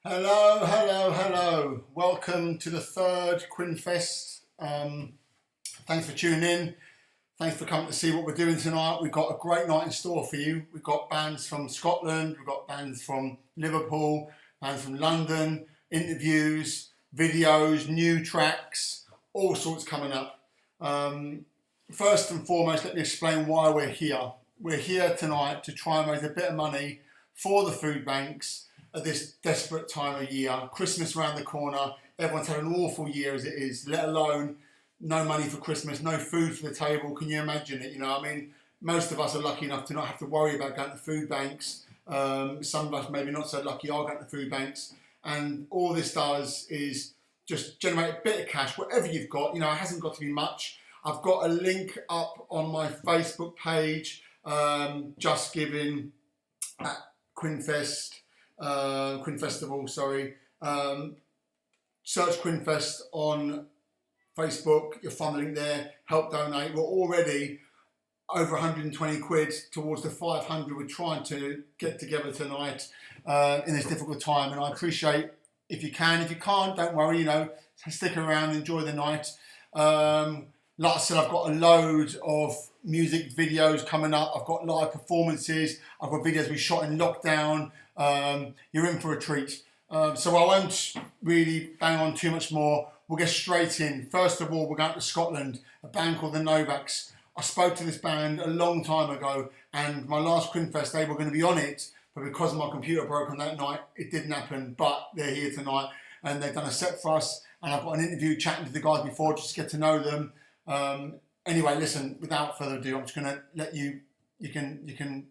Hello, hello, hello. Welcome to the third Quinnfest. Thanks for tuning in. Thanks for coming to see what we're doing tonight. We've got a great night in store for you. We've got bands from Scotland, we've got bands from Liverpool, bands from London, interviews, videos, new tracks, all sorts coming up. First and foremost, let me explain why we're here. We're here tonight to try and raise a bit of money for the food banks at this desperate time of year. Christmas around the corner, everyone's had an awful year as it is, let alone no money for Christmas, no food for the table. Can you imagine it? Most of us are lucky enough to not have to worry about going to food banks. Some of us maybe not so lucky are going to food banks. And all this does is just generate a bit of cash, whatever you've got. It hasn't got to be much. I've got a link up on my Facebook page, Just Giving at Quinnfest. Quinnfestival, sorry. Search Quinnfest on Facebook, you'll find the link there, help donate. We're already over 120 quid towards the 500 we're trying to get together tonight in this difficult time, and I appreciate if you can. If you can't, don't worry, stick around, enjoy the night. Like I said, I've got a load of music videos coming up. I've got live performances. I've got videos we shot in lockdown. You're in for a treat. So I won't really bang on too much more. We'll get straight in. First of all, we're going to Scotland, a band called the Novacs. I spoke to this band a long time ago, and my last Quinnfest, they were going to be on it, but because my computer broke on that night, it didn't happen. But they're here tonight, and they've done a set for us, and I've got an interview chatting to the guys before just to get to know them. Anyway, listen, without further ado, I'm just going to let you can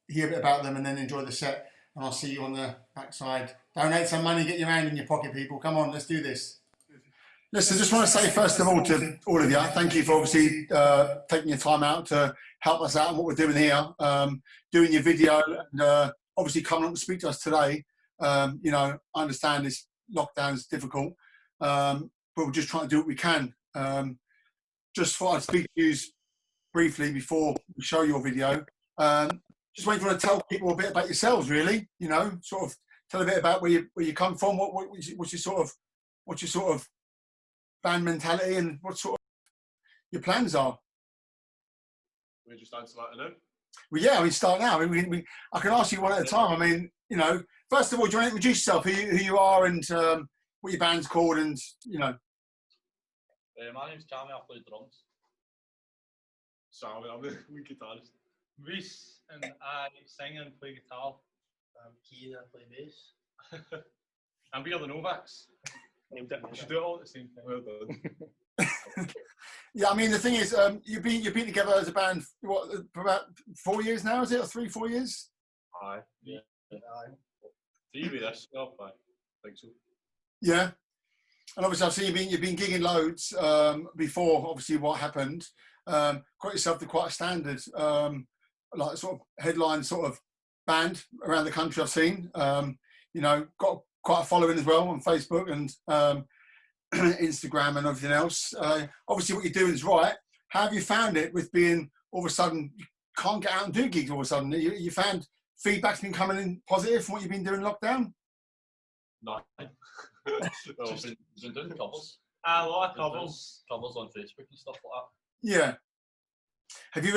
hear a bit about them and then enjoy the set, and I'll see you on the backside. Donate some money, get your hand in your pocket, people. Come on, let's do this. Listen, I just want to say first of all to all of you, thank you for obviously taking your time out to help us out in what we're doing here, doing your video, and obviously coming up to speak to us today. I understand this lockdown is difficult, but we're just trying to do what we can. Just thought I'd speak to you briefly before we show your video. Just waiting for you to tell people a bit about yourselves, really. Sort of tell a bit about where you come from, what's your sort of band mentality, and what sort of your plans are. We just answer that now. Well, yeah, we start now. I can ask you one at a time. First of all, do you want to introduce yourself, who you are, and what your band's called, and My name's Jamie, I play drums. Sally, I'm the lead guitarist. Reese and I sing and play guitar. I'm Keane, I play bass. And we are the Novacs. We should do it all at the same time. Well done. Yeah, the thing is, you've been together as a band for about 4 years now, is it, or 3-4 years? Aye. Yeah. Aye. 3 with this stuff, I think so. Yeah. And obviously, I've seen you've been gigging loads before. Obviously, what happened? Got yourself to quite a standard, like sort of headline sort of band around the country. I've seen. Got quite a following as well on Facebook and Instagram and everything else. Obviously, what you're doing is right. How have you found it with being all of a sudden you can't get out and do gigs all of a sudden? You found feedback's been coming in positive from what you've been doing in lockdown? No. Well, been doing covers. A lot of covers on Facebook and stuff like that. Yeah. Have you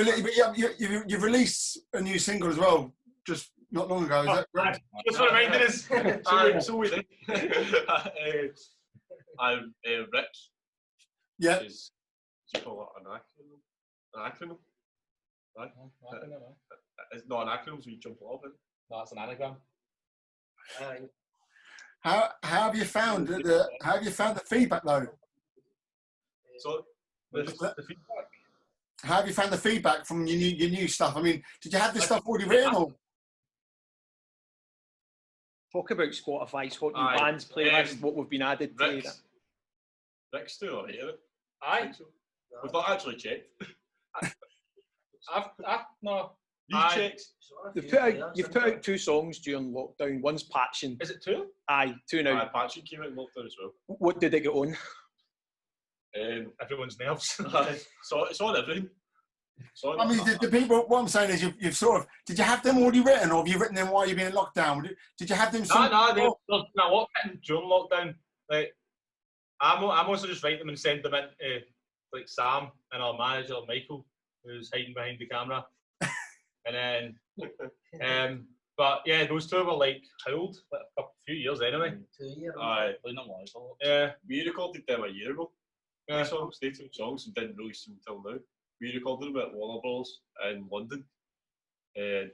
you've released a new single as well, just not long ago? Is that correct? Just reminded us. So we think. I'm Rick. Yeah. Do you call it an acronym? Right? It's not an acronym, so you jump off it. No, it's an anagram. How have you found the feedback though? So the feedback. How have you found the feedback from your new stuff? Did you have this stuff already written or? Talk about Spotify's Hot New Bands playlist, what we've been added to. Rick's still on here. Aye. So. We've not actually checked. No. You've checked. You've put out 2 songs during lockdown. One's Patching. Is it 2? Aye, 2 now. Patching came out in lockdown as well. What did it get on? Everyone's nerves. So it's on everything. So I mean, the people. What I'm saying is, you've sort of. Did you have them already written, or have you written them while you've been in lockdown? Did you have them? No, there's been a lot written during lockdown. Like, I'm also just write them and send them in to like Sam and our manager Michael, who's hiding behind the camera. And then, but yeah, those two were like how old? Like a few years anyway. 2 years. Aye, Yeah, we recorded them a year ago. yeah. Songs, they two songs, and didn't release them until now. We recorded them at Warner Bros in London,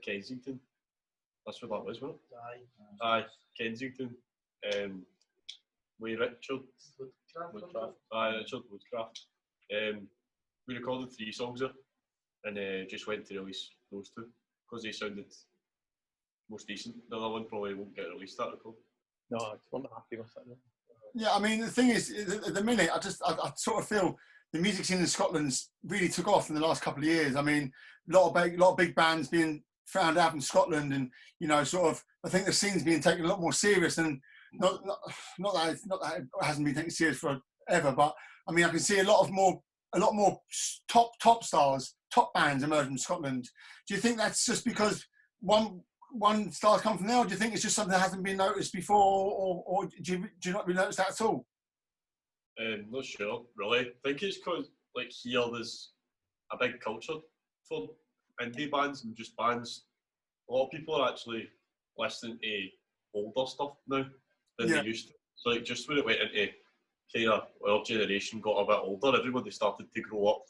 Kensington. That's where that was, wasn't it? Aye, Kensington. With Richard Woodcraft. Aye, Richard Woodcraft. We recorded 3 songs there, and just went to release those 2 because they sounded most decent. The other one probably won't get released, that record. No, I wasn't happy with it. Yeah, I mean, the thing is, at the minute, I sort of feel the music scene in Scotland's really took off in the last couple of years. I mean, a lot of big bands being found out in Scotland, and you know, sort of, I think the scene's being taken a lot more serious, and not that it hasn't been taken serious forever, but I mean, I can see a lot more top stars, top bands emerge in Scotland. Do you think that's just because one star's come from there, or do you think it's just something that hasn't been noticed before, or do you not really notice that at all? Not sure, really. I think it's because, like, here there's a big culture for indie bands and just bands. A lot of people are actually listening to older stuff now than they used to. So, like, just when it went into kind of our generation got a bit older, everybody started to grow up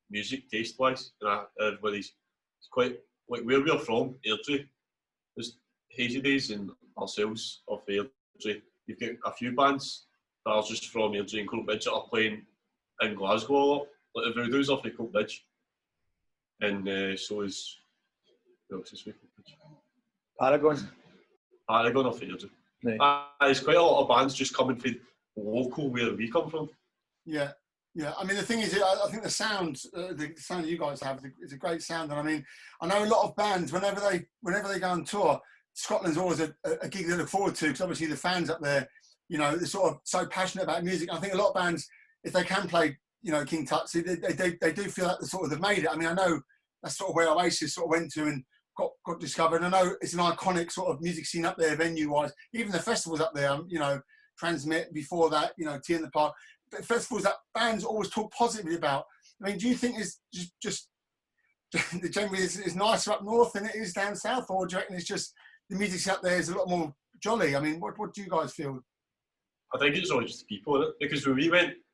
music taste-wise, and everybody's it's quite like where we're from, Airdrie. There's Hazy Days and ourselves of Airdrie. You've got a few bands that are just from Airdrie and Coatbridge that are playing in Glasgow a lot. Like the Voodoo's off of Coatbridge. And so is who else is from Coatbridge? Paragon off of Airdrie. Right. There's quite a lot of bands just coming from local where we come from. Yeah. I mean, the thing is, I think the sound you guys have is a great sound, and I mean, I know a lot of bands whenever they go on tour, Scotland's always a gig they look forward to, because obviously the fans up there, you know, they're sort of so passionate about music. I think a lot of bands, if they can play, you know, King Tut, they do feel like they've made it. I mean, I know that's sort of where Oasis sort of went to and got discovered. I know it's an iconic sort of music scene up there, venue-wise. Even the festivals up there, you know, Transmit before that, you know, Tea in the Park. But festivals that bands always talk positively about. I mean, do you think it's just generally is nicer up north than it is down south, or do you reckon it's just the music up there is a lot more jolly? I mean, what do you guys feel? I think it's always just the people in it, because when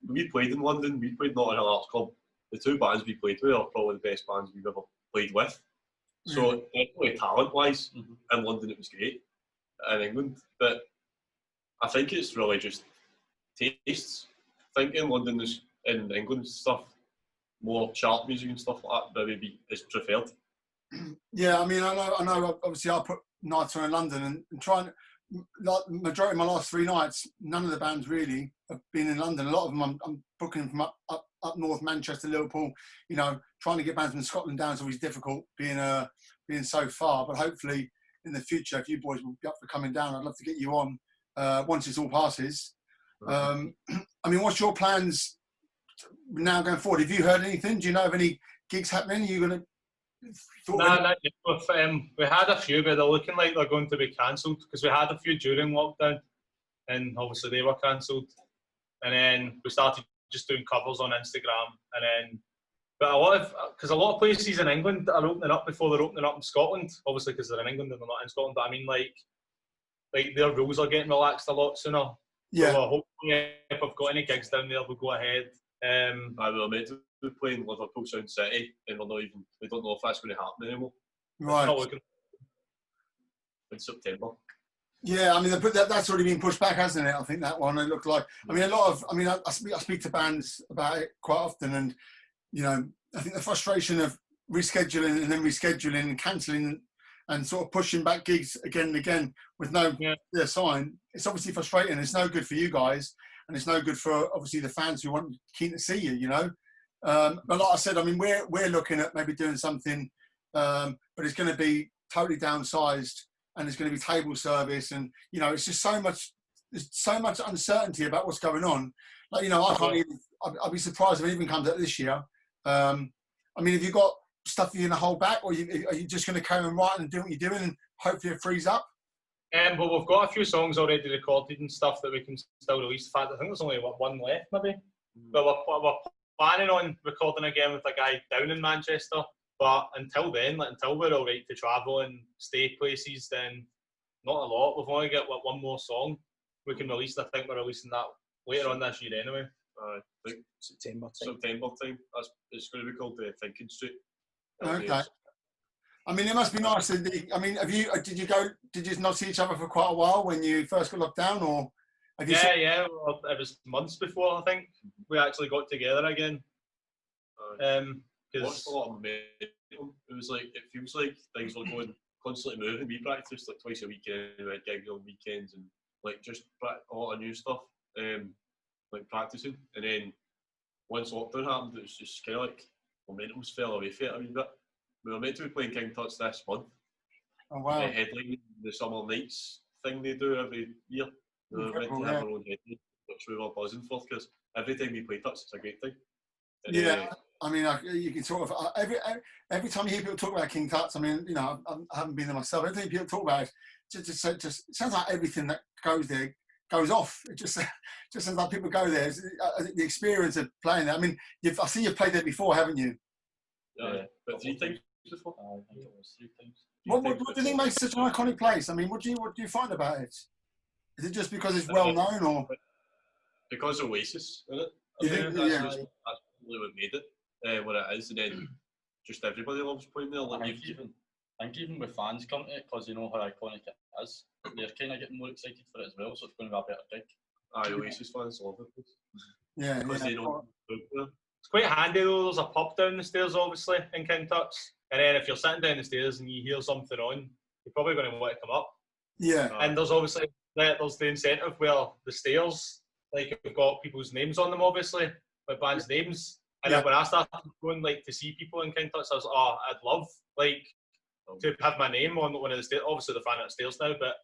we played in London, we played Notting Hill Arts Club. The 2 bands we played with are probably the best bands we've ever played with. So definitely talent-wise, in London it was great, in England, but I think it's really just tastes. I think in London in England stuff, more chart music and stuff like that maybe is preferred. Yeah, I mean, I know. Obviously, I put nights on in London and trying. Like majority of my last 3 nights, none of the bands really have been in London. A lot of them I'm booking from up north, Manchester, Liverpool. You know, trying to get bands from Scotland down is always difficult, being so far. But hopefully, in the future, if you boys will be up for coming down, I'd love to get you on once this all passes. I mean, what's your plans now going forward? Have you heard anything? Do you know of any gigs happening? Are you going to? No, we had a few, but they're looking like they're going to be cancelled, because we had a few during lockdown, and obviously they were cancelled. And then we started just doing covers on Instagram, and then, but a lot of places in England are opening up before they're opening up in Scotland, obviously because they're in England and they're not in Scotland. But I mean, like their rules are getting relaxed a lot sooner. Yeah. So hopefully, if I've got any gigs down there, we'll go ahead. I will meant to be playing Liverpool Sound City, and we don't know if that's going to happen anymore. Right. In September. Yeah, I mean, that's already been pushed back, hasn't it? I think that one. It looked like. I mean, I speak to bands about it quite often, and you know, I think the frustration of rescheduling and then rescheduling and cancelling and sort of pushing back gigs again and again with no clear sign. It's obviously frustrating. It's no good for you guys, and it's no good for obviously the fans who want keen to see you. You know, but like I said, I mean, we're looking at maybe doing something, but it's going to be totally downsized, and it's going to be table service, and you know, it's just there's so much uncertainty about what's going on. Like, you know, I can't even. I'd be surprised if it even comes out this year. I mean, have you got stuff you're going to hold back, or are you just going to carry on writing and doing what you're doing and hopefully it frees up? But we've got a few songs already recorded and stuff that we can still release. In fact, I think there's only one left, maybe. But we're planning on recording again with a guy down in Manchester. But until then, until we're all right to travel and stay places, then not a lot. We've only got one more song we can release. I think we're releasing that later on this year anyway. I think September time. It's going to be called Thinking Street. Okay. I mean, it must be nice. I mean, did you not see each other for quite a while when you first got locked down, or have you? Yeah. Well, it was months before, I think, we actually got together again. Watched a lot of momentum. It was like, it feels like things were going constantly moving. We practiced like twice a weekend, we had gigs on weekends, and like just a lot of new stuff, like practicing. And then once lockdown happened, it was just kind of like momentum fell away from it a wee bit. We were meant to be playing King Tut's this month. Oh wow! Headlining the Summer Nights thing they do every year. We were meant to have our own headline, which we were buzzing for, because every time we play Tuts, it's a great thing. And, yeah, I mean, you can sort of every time you hear people talk about King Tut's, I mean, you know, I haven't been there myself. Every time people talk about it, just it sounds like everything that goes there goes off. It just sounds like people go there. The experience of playing there. I mean, I see you've played there before, haven't you? Yeah, but 3 times before. I think it was 3 times. What do you think makes such an iconic place? I mean, what do you find about it? Is it just because it's well known, or because Oasis, isn't it? You think, that's yeah. that's probably what made it what it is, and then just everybody loves playing there. Like I think even with fans coming to it, because you know how iconic it is, they're kind of getting more excited for it as well, so it's going to be a better gig. Oasis fans love it. yeah, Because they don't. It's quite handy though. There's a pub down the stairs, obviously, in King Tut's. And then if you're sitting down the stairs and you hear something on, you're probably going to want to come up. yeah, And there's obviously there's the incentive where the stairs, like, we've got people's names on them, obviously, with bands' names. And then when I started going like to see people in King Tut's, I was I'd love like to have my name on one of the stairs. Obviously, they're finding stairs now, but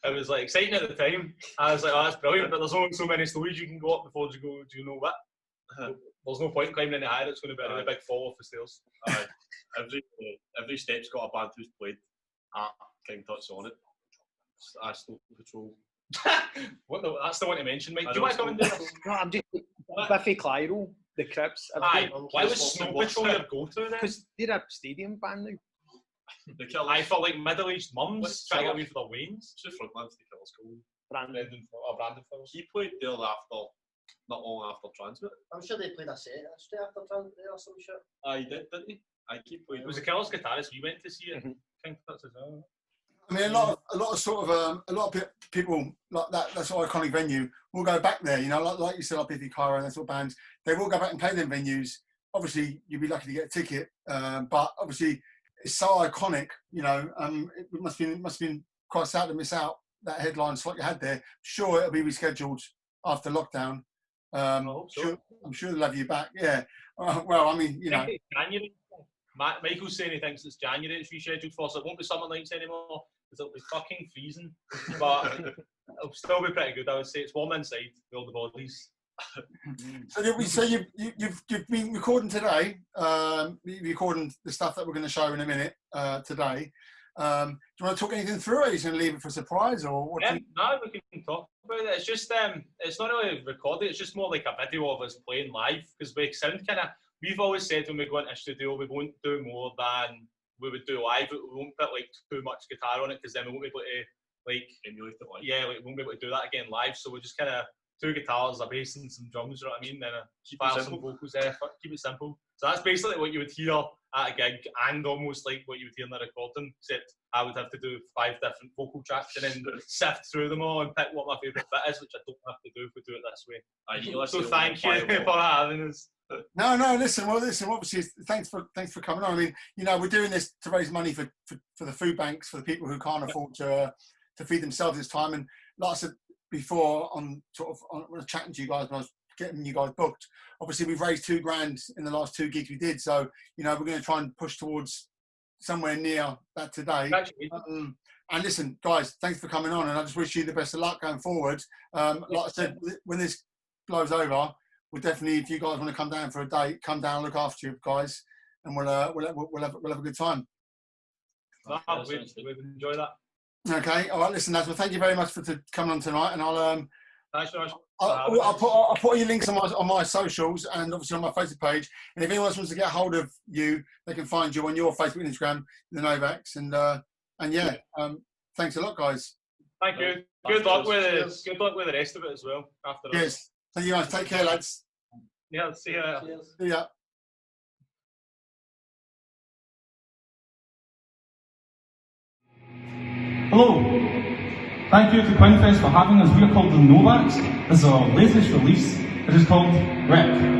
it was like exciting at the time. I was like, that's brilliant, but there's only so many stories you can go up before you go, do you know what? There's no point in climbing any higher. It's going to be a really big fall off the stairs. Every step's got a band who's played at King Tut's on it. Astral Patrol. That's the one to mention, Mike. Do you want to come and do this? No, I'm just Biffy Clyro, the Crips. Aye, why was Snow Patrol your go-to then? Because they're a stadium band now. The Killers. I felt like middle-aged mums trying to get away for their wains. It's just frontman for the Killers called. Brandon. Brandon Flowers. He played there not long after Transmit. I'm sure they played a set straight after Transmit or some shit. He did, didn't he? I keep playing. It was the Killers guitarist. We went to see it. King Tut's as well. I mean, a lot of people like that sort of iconic venue will go back there. You know, like you said, like Biffy Clyro and that sort of bands, they will go back and play them venues. Obviously, you'd be lucky to get a ticket, but obviously, it's so iconic. You know, it must have been quite sad to miss out that headline slot you had there. Sure, it'll be rescheduled after lockdown. I'm sure they'll have you back. Yeah. Well, I mean, you know. January. Michael's saying he thinks it's January it's rescheduled for, so it won't be summer nights anymore because it'll be fucking freezing. But it'll still be pretty good. I would say it's warm inside with all the bodies. So you've been recording today. You're recording the stuff that we're going to show in a minute today. Do you want to talk anything through it? Are you going to leave it for a surprise, or what? No, we can talk about it. It's just it's not really recorded. It's just more like a video of us playing live because we sound kind of. We've always said when we go into a studio, we won't do more than we would do live. We won't put like too much guitar on it because then we won't be able to like emulate it live. Yeah, like we won't be able to do that again live. So we just kind of 2 guitars, a bass, and some drums. You know what I mean? Then fire some vocals there. Keep it simple. So that's basically what you would hear at a gig, and almost like what you would hear in the recording. Except I would have to do 5 different vocal tracks and then sift through them all and pick what my favourite bit is, which I don't have to do if we do it this way. So thank you for having us. No. Listen. Obviously, thanks for coming on. I mean, you know, we're doing this to raise money for the food banks for the people who can't afford to feed themselves this time. And like I said before, when I was chatting to you guys when I was getting you guys booked, obviously we've raised $2,000 in the last 2 gigs we did. So you know, we're going to try and push towards somewhere near that today. And listen, guys, thanks for coming on, and I just wish you the best of luck going forward. Like I said, when this blows over, we'll definitely, if you guys want to come down for a date, come down, look after you guys. and we'll have a good time. No, we'd enjoy that. Okay, all right. Listen, lads. Well, thank you very much for coming on tonight, and Thanks very much. I'll put all your links on my socials and obviously on my Facebook page. And if anyone else wants to get hold of you, they can find you on your Facebook and Instagram, the Novacs. And yeah, thanks a lot, guys. Thank you. Good luck with the rest of it as well. After Yes. this. Thank you guys. Take care, lads. Yeah. See you later. Cheers. See ya. Hello. Thank you to Quinnfest for having us. We are called the Novacs. This is our latest release. It is called Wreck.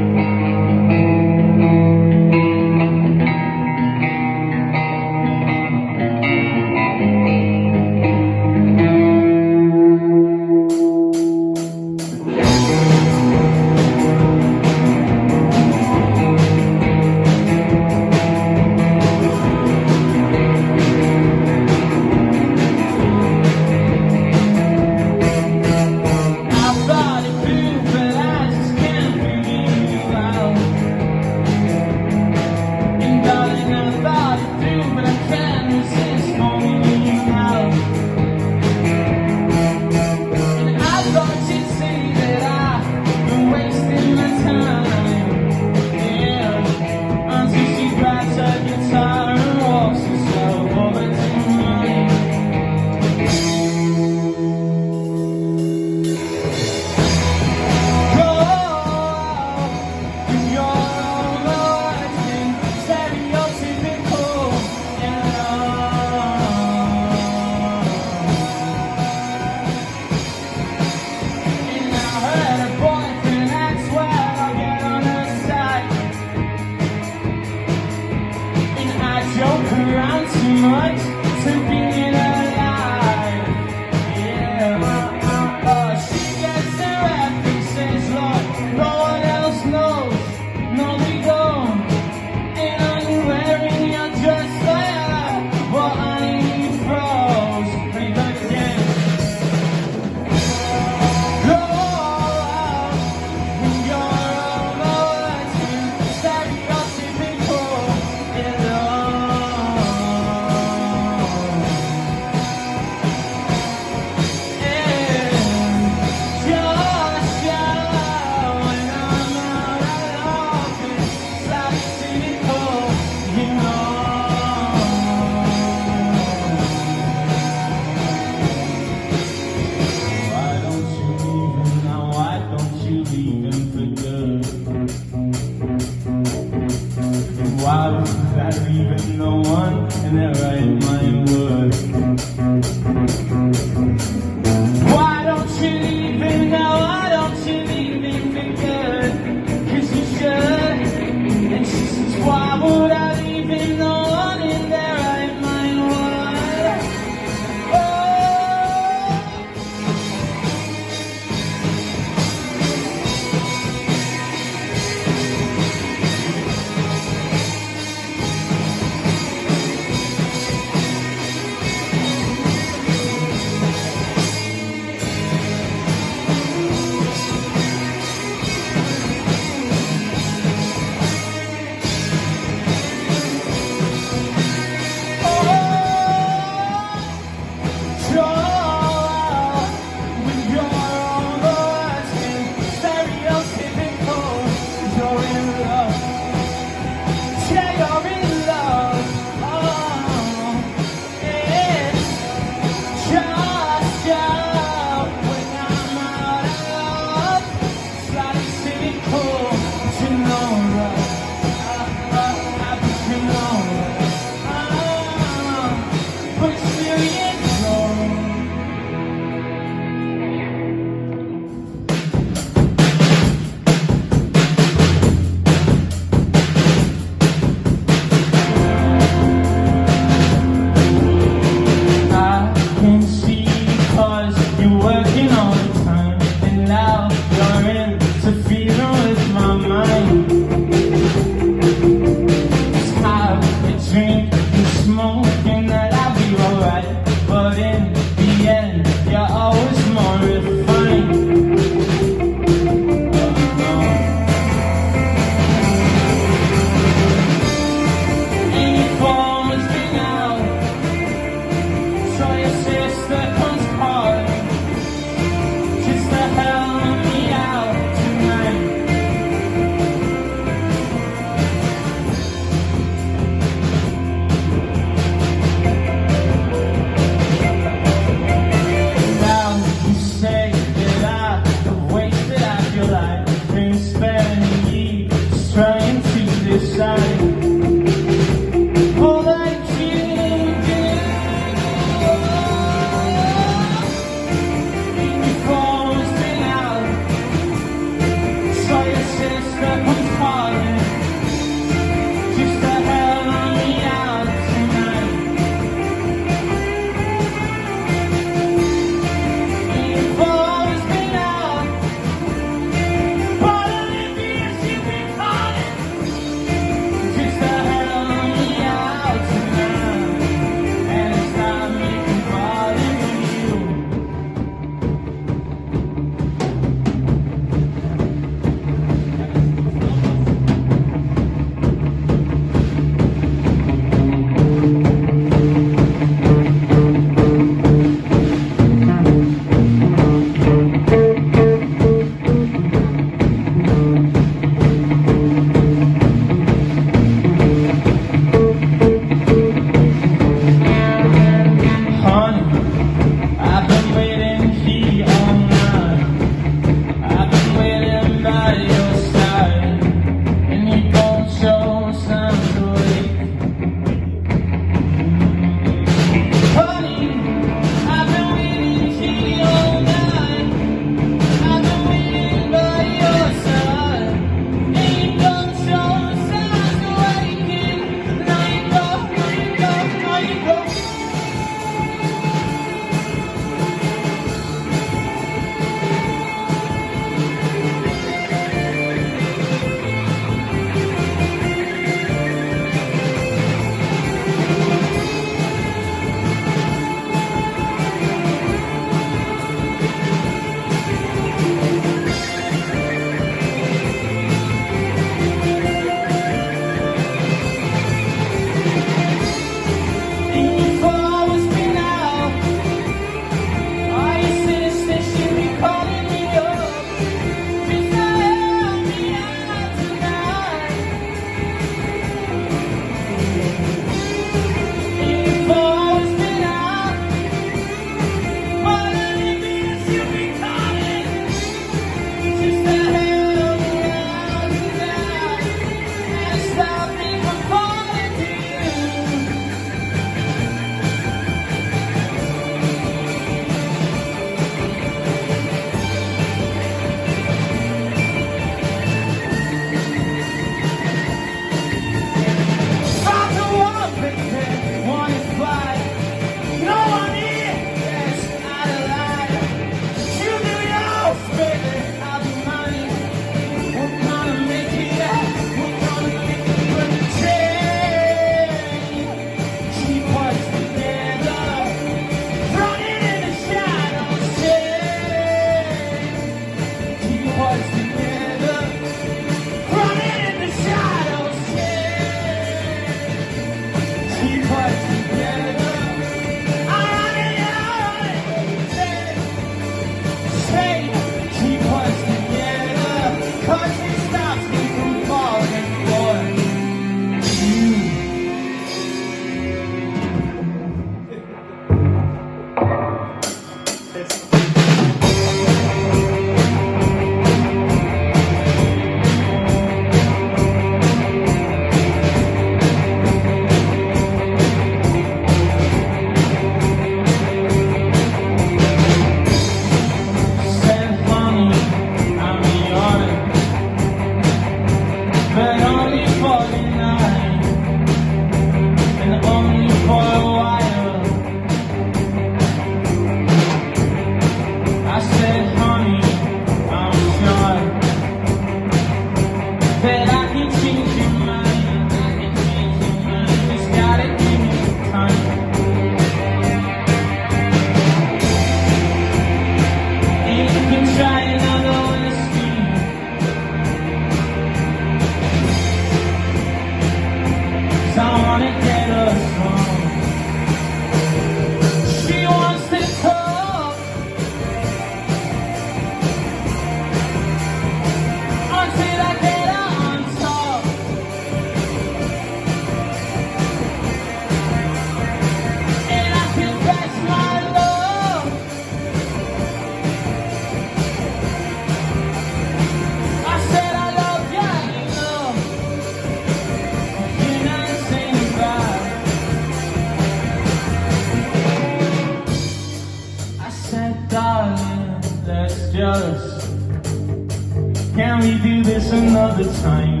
Can we do this another time?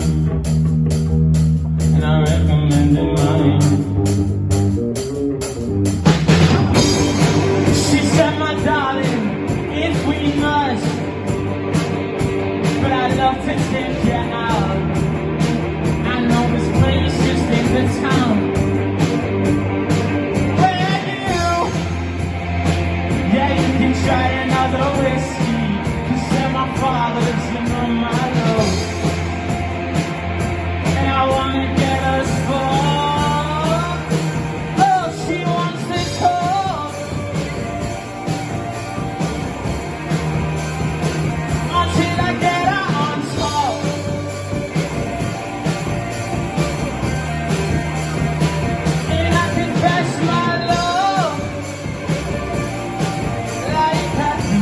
And I recommended mine. She said, my darling, if we must, but I'd love to take you out. I know this place just in the town. Where you? Yeah, you can try another whiskey. My father's in on my low, and I wanna get us far. Oh, she wants to talk until I get her on top. And I confess my love like I do.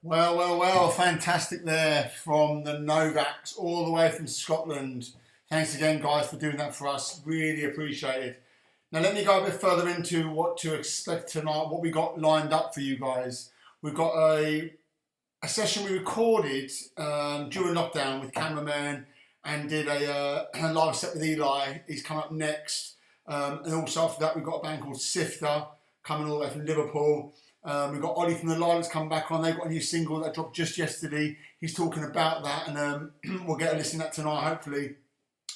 Well, fantastic there from the Novacs, all the way from Scotland. Thanks again, guys, for doing that for us. Really appreciate it. Now, let me go a bit further into what to expect tonight, what we got lined up for you guys. We've got a session we recorded during lockdown with cameraman and did a live set with Eli. He's come up next. And also after that, we've got a band called Sytfa coming all the way from Liverpool. We've got Ollie from the Lilacs come back on. They've got a new single that dropped just yesterday. He's talking about that, and we'll get a listen to that tonight, hopefully.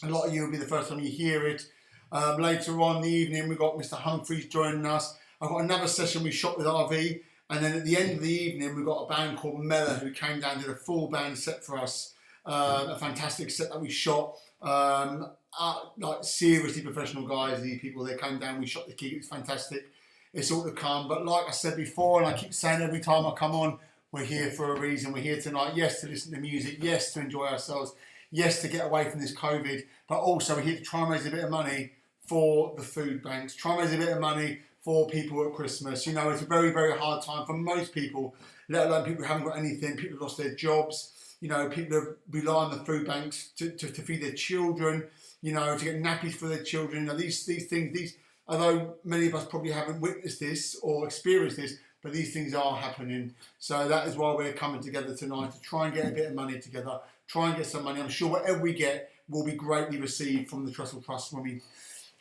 A lot of you will be the first time you hear it. Later on in the evening, we've got Mr. Humphries joining us. I've got another session we shot with RV, and then at the end of the evening, we've got a band called Mellor who came down and did a full band set for us. A fantastic set that we shot. Like seriously professional guys, these people, they came down, we shot the gig, it's fantastic. It's all to come, but like I said before, and I keep saying every time I come on, we're here for a reason. We're here tonight, yes, to listen to music, yes, to enjoy ourselves, yes, to get away from this COVID, but also we're here to try and raise a bit of money for the food banks, try and raise a bit of money for people at Christmas. You know, it's a very, very hard time for most people, let alone people who haven't got anything, people who lost their jobs, you know, people who rely on the food banks to feed their children, you know, to get nappies for their children. You know, these things, although many of us probably haven't witnessed this or experienced this, but these things are happening. So that is why we're coming together tonight, to try and get a bit of money together, try and get some money. I'm sure whatever we get will be greatly received from the Trestle Trust when we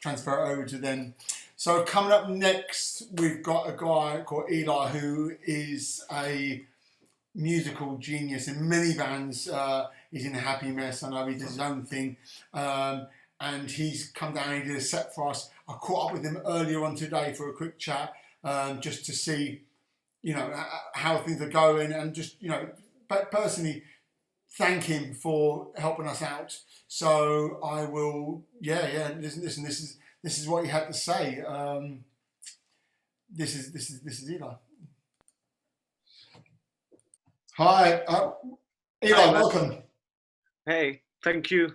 transfer it over to them. So coming up next, we've got a guy called Eli who is a musical genius in many bands. He's in a Happy Mess. I know he does his own thing. And he's come down and he did a set for us. I caught up with him earlier on today for a quick chat, just to see, you know, how things are going, and just, you know, personally thank him for helping us out. So I will, listen. This is what he had to say. This is Eli. Hi, Eli. Welcome. Hey, thank you.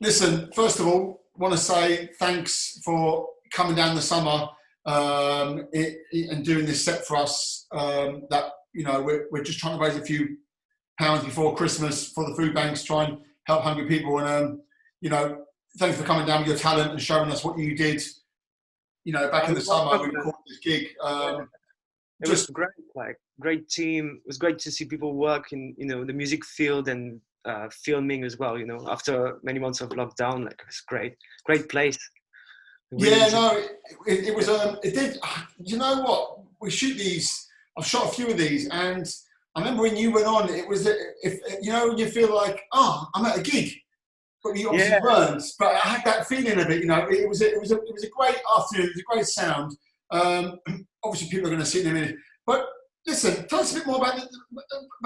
Listen, first of all, want to say thanks for coming down the summer and doing this set for us. That, you know, we're just trying to raise a few pounds before Christmas for the food banks, try and help hungry people. And you know, thanks for coming down with your talent and showing us what you did. You know, back in the summer, we recorded this gig. It was great, like great team. It was great to see people work in, you know, the music field and filming as well. You know, after many months of lockdown, like it's great place. Really it was. It did. You know what? We shoot these. I've shot a few of these, and I remember when you went on. It was if you know, you feel like, oh, I'm at a gig, but you obviously weren't. But I had that feeling of it. You know, it was a great afternoon. It was a great sound. Obviously, people are going to see it in a minute. But listen, tell us a bit more about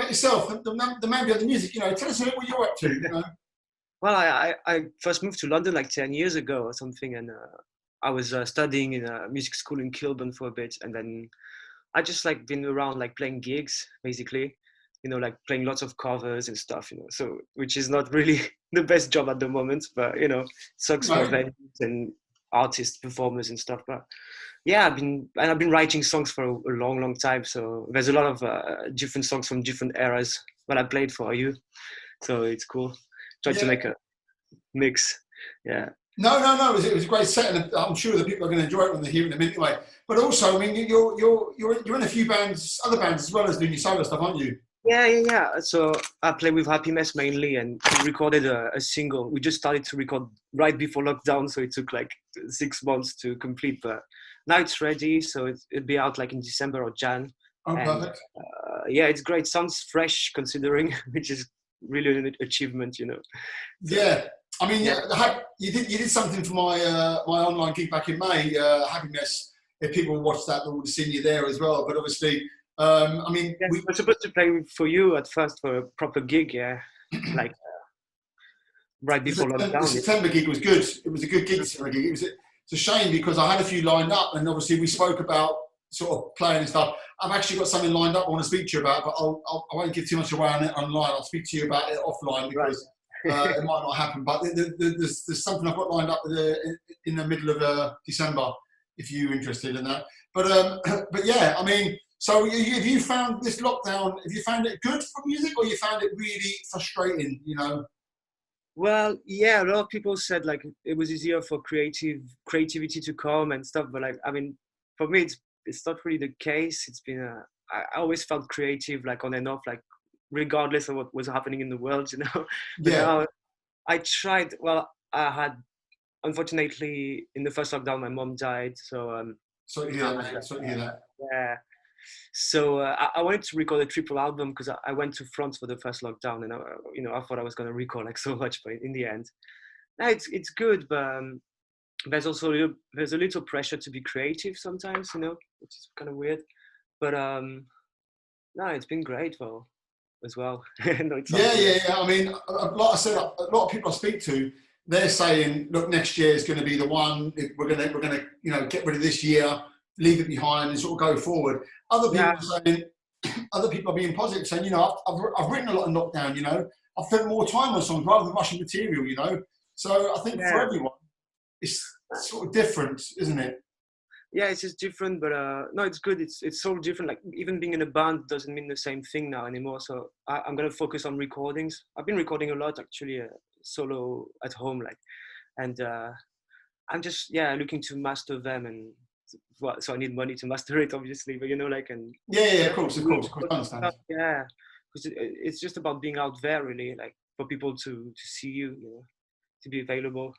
yourself, the man behind the music. You know, tell us a bit what you're up to. You know? Well, I first moved to London like 10 years ago or something, and I was studying in a music school in Kilburn for a bit, and then I just like been around like playing gigs, basically. You know, like playing lots of covers and stuff. You know, so which is not really the best job at the moment, but you know, sucks for venues and artists, performers and stuff. But yeah, I've been writing songs for a long time. So there's a lot of different songs from different eras that I played for you. So it's cool. Try to make a mix. Yeah. No. It was a great set, and I'm sure the people are going to enjoy it when they hear it in a minute anyway. But also, I mean, you're in a few bands, other bands as well as doing your solo stuff, aren't you? Yeah. So I play with Happy Mess mainly, and we recorded a single. We just started to record right before lockdown, so it took like 6 months to complete. But now it's ready, so it'll be out like in December or Jan. Oh, and, perfect. Yeah, it's great. Sounds fresh considering, which is really an achievement, you know. So, yeah. I mean, you did something for my my online gig back in May, Happy Mess. If people watched that, they would have seen you there as well. But obviously, I mean, we were supposed to play for you at first for a proper gig, like right before lockdown. The September gig was good. It was a good gig. It's a shame because I had a few lined up, and obviously we spoke about sort of playing and stuff. I've actually got something lined up I want to speak to you about, but I won't give too much away on it online. I'll speak to you about it offline because it might not happen. But there's something I've got lined up in the middle of December if you're interested in that. But yeah, I mean, So have you found this lockdown, have you found it good for music, or you found it really frustrating, you know? Well, yeah, a lot of people said like it was easier for creativity to come and stuff, but like I mean, for me, it's not really the case. It's been I always felt creative, like on and off, like regardless of what was happening in the world, you know. But Yeah. now I tried. Well, I had unfortunately in the first lockdown, my mom died, so Sorry to hear that, mate. Sorry to hear that. yeah. So I wanted to record a triple album because I went to France for the first lockdown, and I thought I was gonna record like so much, but in the end, no, it's good, but there's also there's a little pressure to be creative sometimes, you know, which is kind of weird. But no, it's been great though, as well. No, it sounds weird. Yeah. I mean, like I said, a lot of people I speak to, they're saying, look, next year is going to be the one. We're gonna, you know, get rid of this year, leave it behind, and sort of go forward. Other people are saying, other people are being positive, saying, you know, I've written a lot in lockdown. You know, I've spent more time on songs rather than rushing material. You know, so I think for everyone, it's sort of different, isn't it? Yeah, it's just different, but no, it's good. It's so different. Like even being in a band doesn't mean the same thing now anymore. So I'm gonna focus on recordings. I've been recording a lot actually, solo at home, like, and I'm just looking to master them, and well, so I need money to master it, obviously. But you know, like, and Yeah, of course, I understand. Yeah, because it's just about being out there, really, like for people to see you, you know, to be available.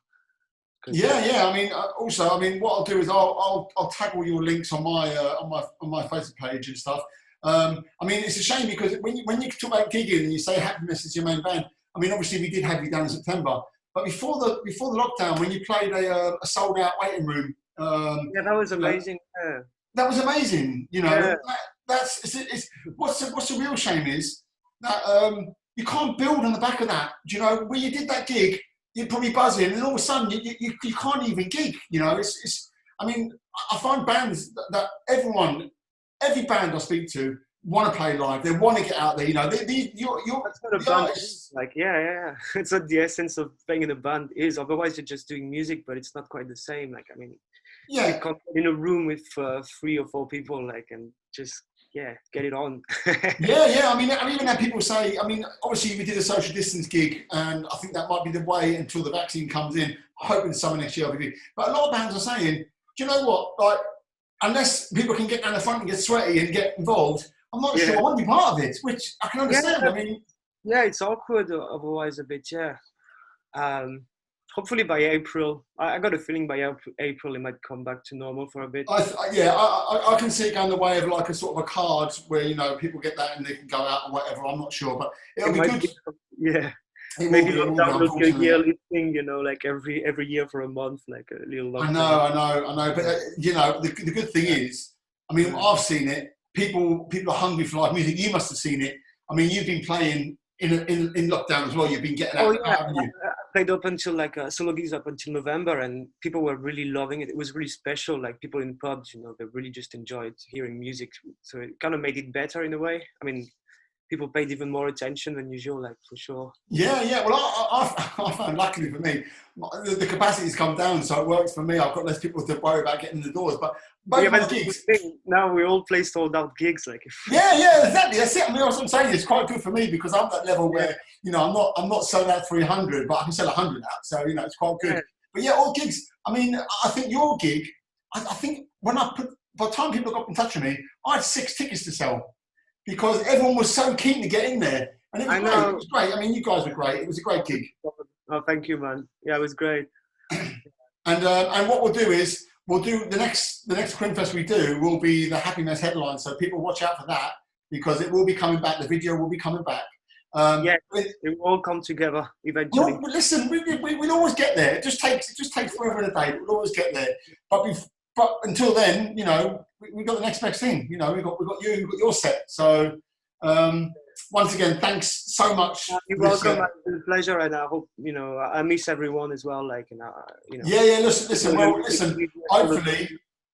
Yeah. I mean, also, I mean, what I'll do is I'll tag all your links on my Facebook page and stuff. I mean, it's a shame because when you talk about gigging and you say Happiness is your main band, I mean, obviously we did have you down in September, but before the lockdown, when you played a sold out waiting room, yeah, that was amazing. Yeah. That was amazing. You know, Yeah. that's what's the real shame is that you can't build on the back of that. Do you know, when you did that gig, you're probably buzzing, and all of a sudden you can't even gig. You know, it's. I mean, I find bands that every band I speak to want to play live. They want to get out there. You know, you're That's what a band is. Like, yeah. It's what the essence of playing in a band is. Otherwise, you're just doing music, but it's not quite the same. Like, I mean, you can't get in a room with 3 or 4 people, like, and just get it on. Yeah. I mean, I even had people say, I mean, obviously we did a social distance gig, and I think that might be the way until the vaccine comes in. I hope in summer next year I'll be big. But a lot of bands are saying, do you know what? Like, unless people can get down the front and get sweaty and get involved, I'm not sure I want to be part of it, which I can understand. I mean, it's awkward otherwise a bit. Yeah. Hopefully by April, I got a feeling by April it might come back to normal for a bit. I can see it going the way of like a sort of a card where, you know, people get that and they can go out or whatever. I'm not sure, but it'll be good. Maybe download a yearly thing, you know, like every year for a month, like a little lockdown. I know. But you know, the good thing is, I mean, I've seen it. People are hungry for live music. You must have seen it. I mean, you've been playing in lockdown as well. You've been getting out, haven't you? I played up until like solo gigs up until November, and people were really loving it. It was really special. Like people in pubs, you know, they really just enjoyed hearing music. So it kind of made it better in a way. I mean, people paid even more attention than usual, like for sure. Yeah. Well, I found, luckily for me, the capacity's come down, so it works for me. I've got less people to worry about getting in the doors. But both my gigs, now we all play sold out gigs, like. Yeah, exactly. That's it. I mean, what I'm saying is quite good for me because I'm that level where, you know, I'm not selling out 300, but I can sell 100 out. So, you know, it's quite good. But yeah, all gigs. I mean, I think your gig. I think by the time people got in touch with me, I had 6 tickets to sell because everyone was so keen to get in there, and it was great. It was great. I mean, you guys were great. It was a great gig. Oh, thank you, man. Yeah, it was great. And what we'll do is we'll do the next Quinnfest we do will be the Happiness headline. So people watch out for that because it will be coming back. The video will be coming back. It will all come together eventually. No, listen, we'll always get there. It just takes forever and a day. We'll always get there. But until then, you know, we've got the next best thing. You know, we've got you, we've got your set. So once again, thanks so much. You're welcome. It's a pleasure, and I hope, you know, I miss everyone as well. Like, you know. Yeah. Listen. Well, listen.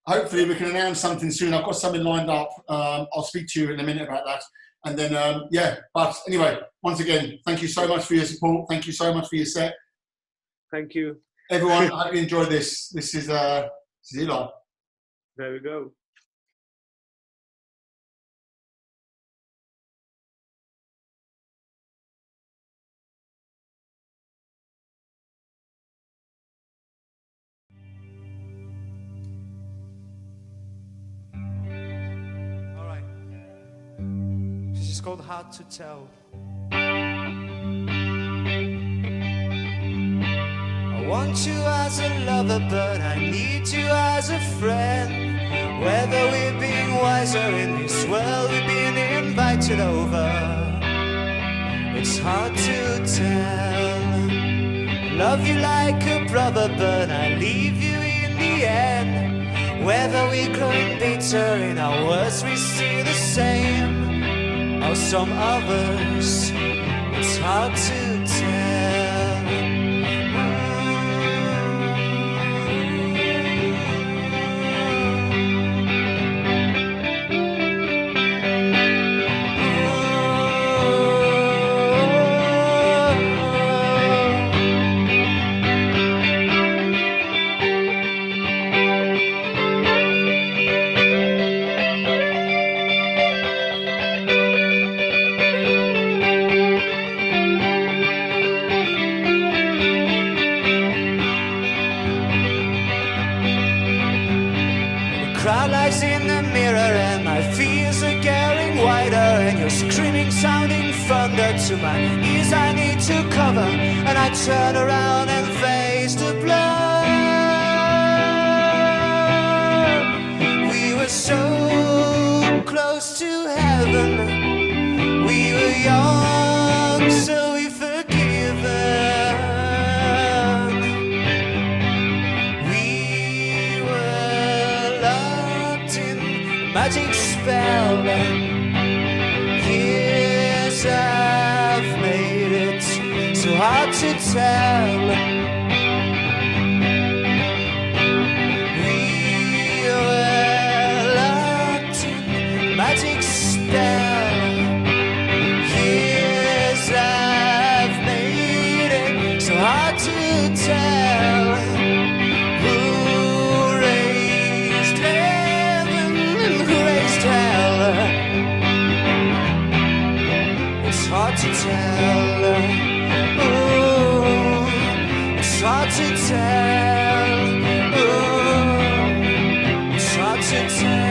Hopefully, we can announce something soon. I've got something lined up. I'll speak to you in a minute about that. And then, But anyway, once again, thank you so much for your support. Thank you so much for your set. Thank you, everyone. I hope you enjoyed this. This is Eli. There we go. It's called Hard to Tell. I want you as a lover, but I need you as a friend. Whether we're being wiser in this world, we've been invited over. It's hard to tell. I love you like a brother, but I leave you in the end. Whether we're growing bitter in our words, we see the same. Or some others, it's hard to tell. Crowd lies in the mirror and my fears are getting wider, and you're screaming, sounding thunder to my ears. I need to cover, and I turn around and face the blood. We were so close to heaven. We were young, so we forgiven. Magic spell. Years I've made it so hard to tell. We were locked in magic spell. Years I've made it so hard to tell. It's hard to tell. Ooh, it's hard to tell. Ooh, it's hard to tell.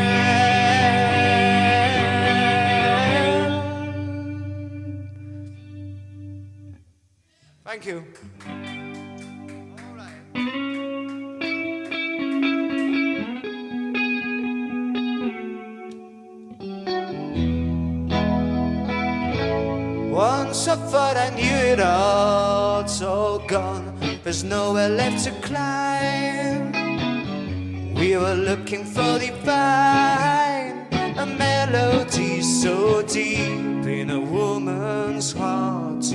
Thank you. All right. Once I thought I knew it all, it's all gone. There's nowhere left to climb. We were looking for divine, a melody so deep in a woman's heart.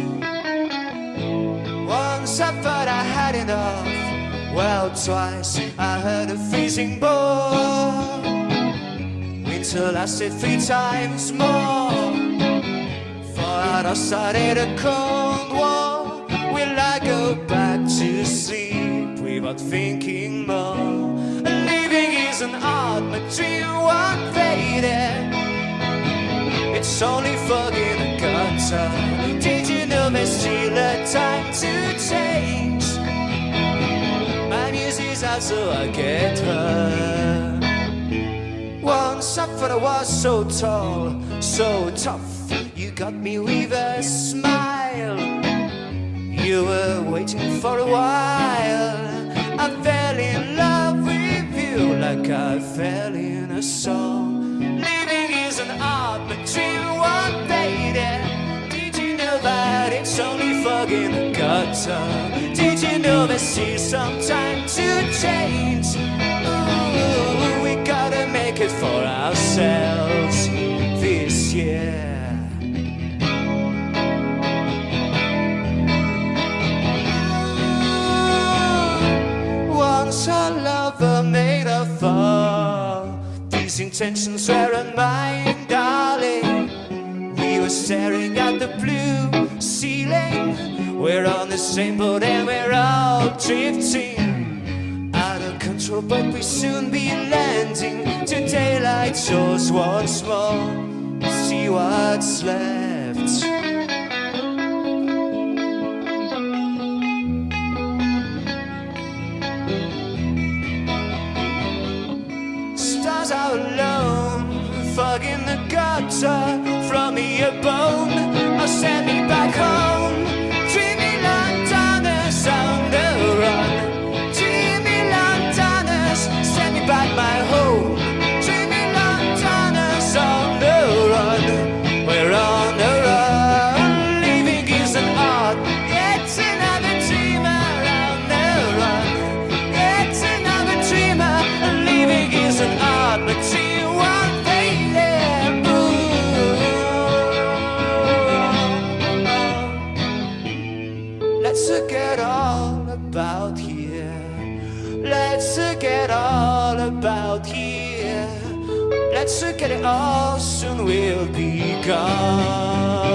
Once I thought I had enough. Well, twice I heard a freezing bore. Winter lasted 3 times more. At us started a cold war. Will I go back to sleep without thinking more? Living is an art, my dream won't fade. It's only fog in the gutter. Did you know there's still a time to change? My music's out so I get her. Once I thought I was so tall, so tough. You got me with a smile. You were waiting for a while. I fell in love with you like I fell in a song. Living is an art, but dream won't fade. Did you know that it's only fog in the gutter? Did you know there's still some time to change? Ooh, we gotta make it for ourselves this year. Once a lover made a fall. These intentions weren't mine, darling. We were staring at the blue ceiling. We're on the same boat and we're all drifting out of control, but we'll soon be landing to daylight shores once more. See what's left. Stars are alone, fog in the gutter from the above. about here. Let's forget it all, soon we'll be gone.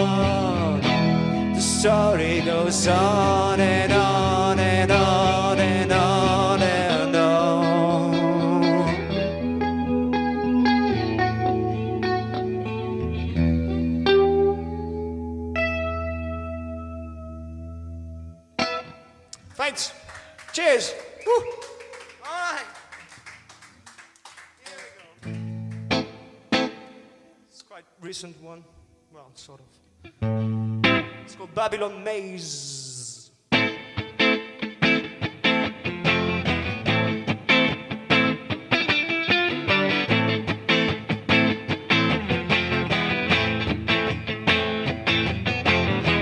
The story goes on and on and on and on and on. Thanks. Cheers. Woo. All right. Here we go. It's quite a recent one. Well, sort of. It's called Babylon Maze.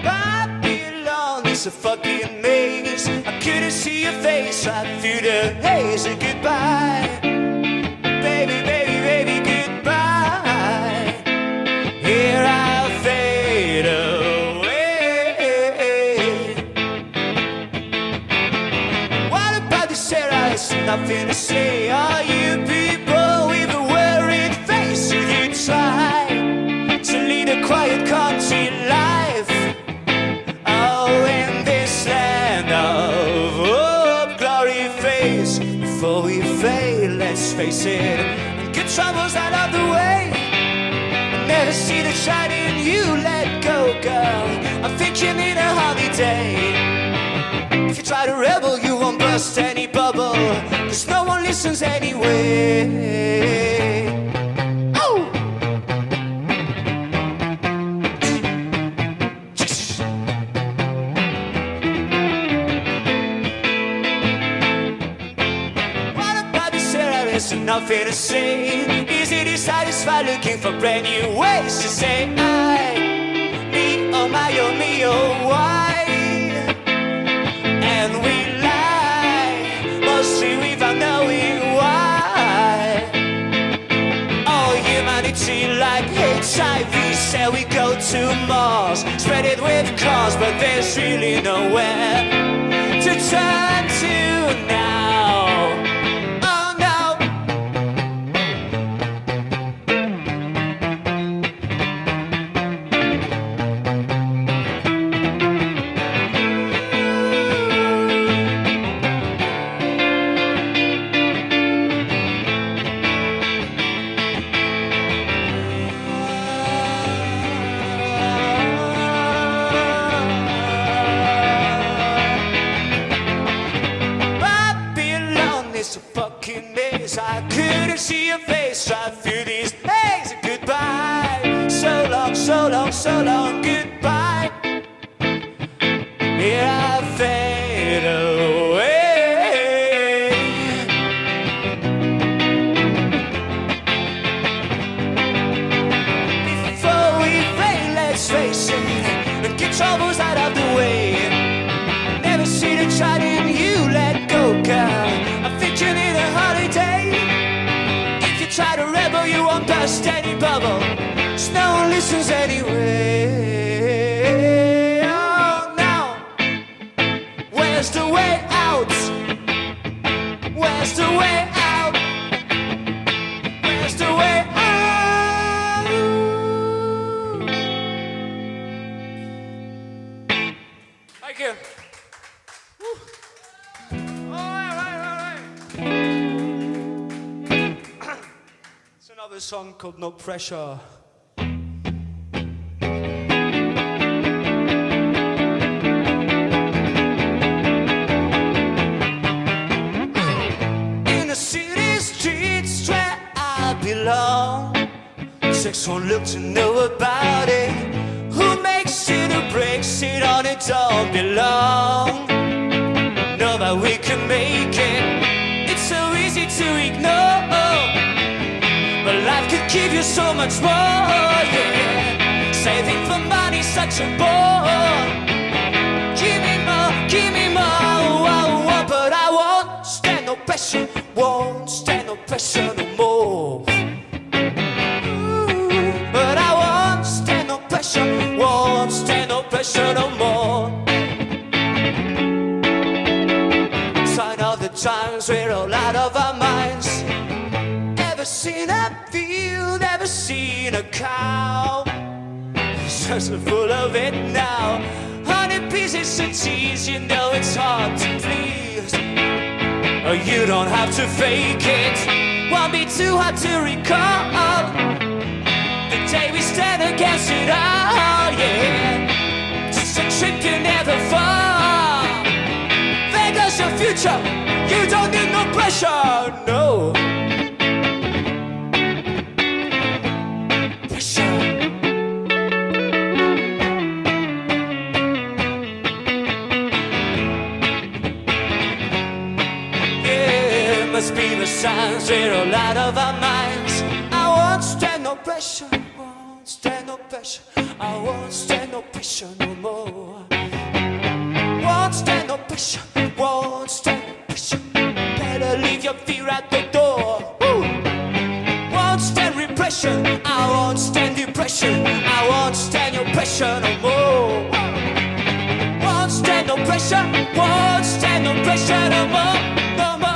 Babylon is a fucking maze. I couldn't see your face right through the haze. Goodbye, baby, baby, baby, goodbye. Here I'll fade away. What about this era? There's nothing to say. Are you people with a worried face? You try to lead a quiet country life. Oh, in this land of hope, glory fades before we fade. Let's face it, good trouble's out of the way. Never see the shine in you, let go, girl. I think you need a holiday. If you try to rebel, you won't burst any bubble, 'cause no one listens anyway. Oh! What about this era? There's nothing to say. Easy to satisfy, looking for brand new ways to say I, me, oh my, oh me, oh why. And we lie, mostly without knowing why. Oh, humanity like HIV, say we go to Mars, spread it with cars, but there's really nowhere to turn to now. Oh no. Babylon is a fucking maze. I couldn't see your face right through these haze. Goodbye, so long, so long, so long, goodbye. Here I fade away. Before we fade, let's face it, and get troubles out of the way. Never see the shine in you, let go, girl. I think you need a holiday. If you try to rebel, you won't burst any bubble, 'cause no one listens anyway. Oh no. Where's the way out? Where's the way out? Where's the way out? Thank you. All right. It's another song called No Pressure. In the city streets where I belong, sex won't look to know about it. Who makes it or breaks it on it don't belong. Know that we can make it. It's so easy to ignore, but life could give you so much more, yeah. Saving for money's such a bore. Give me more, but I won't stand no pressure, won't stand no pressure no more. But I won't stand no pressure, won't stand no pressure no more. Sign of the times, we're all out of our minds. seen a field, ever seen a cow. Just full of it now. 100 pieces of cheese, you know it's hard to please. You don't have to fake it, won't be too hard to recall. The day we stand against it all, yeah. Just a trip you never fall. Vegas your future, you don't need no pressure, no. Must be the signs we're all out of our minds. I won't stand no pressure, won't stand no pressure. I won't stand no pressure no more. Won't stand no pressure, won't stand no pressure. Better leave your fear at the door. Woo! Won't stand repression, I won't stand depression. I won't stand your pressure no more. Won't stand no pressure, won't stand no pressure no more. No more.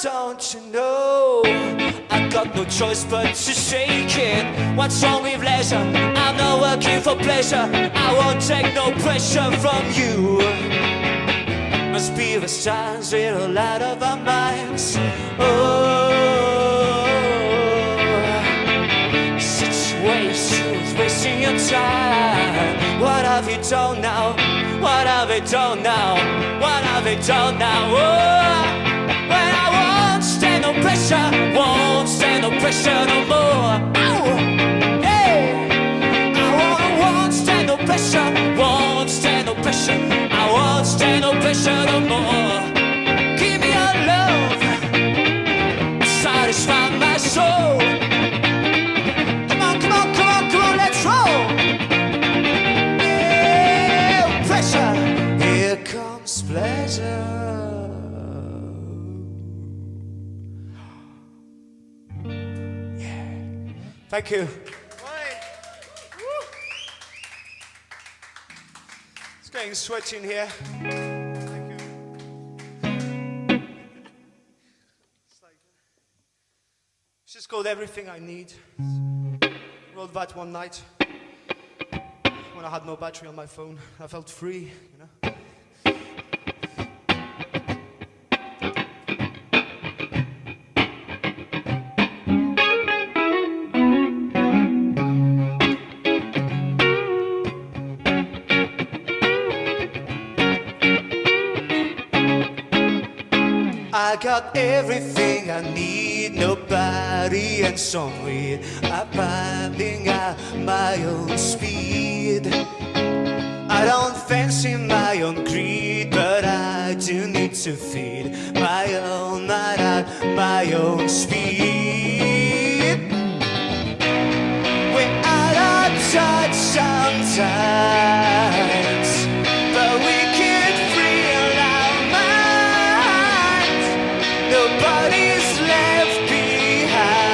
Don't you know I got no choice but to shake it. What's wrong with leisure? I'm not working for pleasure. I won't take no pressure from you. Must be the signs we're all out of our minds. Oh, situations wasting your time. What have you done now? What have you done now? What have you done now? Oh, when I won't stand no pressure, won't stand no pressure no more. Ow! Hey! I won't stand no pressure, won't stand no pressure. I won't stand no pressure no more. Give me your love, satisfy my soul. Come on, come on, come on, come on, let's roll. Yeah, pressure, here comes pleasure. Thank you. It's getting sweaty in here. Thank you. It's just called Everything I Need. Wrote that one night when I had no battery on my phone. I felt free, you know. I got everything I need, nobody and some weed. I'm finding at my own speed. I don't fancy my own greed, but I do need to feed my own mind at my own speed. We're out of touch sometimes, but we can free our minds. Nobody's left behind.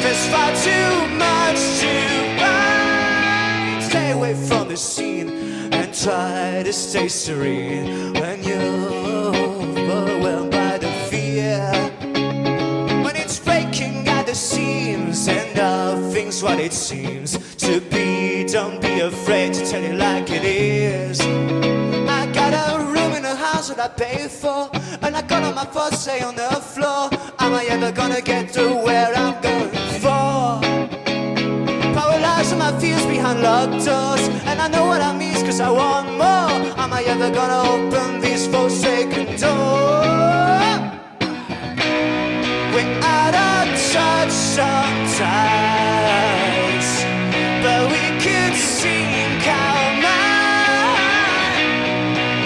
There's far too much to find. Stay away from the scene and try to stay serene when you're overwhelmed by the fear. When it's breaking at the seams and nothing's what it seems to be. Don't be afraid to tell it like it is. I got a room in a house that I pay for, and I got all my thoughts say on the floor. Am I ever gonna get to where I'm going for? Paralyzed on my fears behind locked doors, and I know what I mean, cause I want more. Am I ever gonna open these forsaken doors? We're out of touch sometimes, but we could sink our mind.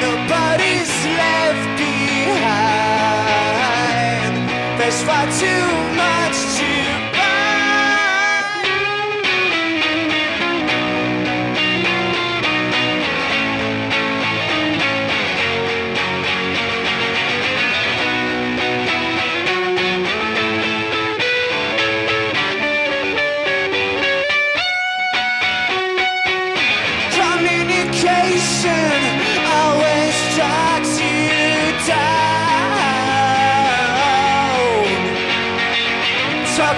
Nobody's left behind. There's far too much to find.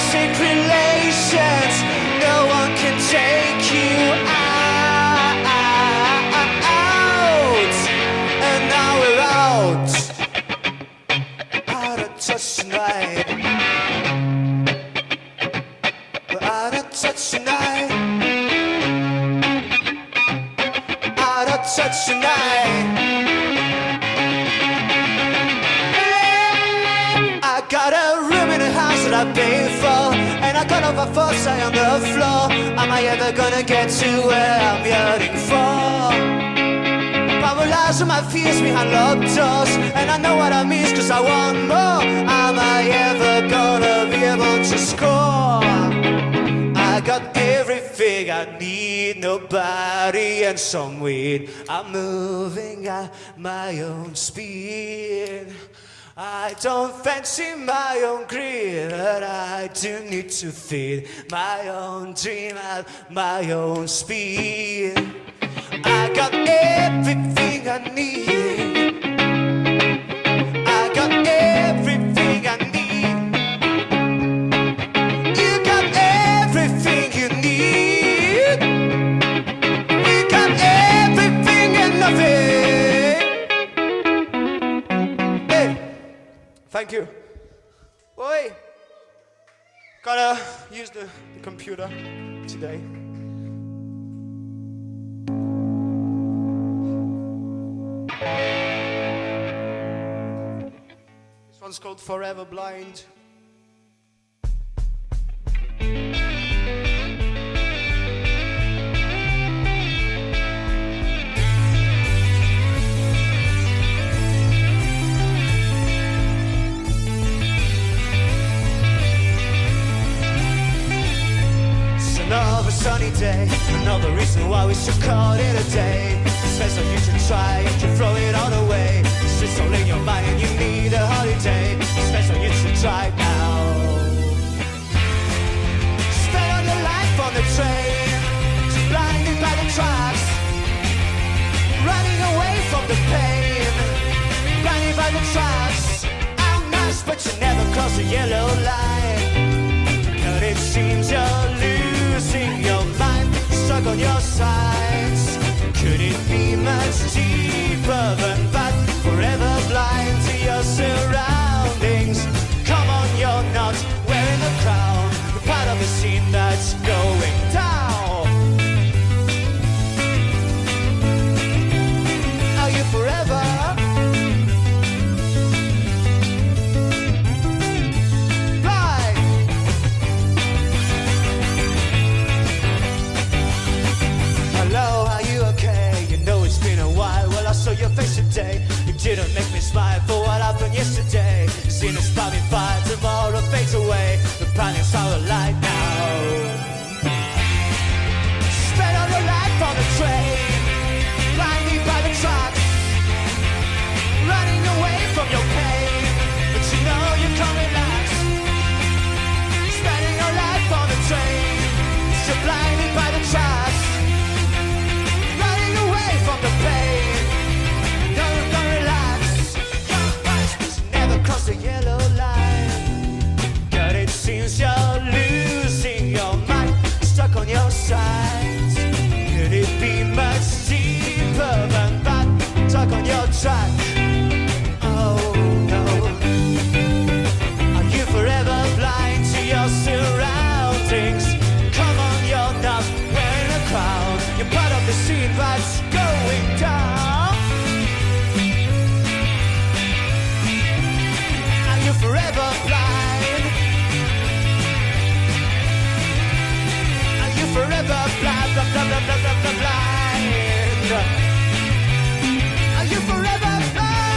toxic relations. No one can take you out. And now we're out of touch tonight. We're out of touch tonight. Out of touch tonight. I got a room in a house that I paid for, and I got over foresight on the floor. Am I ever gonna get to where I'm yearning for? Paralyzing my fears behind locked doors, and I know what I miss cause I want more. Am I ever gonna be able to score? I got everything I need, nobody and some weed. I'm moving at my own speed. I don't fancy my own greed, but I do need to feed my own dream at my own speed. I got everything I need. I got everything I need. You got everything you need. We got everything and nothing. Hey, thank you. Oi, gotta use the computer today. This one's called Forever Blind. It's another sunny day, another reason why we should call it a day. It's best on you to try and to throw it all away. It's just all in your mind and you need a holiday. It's best on you to try now. Spend all your life on the train, just blinded by the tracks, running away from the pain, blinded by the tracks. I'm nice but you never cross the yellow line. But it seems you're losing your mind, stuck on your sides. Could it be much deeper than that? Forever blind to your surroundings. Come on, you're not wearing a crown. You're part of the scene that's going down. Are you forever? Blind. Hello, are you okay? You know it's been a while. Well, I saw your face today. You didn't make me smile for what happened yesterday. Seen a sparking fire, tomorrow fades away. The planet's out of light now. Spend all your life on the train, blinded by the tracks, running away from your pain. But you know you can't relax. Spending your life on the train, so blinded by the tracks, running away from the pain. No, you can't relax. Your eyes must never cross the yellow line. But it seems you're losing your mind, stuck on your sides. Could it be much deeper than that? Stuck on your track. Oh no. Are you forever blind to your surroundings? Come on, you're not wearing a crown. You're part of the scene that's going down. Are you forever blind? Are you forever blind? Blah, blah, blah, blah, blah, blah, blind. Are you forever blind?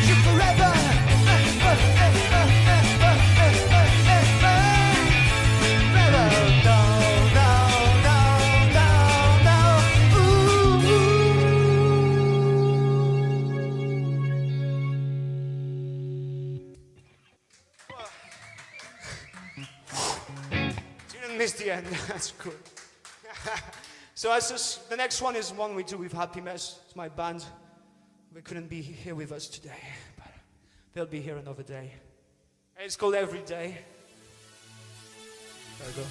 You forever. Didn't miss the end. That's good. So it's just, the next one is one we do with Happy Mess. It's my band. They couldn't be here with us today, but they'll be here another day. And it's called Every Day. There we go.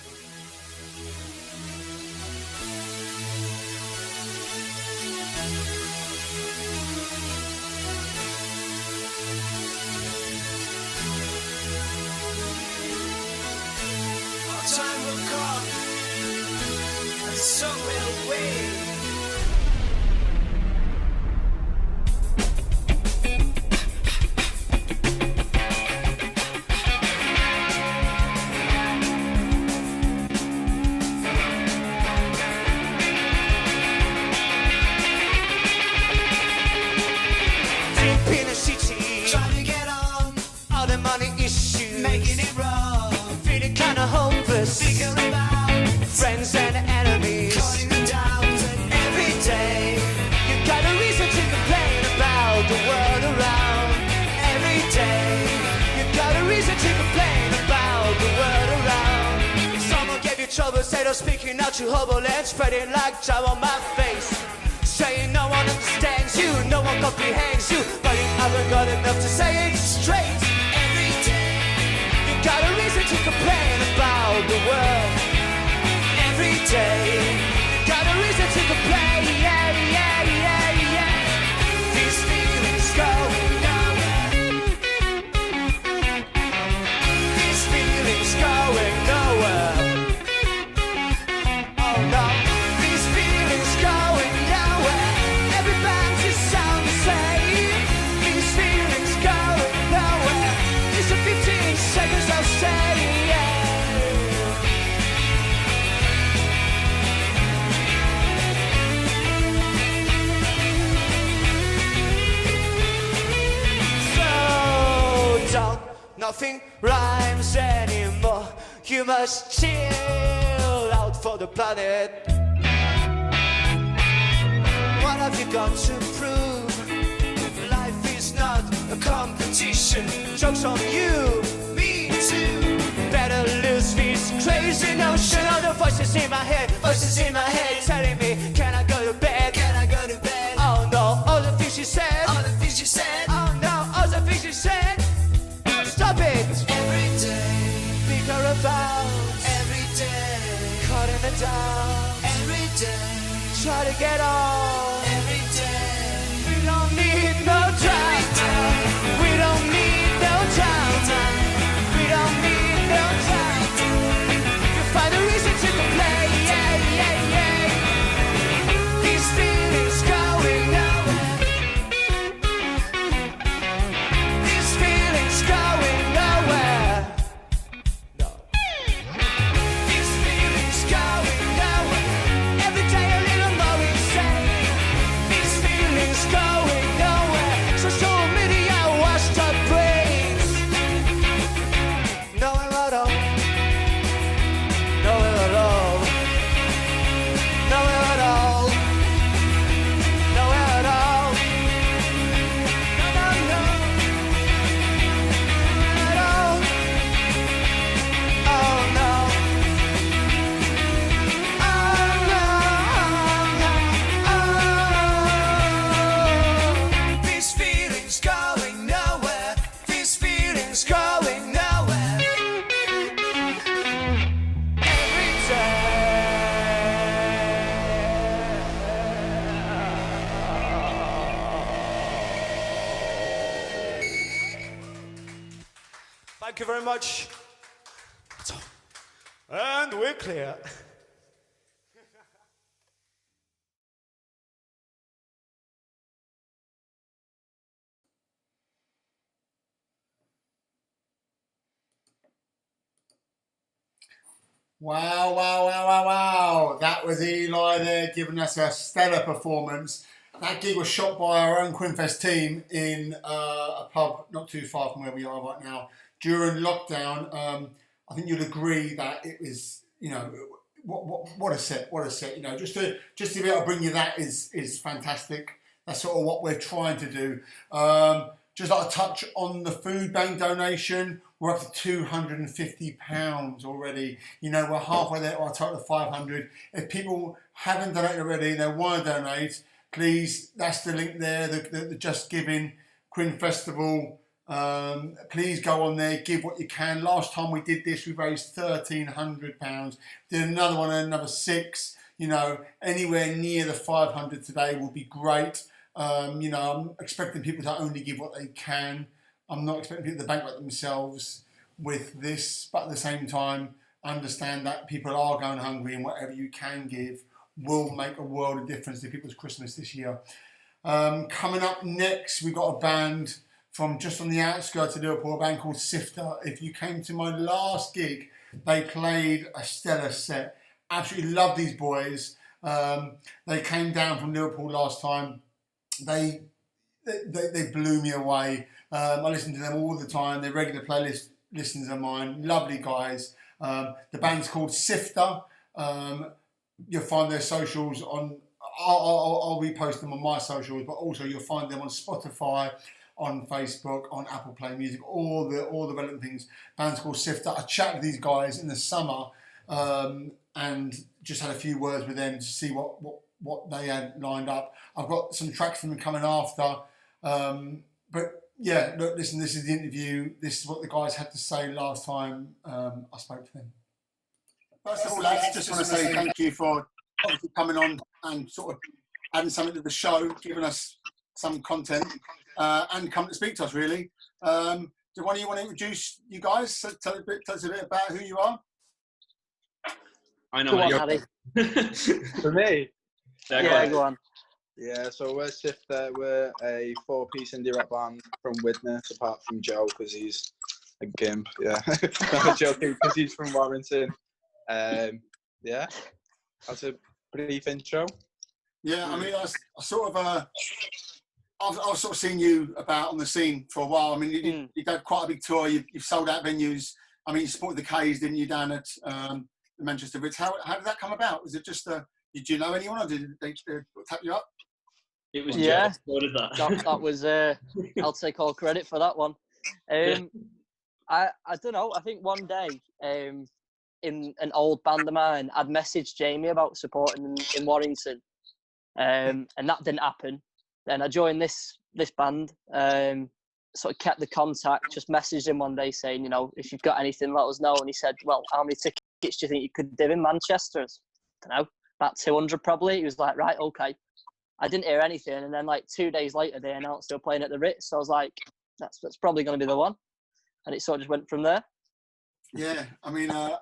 Our time will come, and so will we. Making it wrong, feeling kinda hopeless, thinking about friends and enemies, cutting them down. And every day you got a reason to complain about the world around. Every day you got a reason to complain about the world around. If someone gave you trouble, instead of speaking out, you hobble and spreading like jam on my face, saying no one understands you, no one comprehends you, but you haven't got enough to say it straight. Got a reason to complain about the world. Every day got a reason to complain. Yeah, yeah, yeah, yeah. These feelings going nowhere. These feelings going nowhere. Oh no, these feelings going nowhere. Every band just sound the same. These feelings going nowhere. It's a 15 seconds I'll say, yeah. So don't, nothing rhymes anymore. You must chill out for the planet. What have you got to prove? Life is not a competition. Joke's on you, me too. Better lose this crazy notion. All the voices in my head telling me, can I go to bed? Can I go to bed? Oh no, all the things you said. All the things you said. Oh no, all the things you said. Oh, stop it. Every day, bigger about. Every day, cutting it down. Every day, try to get on. Every day, we don't need no time. We don't need no time. We don't need no time. You find a reason to complain. Yeah, yeah, yeah. These feelings going nowhere. These feelings going nowhere. No. These feelings going nowhere. Every day a little more insane. These feelings going nowhere. Social media washed up brains. Nowhere at all. Nowhere at all. Nowhere at all. Nowhere at all. No, no, no. Nowhere at all. Oh no. Oh no. Oh no. These feelings going nowhere. These feelings going nowhere. Every Thank you very much. And we're clear. Wow, wow, wow, wow, wow. That was Eli there giving us a stellar performance. That gig was shot by our own Quinnfest team in a pub not too far from where we are right now. During lockdown, I think you'd agree that it was, you know, what a set, what a set. You know, just to be able to bring you that is fantastic. That's sort of what we're trying to do. Just like a touch on the food bank donation, we're up to £250 already. You know, we're halfway there to our total of 500. If people haven't donated already and they want to donate, please, that's the link there, the Just Giving Quinn Festival Please go on there, give what you can. Last time we did this, we raised £1,300. Did another one, another 6. You know, anywhere near the 500 today will be great. You know, I'm expecting people to only give what they can. I'm not expecting people to bankrupt themselves with this, but at the same time, understand that people are going hungry, and whatever you can give will make a world of difference to people's Christmas this year. Coming up next, we've got a band from just on the outskirts of Liverpool, a band called Sytfa. If you came to my last gig, they played a stellar set. Absolutely love these boys. They came down from Liverpool last time. They blew me away. I listen to them all the time. They're regular playlist listeners of mine. Lovely guys. The band's called Sytfa. You'll find their socials on. I'll repost them on my socials, but also you'll find them on Spotify, on Facebook, on Apple Play Music, all the relevant things. Band's called Sytfa. I chatted with these guys in the summer and just had a few words with them to see what they had lined up. I've got some tracks from them coming after. But yeah, look, listen, this is the interview. This is what the guys had to say last time I spoke to them. First of all, lads, just want to say thank you for obviously coming on and sort of adding something to the show, giving us some content, and coming to speak to us, really. Do one of you want to introduce you guys? Tell us a bit about who you are. I know. Go on, Harry. For me? Yeah, go on. Yeah, so we're Sytfa. We're a 4-piece indie rock band from Widnes, apart from Joe, because he's a gimp. Yeah, not joking, because he's from Warrington. Yeah, that's a brief intro. Yeah, I mean, I've sort of seen you about on the scene for a while. I mean, you've had quite a big tour. You've sold out venues. I mean, you supported the K's, didn't you, down at the Manchester Ritz? How did that come about? Was it just did you know anyone, or did they tap you up? It was Yeah. What is that? That was. I'll take all credit for that one. I don't know. I think one day, in an old band of mine, I'd messaged Jamie about supporting in Warrington, and that didn't happen. Then I joined this band, sort of kept the contact, just messaged him one day saying, you know, if you've got anything, let us know. And he said, well, how many tickets do you think you could do in Manchester? I don't know, about 200 probably. He was like, right, okay. I didn't hear anything. And then like 2 days later, they announced they were playing at the Ritz. So I was like, that's probably going to be the one. And it sort of just went from there. Yeah, I mean, the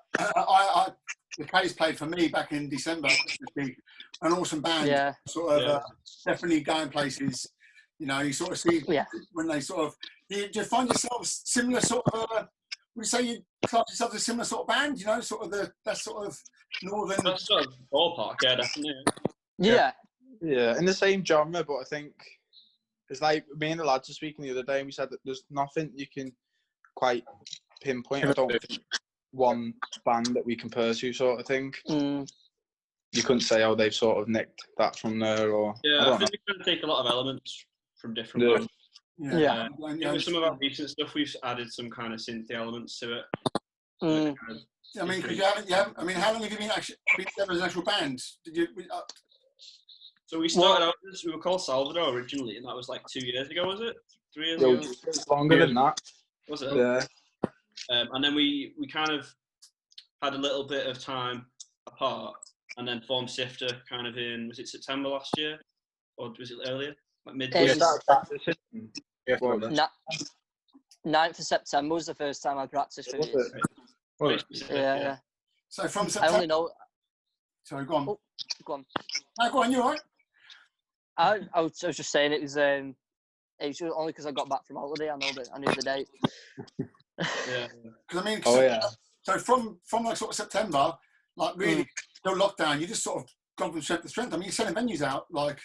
K's played for me back in December. An awesome band. Yeah. Sort of definitely going places. You know, you sort of see when they sort of. Do you find yourselves similar sort of? Would you say you class yourselves as a similar sort of band? You know, sort of that sort of northern. That's sort of ballpark, yeah, definitely. Yeah. Yeah, in the same genre, but I think it's like me and the lads were speaking the other day, and we said that there's nothing you can quite pinpoint. I don't think one band that we compare to, sort of thing. You couldn't say, oh, they've sort of nicked that from there, or I think we can take a lot of elements from different bands. Yeah. With some of our recent stuff, we've added some kind of synth elements to it. I mean, because you haven't. I mean, how long have you been together as an actual band? Did you? So we started out. We were called Salvador originally, and that was like 2 years ago, was it? 3 years ago? It's longer than that. Was it? Yeah. And then we kind of had a little bit of time apart, and then formed Sytfa kind of in, was it September last year, or was it earlier? Like mid. 9th of September was the first time I practiced for you. Yeah. So from September. I only know. Sorry, go on. Oh, go on. No, go on. You all right? I was just saying it was only because I got back from holiday. I knew the date. Yeah. Because I mean, yeah. So from like sort of September, like really no lockdown, you just sort of gone from strength to strength. I mean, you're selling venues out. Like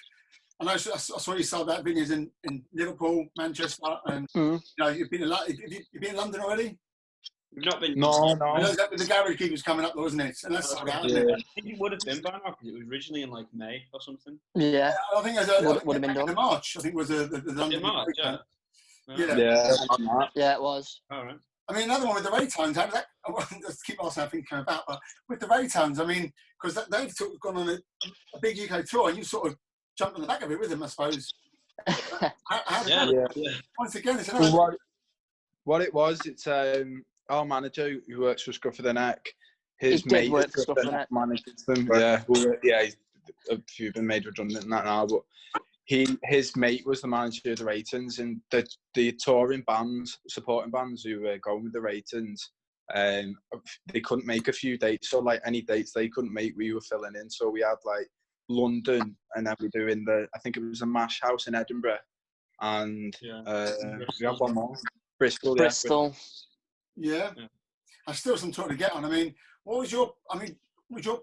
I know I saw you sold out venues in Liverpool, Manchester, and you know you've been in London already. We've not been. No. I know that the Garage Gig was coming up, though, wasn't it? And that's sold out. I think it would have been by now because it was originally in like May or something. Yeah. I think it would have been done in March. I think was the London. March, yeah. Yeah, it was. All right. I mean, another one with the Raytones. How did that? I just keep asking how things came about, but with the Raytones, I mean, because they've sort of gone on a big UK tour, and you sort of jumped on the back of it with them, I suppose. How did that? Yeah. Once again, it's another. what it was, it's our manager who works for Scruff of the Neck. His He did mate work for Scruff of the Neck. manages them. Yeah, a few have been made redundant in that now, but his mate was the manager of the Ratings, and the touring bands, supporting bands who were going with the Ratings, they couldn't make a few dates. So like any dates they couldn't make, we were filling in. So we had like London, and then we doing I think it was a Mash House in Edinburgh, and we had one more, Bristol. Yeah. I still some talk to get on. I mean, was your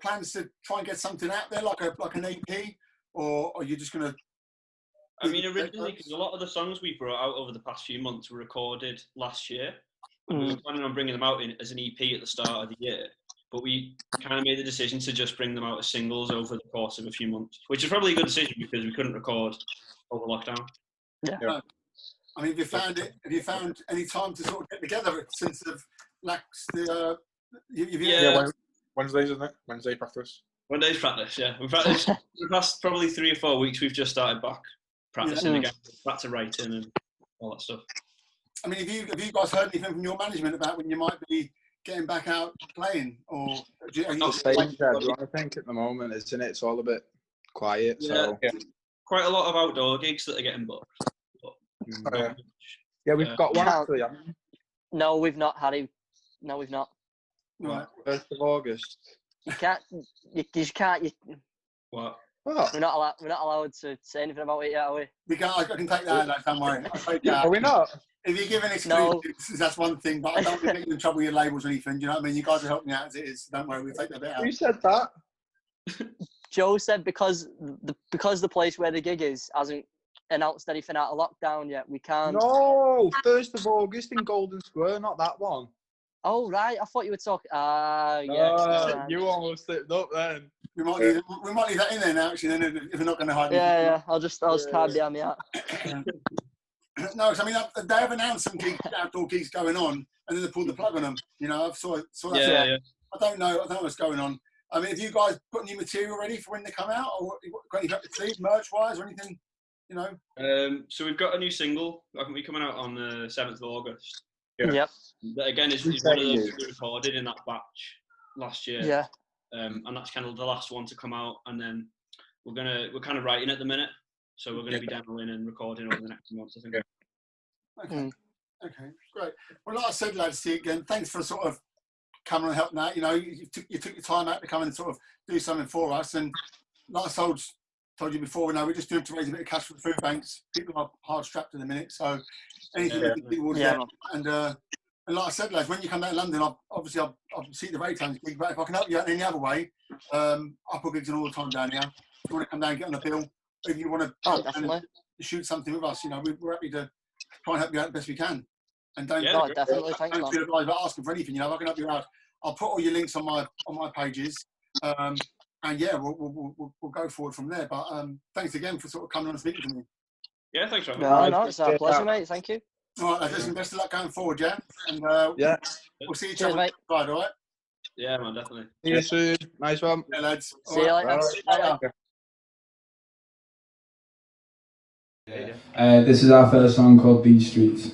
plans to try and get something out there like an EP, or are you just gonna? I mean, originally, because a lot of the songs we brought out over the past few months were recorded last year. We were planning on bringing them out as an EP at the start of the year, but we kind of made the decision to just bring them out as singles over the course of a few months, which is probably a good decision because we couldn't record over lockdown. Yeah. I mean, have you found any time to sort of get together since the lax the? Wednesdays, isn't it? Wednesday practice. Wednesday's practice, yeah. In fact, the past probably 3 or 4 weeks, we've just started back practicing again, back to writing and all that stuff. I mean, have you guys heard anything from your management about when you might be getting back out playing, or are you I think at the moment, isn't it? It's all a bit quiet. So quite a lot of outdoor gigs that are getting booked. Yeah, we've got one actually. No, we've not, Harry. No, we've not. Right. 1st of August. You can't. You just can't. What? We're not allowed to say anything about it yet, are we? We can. I can take that. Like, don't worry. I'll take that. Are we not? If you give an exclusive, that's one thing. But I don't want to get you in trouble with your labels or anything. Do you know what I mean? You guys are helping me out as it is. Don't worry. We'll take that bit out. Who said that? Joe said because the place where the gig is hasn't announced anything out of lockdown yet, we can't. No, 1st of August in Golden Square, not that one. Oh right, I thought you were talking. Yeah. You almost slipped up then. We might leave that in there now. Actually, then if we're not going to hide. Yeah. I'll just hide behind me out. No, because I mean they have announced some gigs, outdoor gigs going on, and then they pulled the plug on them. You know, I've saw that. Yeah. I don't know what's going on. I mean, have you guys got new material ready for when they come out, or got anything to see merch-wise or anything? You know. So we've got a new single. I think we're coming out on the 7th of August. Yep. That again is one of those we recorded in that batch last year. Yeah. And that's kind of the last one to come out, and then we're kind of writing at the minute, so we're gonna be demoing and recording over the next few months, I think. Okay, great. Well, like I said, lads, to you again, thanks for sort of coming and helping out. You know, you took your time out to come and sort of do something for us, and like I told you before, we're just doing to raise a bit of cash for the food banks. People are hard strapped in the minute, so anything we can do, we'll do. And like I said, lads, when you come down to London, I'll see the Ratings gig, but if I can help you out in any other way, I put gigs on all the time down here. If you want to come down and get on the bill, if you want to shoot something with us, you know, we're happy to try and help you out the best we can. And don't definitely, thanks, don't feel obliged about asking for anything. You know, if I can help you out, I'll put all your links on my pages. And yeah, we'll go forward from there. But thanks again for sort of coming on and speaking to me. Yeah, thanks, Robert. No, it's our pleasure, mate. Thank you. All right, listen, best of luck going forward, yeah? And we'll see each other, mate. Right, all right? Yeah, man, definitely. See you soon. Nice one. Yeah, lads. See you later. This is our first song called These Streets.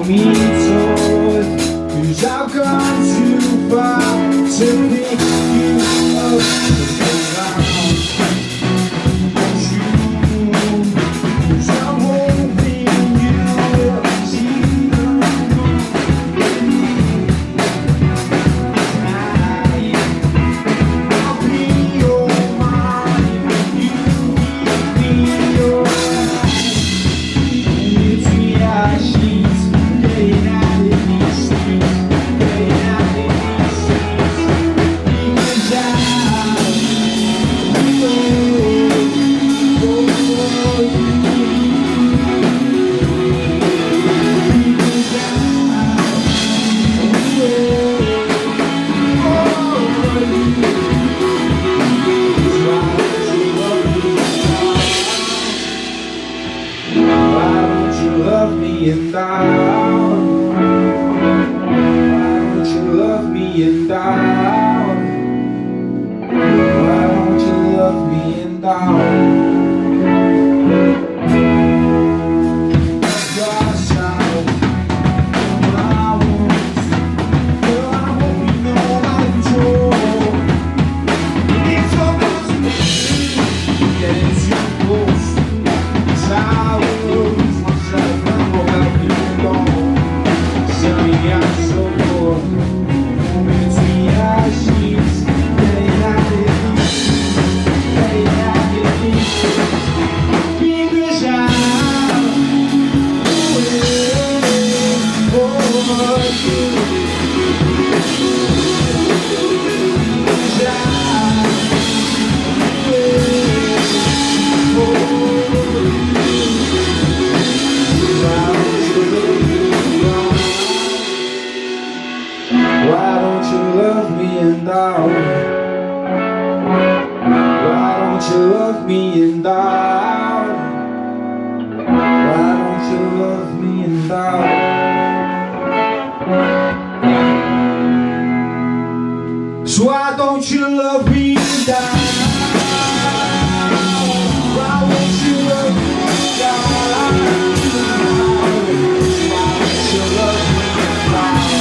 me told, 'cause I've gone too far to pick you up. Because I'm true, 'cause I'm hoping you will see the I'll be your mind, you be your it's me our sheets, getting out of these streets, getting out of these streets, because love me and down? Why don't you love me and down? Why don't you love me and down? Gosh, I won't. Girl, I hope you know I'm control. It's almost getting too close. Why don't you love me and down? Why don't you love me and down? Why don't you love me and down? So why don't you love me and down? Why won't you love me and down? Why don't you love me and down?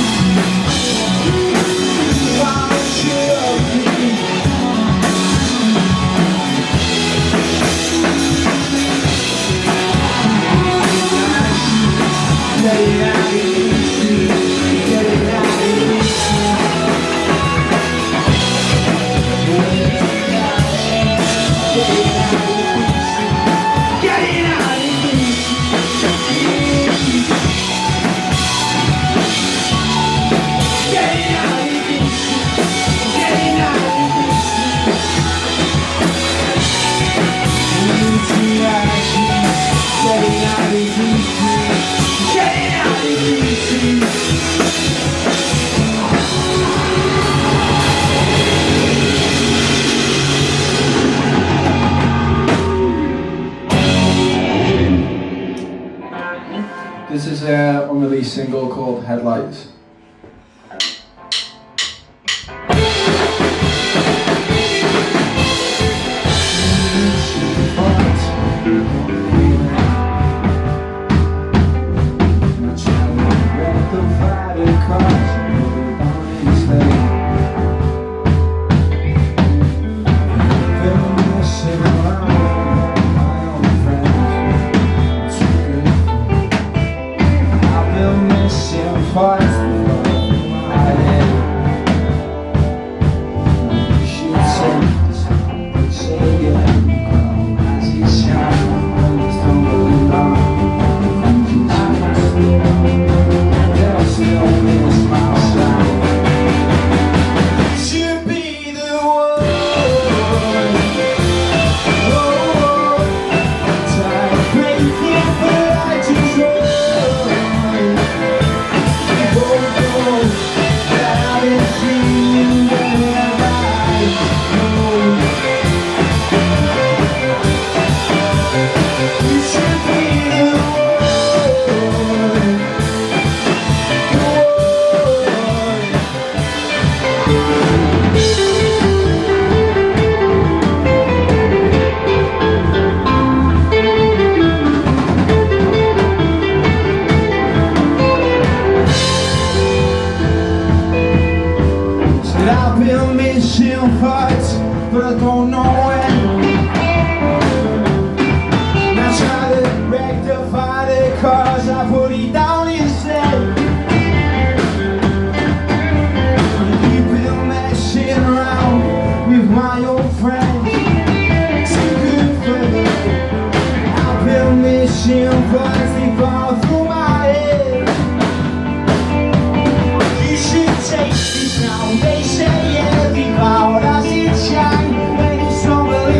This is an unreleased single called Headlights. Fight been missing parts, but I don't know when. And I try to rectify the cause, I put it down instead. You've been messing around with my old friends. Too good for me. I've been missing parts, they fall through my head. You should take this now. They say every cloud has its shine, and it's stronger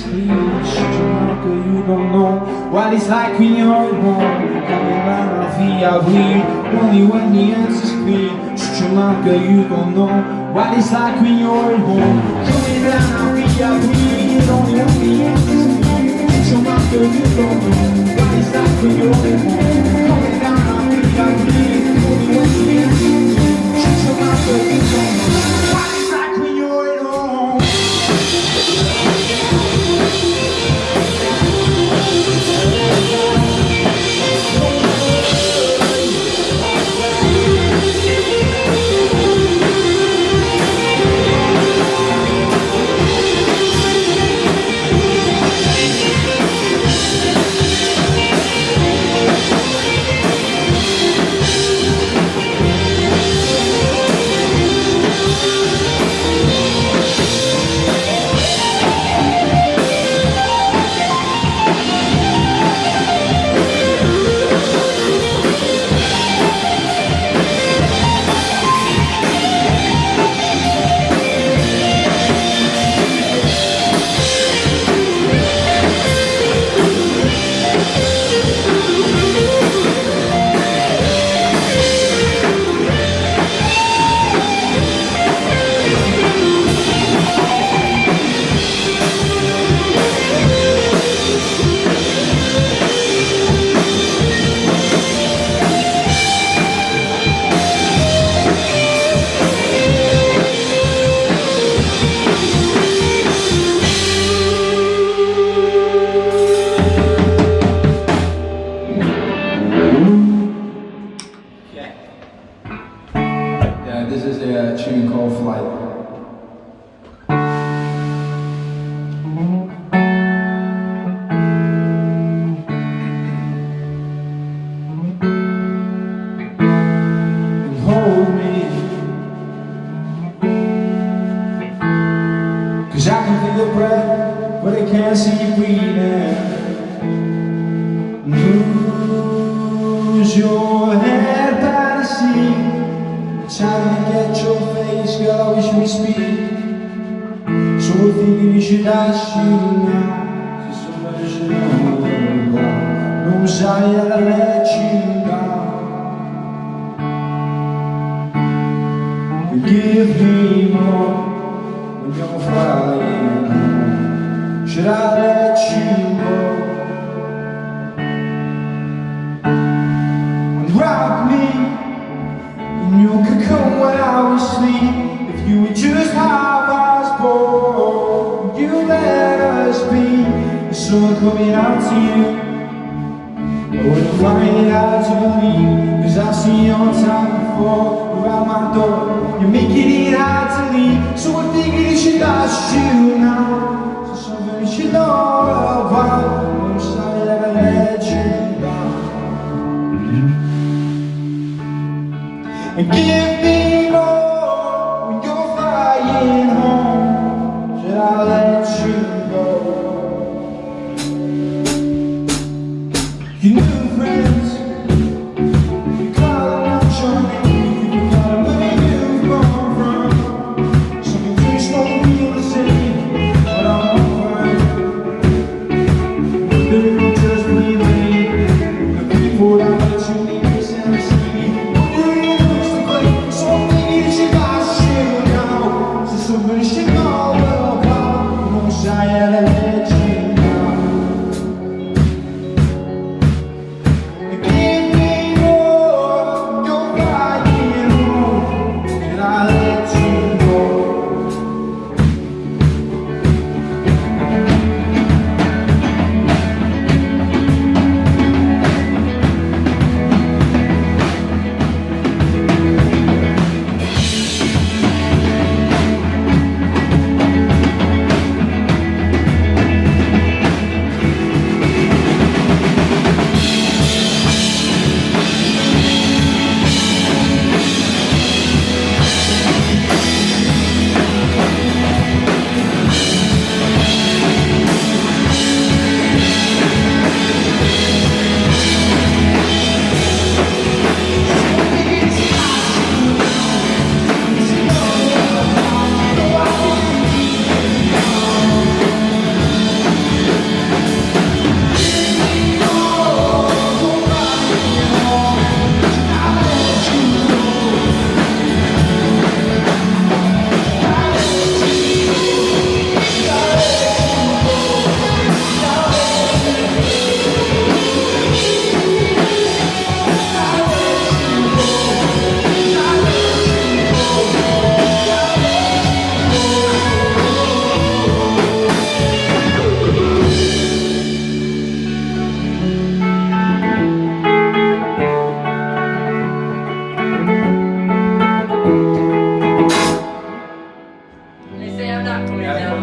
clean. Jamaica, you don't know what it's like when you're at home. Coming round off I bleed, only when the answer's clean. Jamaica, you don't know what it's like when you're at home. Coming round off I bleed, only when the answer's clean. Jamaica, you don't know what it's like when you're at home. Coming down off I bleed, only when the answer's clean. Jamaica, you don't know what it's like when you're at home. This is a tune called Flight. And hold me, 'cause I can feel your breath, but I can't see you breathing. Lose your head by the sea. Trying to get your face, girl, I wish we speak. So I think we should ask you now, so somebody should know about. No desire to let you down. Give me more when you're flying home. Should I let you go? And rock me. You could come when I was asleep. If you were just half as born, you let us be. The sun coming out to you, I wouldn't find it hard to believe, 'cause I've seen your time before around my door. You're making it hard to leave, so I figured it should ask you now. So something you should know about. I'm sorry that I let you down. And give me more when you're flying home. Should I let you go? Your new friends, you call them out your name. You call them where you've come from. Some of you don't feel the same, but I'm fine. They're just breathing. The people that let you leave this empty. Somebody should know about. No desire to let you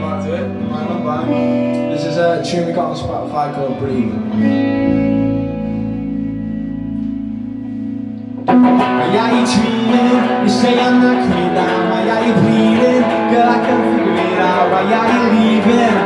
back to it. Right, not bad. This is a tune we got on Spotify called Breathe. Why are you dreaming? You say I'm not coming down. Why are you bleeding? Girl, I can figure it out. Why are you leaving?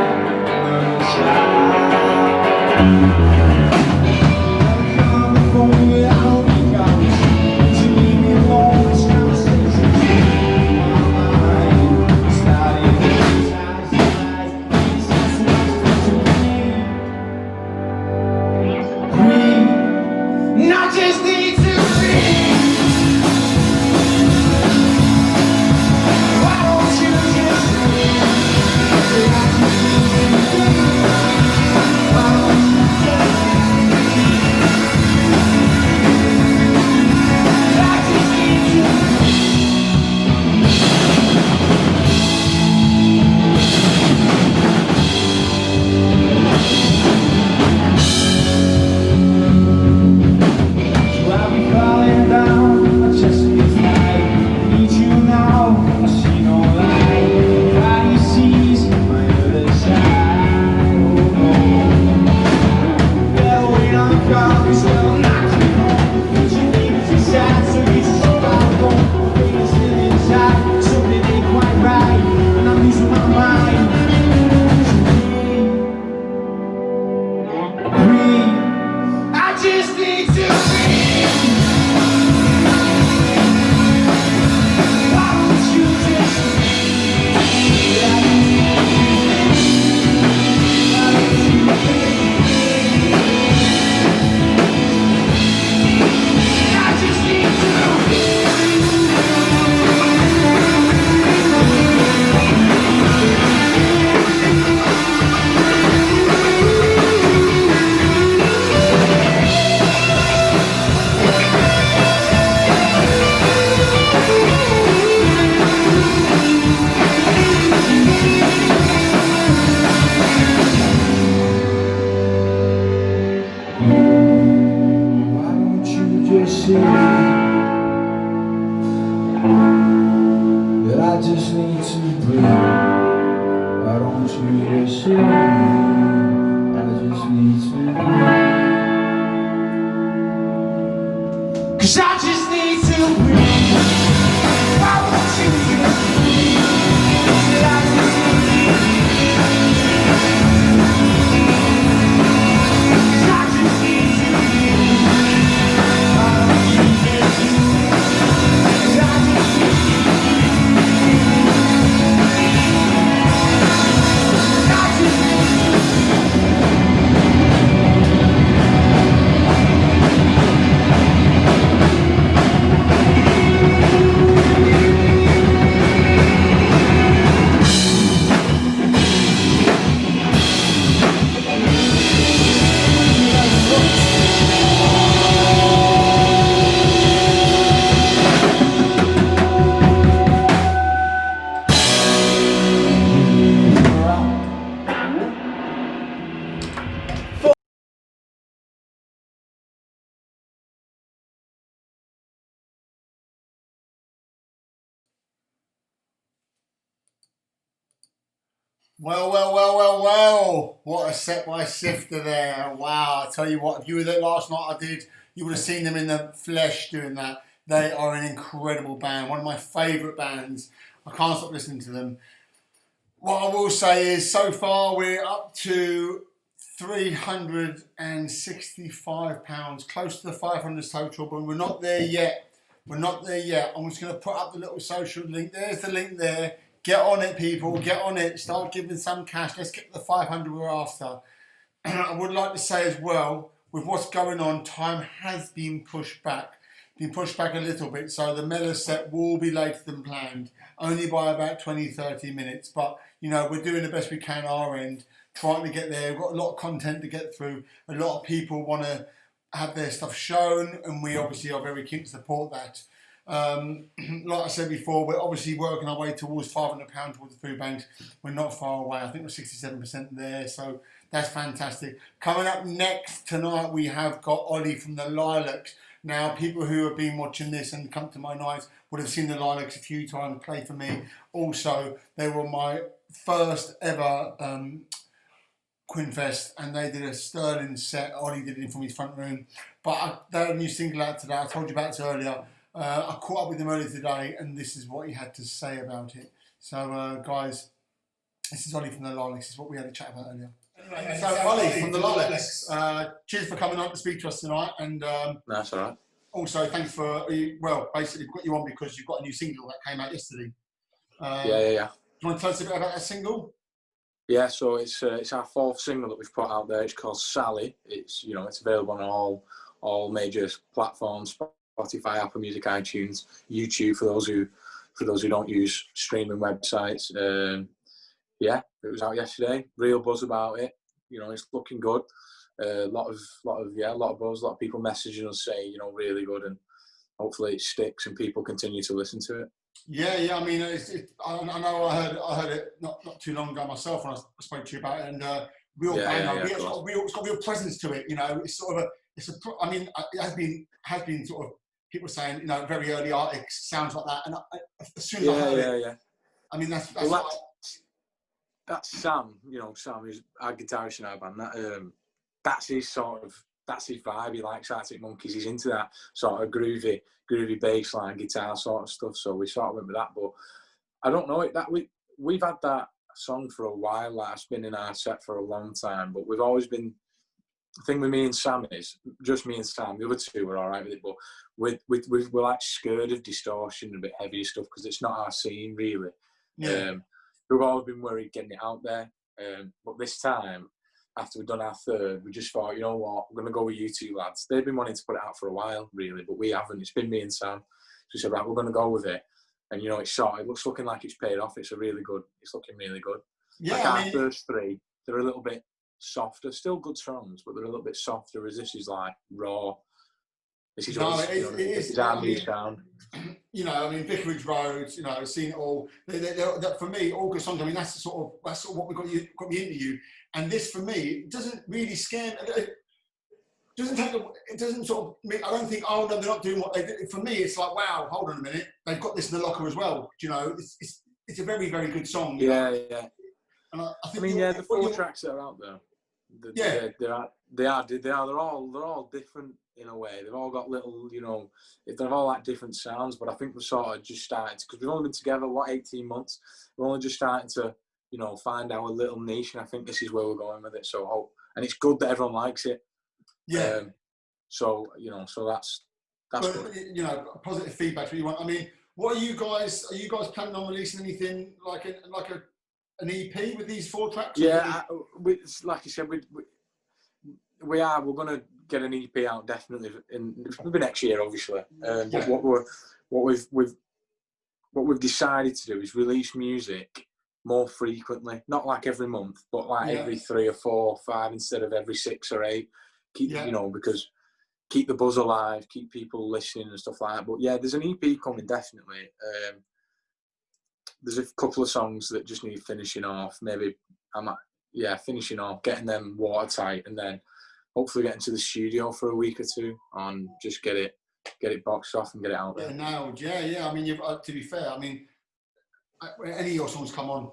Well. What a set by Sytfa there. Wow. I tell you what, if you were there last night, I did, you would have seen them in the flesh doing that. They are an incredible band. One of my favourite bands. I can't stop listening to them. What I will say is, so far we're up to £365, close to the 500 total, but we're not there yet. I'm just going to put up the little social link. There's the link there. Get on it, people. Get on it. Start giving some cash. Let's get the 500 we're after. I would like to say as well, with what's going on, time has been pushed back. A little bit. So the Mellor set will be later than planned, only by about 20-30 minutes. But, you know, we're doing the best we can our end, trying to get there. We've got a lot of content to get through. A lot of people want to have their stuff shown, and we obviously are very keen to support that. Like I said before, we're obviously working our way towards £500 towards the food banks. We're not far away. I think we're 67% there, so that's fantastic. Coming up next tonight, we have got Ollie from the Lilacs. Now, people who have been watching this and come to my nights would have seen the Lilacs a few times play for me. Also, they were my first ever Quinnfest, and they did a sterling set. Ollie did it from his front room, but they had a new single out today. I told you about it earlier. I caught up with him earlier today, and this is what he had to say about it. So, guys, this is Ollie from the Lilacs. This is what we had a chat about earlier. Anyway, so Ollie from the Lilacs, cheers for coming on to speak to us tonight, and that's all right. Also, thanks for basically put you on because you've got a new single that came out yesterday. Yeah. Do you want to tell us a bit about that single? Yeah, so it's our fourth single that we've put out there. It's called Sally. It's it's available on all major platforms: Spotify, Apple Music, iTunes, YouTube. For those who don't use streaming websites. Yeah, it was out yesterday. Real buzz about it. It's looking good. A lot of buzz. A lot of people messaging us saying really good, and hopefully it sticks and people continue to listen to it. Yeah. I mean, I know I heard it not too long ago myself when I spoke to you about it, and real banger. It's got real presence to it. It's sort of it has been sort of people saying very early Arctic sounds like that, and as soon as I heard it, I mean that's Sam. Sam is our guitarist in our band. That's his vibe. He likes Arctic Monkeys. He's into that sort of groovy bass line guitar sort of stuff. So we sort of went with that. But I don't know we've had that song for a while. That's been in our set for a long time. But we've always been. The thing with me and Sam is just me and Sam. The other two were all right with it, but we're like scared of distortion and a bit heavier stuff because it's not our scene really. Yeah. We've always been worried getting it out there. But this time, after we've done our third, we just thought, you know what, we're going to go with you two lads. They've been wanting to put it out for a while, really, but we haven't. It's been me and Sam. So we said, right, we're going to go with it. And, it's looking like it's paid off. It's looking really good. Yeah, our first three, they're a little bit softer. Still good songs, but they're a little bit softer, whereas this is like raw. This is our new sound. Vicarage Road, seen it all. They're, for me, all good songs. I mean, that's sort of what got me into you. And this, for me, doesn't really scare. It doesn't sort of. I don't think. Oh no, they're not doing what they did. For me, it's like, wow, hold on a minute, they've got this in the locker as well. It's a very, very good song. Yeah. And I think the 4 tracks that are out there. They're all different in a way. They've all got little, they've all like different sounds. But I think we're sort of just starting because we've only been together 18 months. We're only just starting to find our little niche, and I think this is where we're going with it. So and it's good that everyone likes it. Yeah. So that's good. Positive feedback. What you want. I mean, what are you guys planning on releasing anything like an EP with these 4 tracks? Yeah, like you said, we're going to get an EP out definitely maybe next year, obviously. But what we've decided to do is release music more frequently, not like every month, but like every 3 or 4 or 5 instead of every 6 or 8. Because keep the buzz alive, keep people listening and stuff like that. But yeah, there's an EP coming definitely. There's a couple of songs that just need finishing off. Maybe finishing off, getting them watertight, and then hopefully get into the studio for a week or 2 and just get it boxed off and get it out there. Nailed. Yeah. I mean, to be fair, I mean, any of your songs come on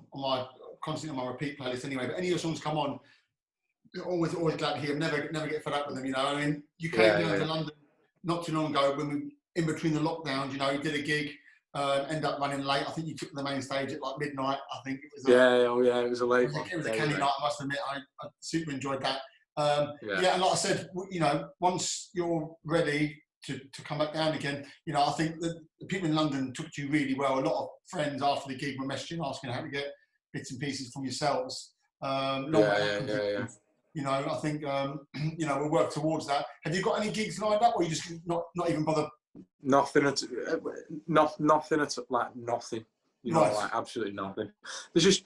constantly on my repeat playlist anyway. But any of your songs come on, always glad to hear them. Never get fed up with them. I mean, you came down to London not too long ago when we in between the lockdowns. You did a gig. End up running late. I think you took the main stage at like midnight. I think it was. It was a late one. It was a canny night. I must admit, I super enjoyed that. And like I said, once you're ready to come back down again, I think that the people in London took to you really well. A lot of friends after the gig were messaging, asking how to get bits and pieces from yourselves. I think we'll work towards that. Have you got any gigs lined up, or you just not even bother? Nothing at nothing. Like absolutely nothing. There's just,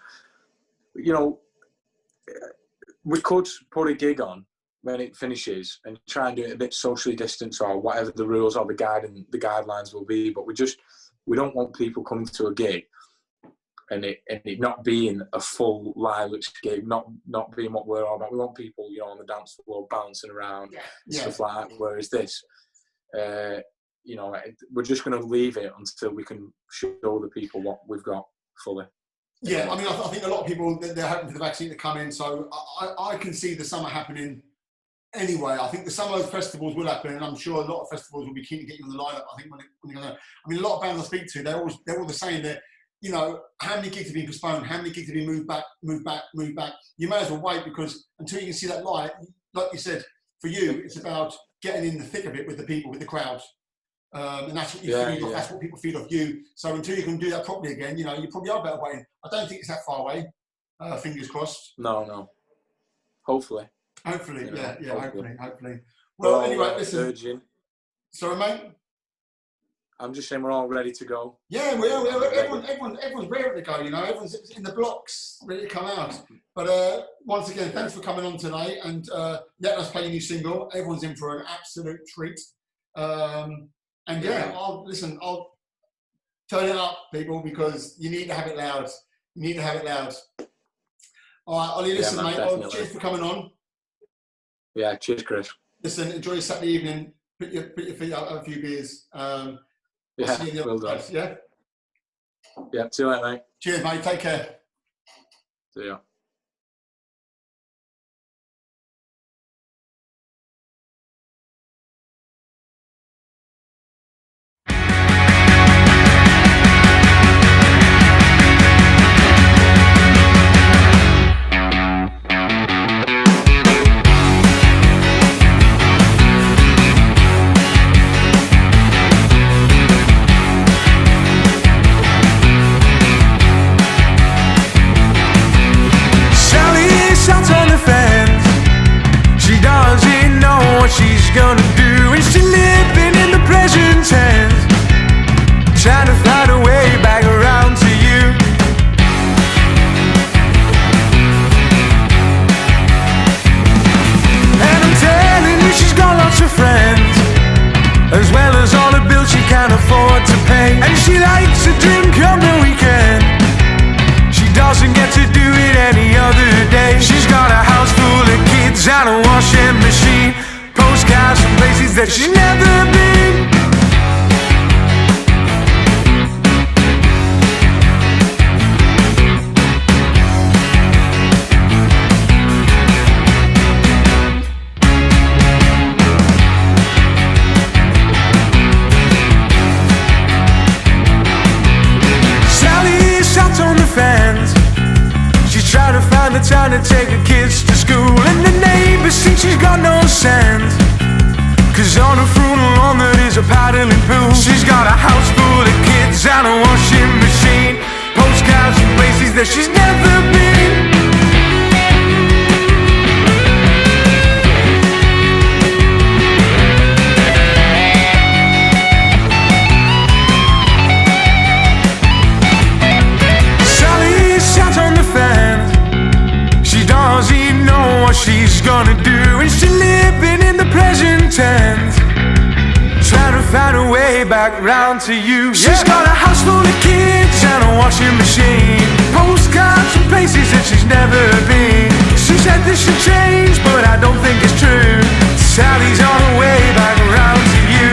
we could put a gig on when it finishes and try and do it a bit socially distanced or whatever the rules or the guidelines will be. But we don't want people coming to a gig and it not being a full Lilacs gig, not being what we're all about. We want people, on the dance floor bouncing around and stuff like that. Whereas this, we're just going to leave it until we can show the people what we've got fully. Yeah, I mean, I think a lot of people, they're hoping for the vaccine to come in, so I can see the summer happening anyway. I think the summer festivals will happen, and I'm sure a lot of festivals will be keen to get you on the lineup. I think when you're gonna, I mean, a lot of bands I speak to, they're all the same. That, you know, how many gigs have been postponed? How many gigs have been moved back? You may as well wait, because until you can see that light, like you said, for you, it's about getting in the thick of it with the people, with the crowd. And that's what you feed off, that's what people feed off you. So until you can do that properly again, you know, you probably are better waiting. I don't think it's that far away. Fingers crossed. No. Hopefully. Hopefully, You know, yeah, hopefully. Well, anyway, listen. Urging. Sorry, mate? I'm just saying we're all ready to go. Yeah, everyone's ready to go, you know. Everyone's in the blocks, ready to come out. But once again, thanks for coming on today and letting us play your new single. Everyone's in for an absolute treat. And yeah, I'll turn it up, people, because you need to have it loud. You need to have it loud. All right, Ollie, listen, mate. Cheers for coming on. Yeah, cheers, Chris. Listen, enjoy your Saturday evening. Put your feet up, have a few beers. Yeah, well done. Yeah? Yeah, see you later, mate. Cheers, mate. Take care. See ya. She's gonna do, and she's living in the present tense, trying to find a way back around to you. And I'm telling you, she's got lots of friends, as well as all the bills she can't afford to pay. And she likes to drink on the weekend, she doesn't get to do it any other day. She's got a house full of kids and a washing machine, postcards from places that she's never been. Sally sat on the fence, she's trying to find the time to take her kids to school. And the neighbors think she's got no sense, 'cause on her front lawn there is a paddling pool. She's got a house full of kids and a washing machine, postcards from places that she's never been. Sally sat on the fence, she doesn't know what she's gonna do, and she's living in the present tense, trying to find a way back round to you. She's got a house full of kids and a washing machine, postcards from places that she's never been. She said this should change, but I don't think it's true. Sally's on her way back around to you.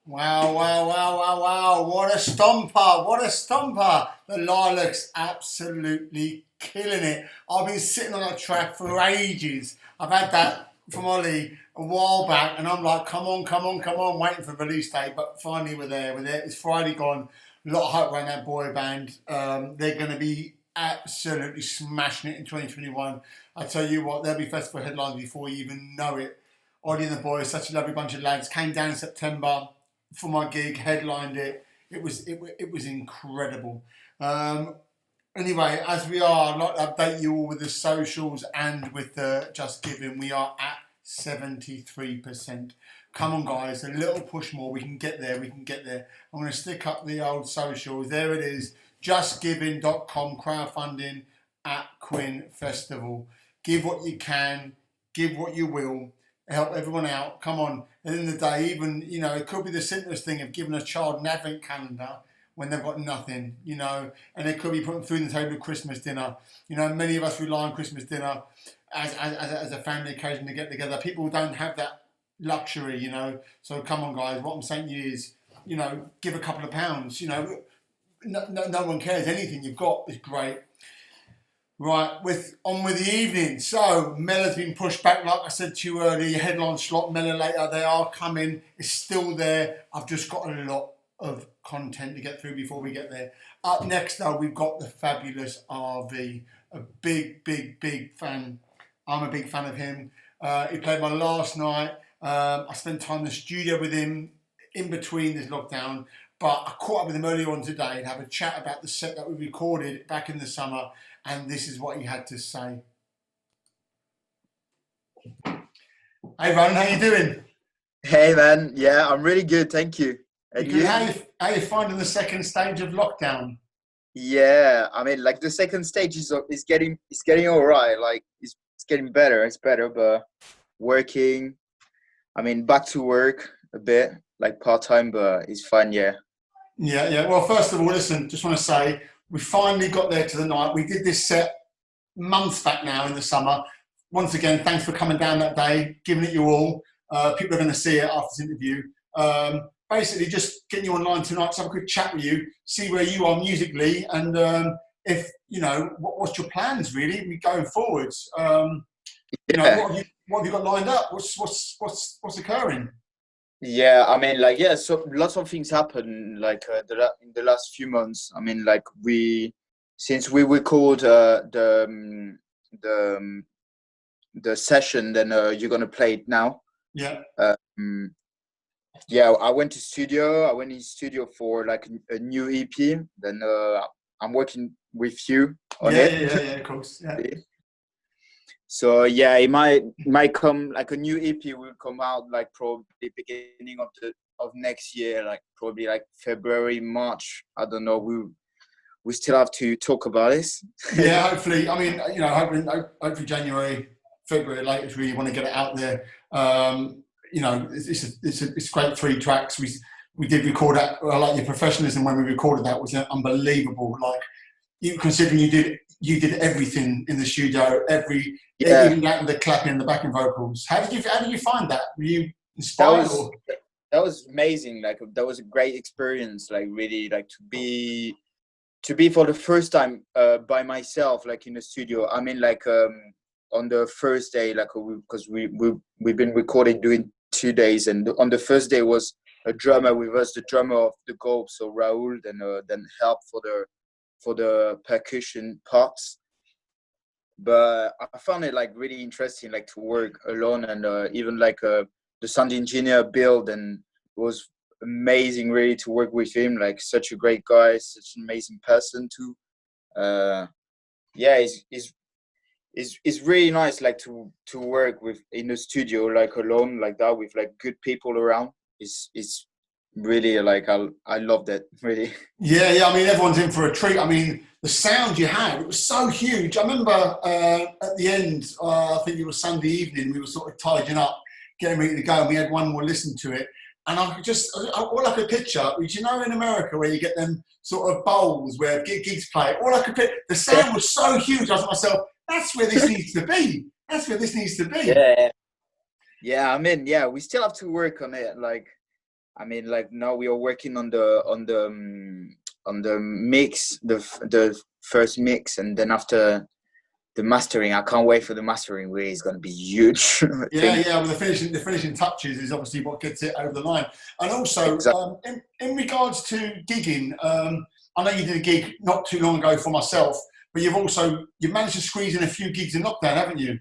Wow. What a stomper. The Lilacs absolutely killing it. I've been sitting on that track for ages. I've had that from Ollie a while back, and I'm like, come on, waiting for release date. But finally we're there. It's Friday gone. A lot of hope around that boy band. They're going to be absolutely smashing it in 2021. I tell you what, there'll be festival headlines before you even know it. Ollie and the boys, such a lovely bunch of lads, came down in September for my gig, headlined it. It was incredible. Anyway, as we are, I'd like to update you all with the socials and with the Just Giving. We are at 73%. Come on, guys, a little push more. We can get there. We can get there. I'm going to stick up the old socials. There it is. JustGiving.com, crowdfunding at Quinn Festival. Give what you can. Give what you will. Help everyone out. Come on. At the end of the day, even, you know, it could be the simplest thing of giving a child an advent calendar when they've got nothing, you know, and it could be putting food on the table at Christmas dinner. You know, many of us rely on Christmas dinner as a family occasion to get together. People don't have that luxury, you know. So come on, guys. What I'm saying to you is, you know, give a couple of pounds. You know, no one cares. Anything you've got is great. Right, on with the evening. So Mellor's been pushed back, like I said to you earlier. Headline slot, Mellor later. They are coming. It's still there. I've just got a lot of content to get through before we get there. Up next, though, we've got the fabulous RV. A big fan. I'm a big fan of him. He played my last night. I spent time in the studio with him in between this lockdown, but I caught up with him earlier on today and have a chat about the set that we recorded back in the summer, and this is what he had to say. Hey, Ron, how you doing? Hey, man. Yeah, I'm really good, thank you. And you? How you finding the second stage of lockdown? Yeah, I mean, like the second stage is getting all right. Like it's getting better. It's better, but working. I mean, back to work a bit, like part time, but it's fun. Yeah. Yeah. Well, first of all, listen. Just want to say we finally got there to the night. We did this set months back now in the summer. Once again, thanks for coming down that day, giving it your all. People are going to see it after this interview. Basically, just getting you online tonight to have a quick chat with you, see where you are musically, and if you know what's your plans really. We going forwards. You know, what have you got lined up? What's occurring? Yeah, I mean, like, yeah. So lots of things happen, like in the last few months. I mean, like since we record the session, then you're gonna play it now. Yeah. Yeah, I went in studio for like a new EP. Then I'm working with you on it. Yeah, of course. Yeah. So yeah, it might come, like a new EP will come out like probably beginning of next year, like probably like February, March. I don't know. We still have to talk about this. Yeah, hopefully. I mean, you know, hopefully January, February latest. We want to get it out there. You know, it's great 3 tracks. We did record that. I like your professionalism when we recorded that was unbelievable. Like, you considering you did everything in the studio, even down to the clapping and the backing vocals. How did you find that? Were you inspired? That was amazing. Like, that was a great experience. Like, really, like to be for the first time by myself, like in the studio. I mean, like on the first day, like because we've been recording during 2 days, and on the first day was a drummer with us, the drummer of the group, so Raoul, then help for the percussion parts. But I found it like really interesting, like to work alone, and even like the sound engineer Bill, and it was amazing really to work with him. Like, such a great guy, such an amazing person too. Yeah, it's really nice, like to work with in the studio, like alone, like that, with like good people around. It's really, like, I love that, really. Yeah. I mean, everyone's in for a treat. I mean, the sound you had, it was so huge. I remember at the end, I think it was Sunday evening, we were sort of tidying up, getting ready to go, and we had one more listen to it. And all I could picture, you know, in America where you get them sort of bowls where gigs play, all I could picture, the sound was so huge. I was to myself, that's where this needs to be. That's where this needs to be. Yeah. I mean, yeah, we still have to work on it. Like, I mean, like, now we are working on the mix, the first mix, and then after the mastering, I can't wait for the mastering. Really, it's going to be huge. Yeah. Well, the finishing touches is obviously what gets it over the line. And also, exactly. In regards to gigging, I know you did a gig not too long ago for myself, but you've managed to squeeze in a few gigs in lockdown, haven't you?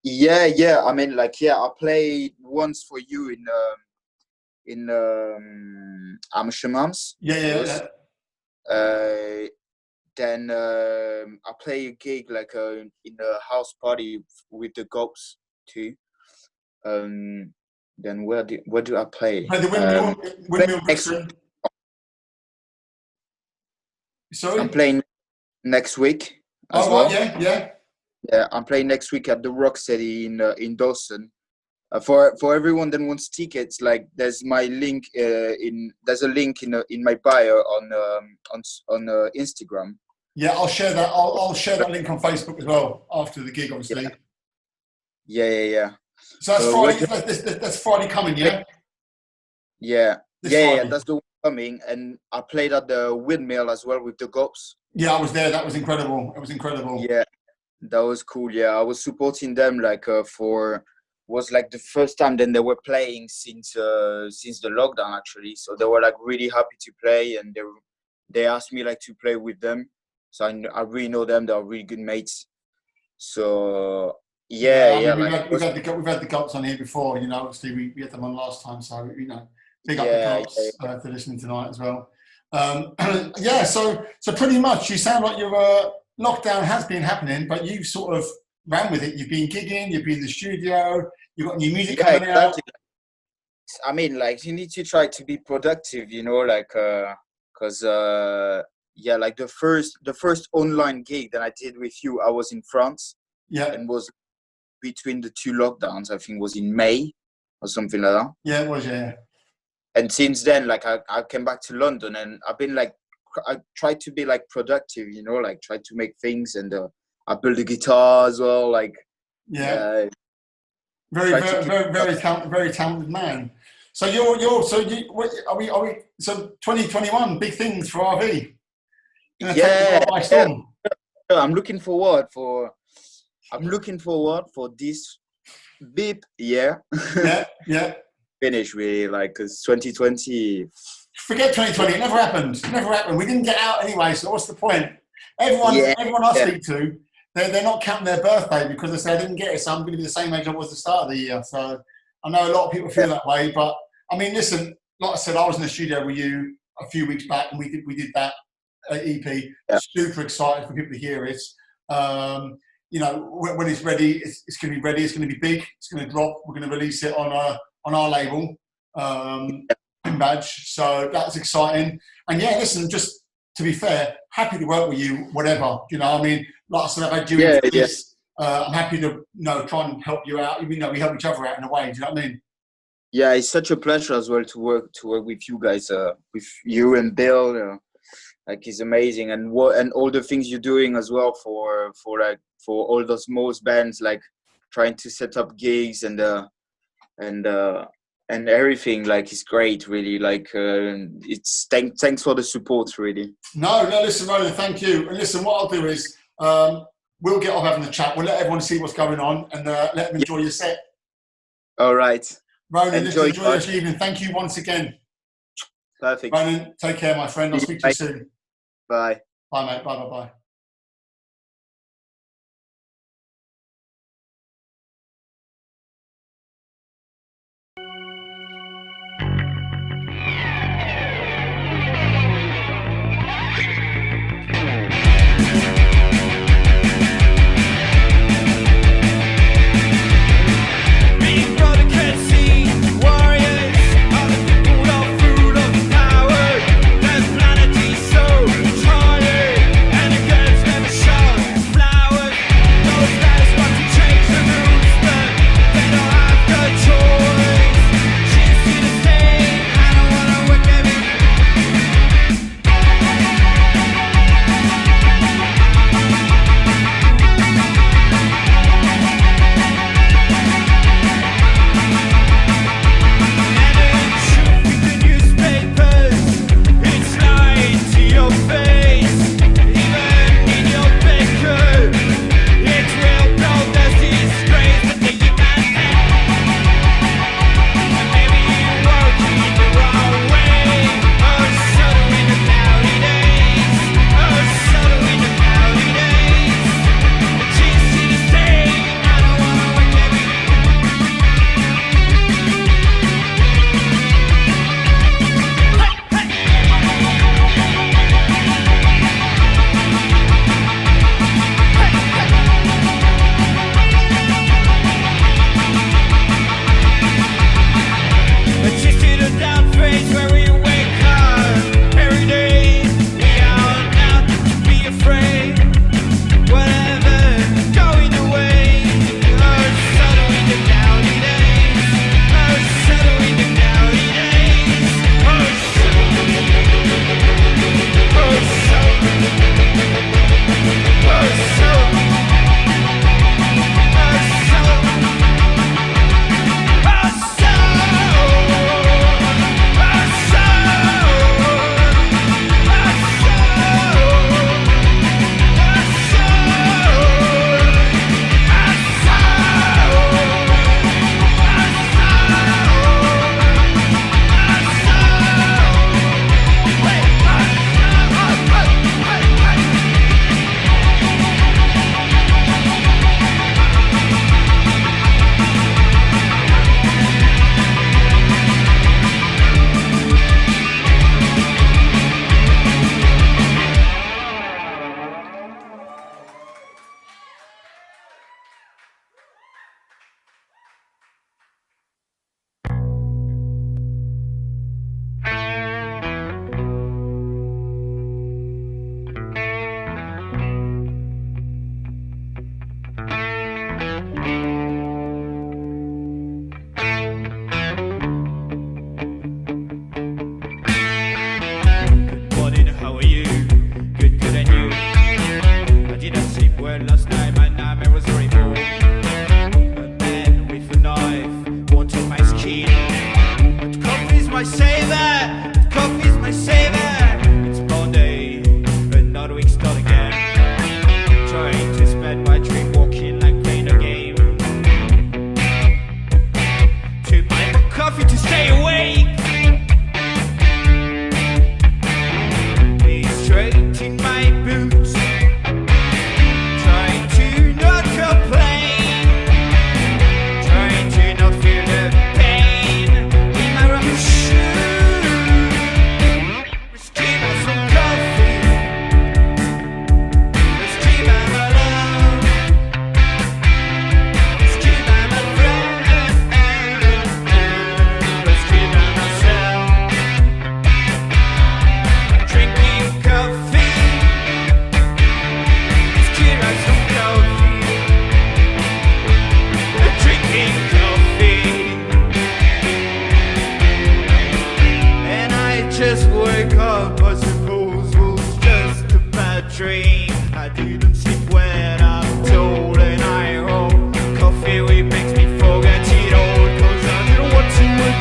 Yeah. I mean, like, yeah, I played once for you in Amsterdam. Yeah. then I play a gig like in a house party with the Gops too. Then where do I play? Play the Windmill Brixton. Sorry? I'm playing next week as well. Yeah, I'm playing next week at the Rocksteady in Dawson. For everyone that wants tickets, like there's my link there's a link in my bio on Instagram. Yeah, I'll share that. I'll share that link on Facebook as well after the gig, obviously. Yeah. So that's Friday. That's Friday coming, yeah. Yeah, that's the one coming, and I played at the Windmill as well with the Gops. Yeah, I was there. That was incredible. It was incredible. Yeah, that was cool. Yeah, I was supporting them like was like the first time then they were playing since the lockdown actually. So they were like really happy to play, and they asked me like to play with them. So I really know them. They're really good mates. So yeah. We've had the Gops on here before. You know, obviously we had them on last time. So you know, big up the Gops for listening tonight as well. So pretty much you sound like your lockdown has been happening, but you sort of ran with it. You've been gigging, you've been in the studio, you've got new music coming out. I mean, like you need to try to be productive, you know, like because like the first online gig that I did with you, I was in France. Yeah. And was between the two lockdowns. I think it was in May or something like that. Yeah, it was. Yeah. And since then, like I came back to London, and I've been like I tried to be like productive, you know, like try to make things, and I built a guitar as well, like very talented man. So are we 2021 big things for RV? I'm looking forward for this beep year. Yeah. Finish really, like, because 2020. Forget 2020. It never happened. We didn't get out anyway. So what's the point? Everyone I speak to, they're not counting their birthday because they say I didn't get it. So I'm going to be the same age I was at the start of the year. So I know a lot of people feel that way. But I mean, listen. Like I said, I was in the studio with you a few weeks back, and we did that EP. Yeah. Super excited for people to hear it. You know, when it's ready, it's going to be ready. It's going to be big. It's going to drop. We're going to release it on our label, Badge. So that's exciting. And yeah, listen, just to be fair, happy to work with you, whatever. You know, I mean, like I said, I've had you into this. I'm happy to try and help you out. You know, we help each other out in a way. Do you know what I mean? Yeah, it's such a pleasure as well to work with you guys, with you and Bill. Like, it's amazing, and all the things you're doing as well for all those most bands, like trying to set up gigs and everything. Like, it's great, really. Like, it's thanks for the support, really. No, listen, Roland, thank you. And listen, what I'll do is we'll get off having a chat. We'll let everyone see what's going on and let them enjoy your set. All right. Roland, enjoy this evening. Thank you once again. Perfect. Roland, take care, my friend. I'll speak to you soon. Bye. Bye, mate. Bye. And again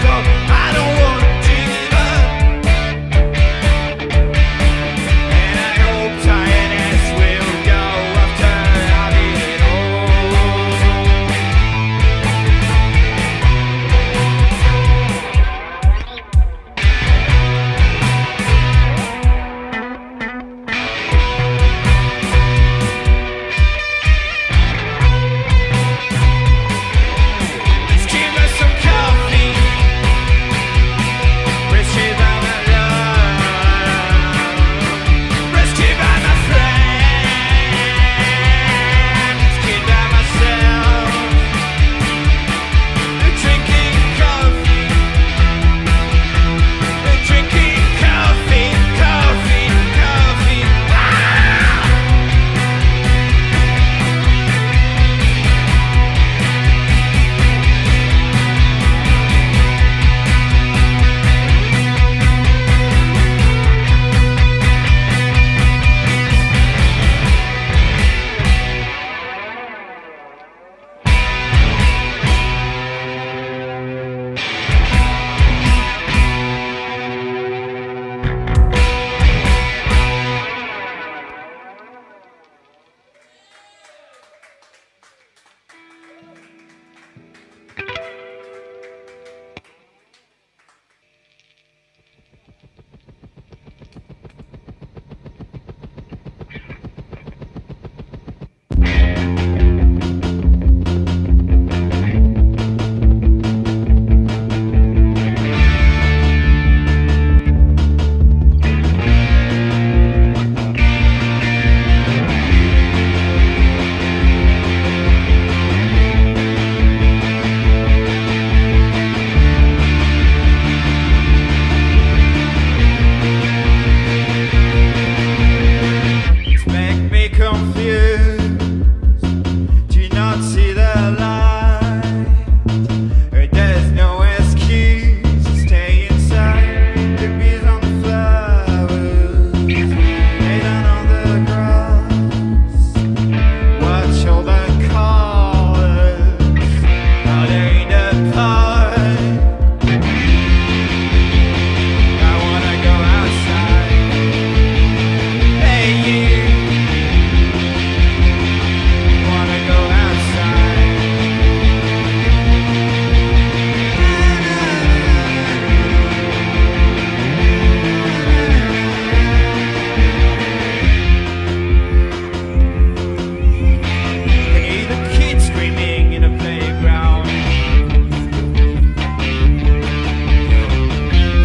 up. I don't want to give up. And I hope tiredness will go after having it Let's give us some coffee. Rescued by my love. Rescued by my friend. Rescued by myself. We're drinking coffee. We're drinking coffee, coffee, coffee. Make me confused. Do you not see the light? Or there's no excuse to stay inside. The bees on the flowers, lay down on the grass. Watch all the colors out there in the park. I wanna go outside. Hey, you. Wanna go outside? Hey, the kids screaming in the playground.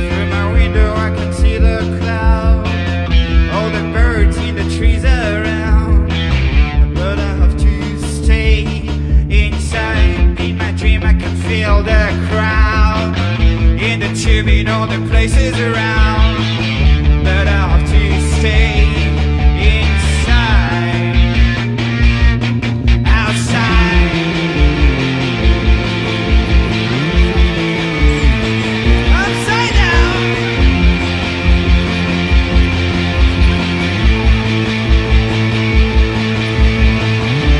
Through my window I can see the cloud. All the birds in the trees around. But I have to stay inside. In my dream I can feel the crowd. In the tube, in all the places around. But I have to stay inside. Outside. Upside down.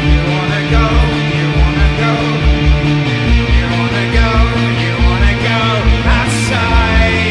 You wanna go, you wanna go, you wanna go, you wanna go outside.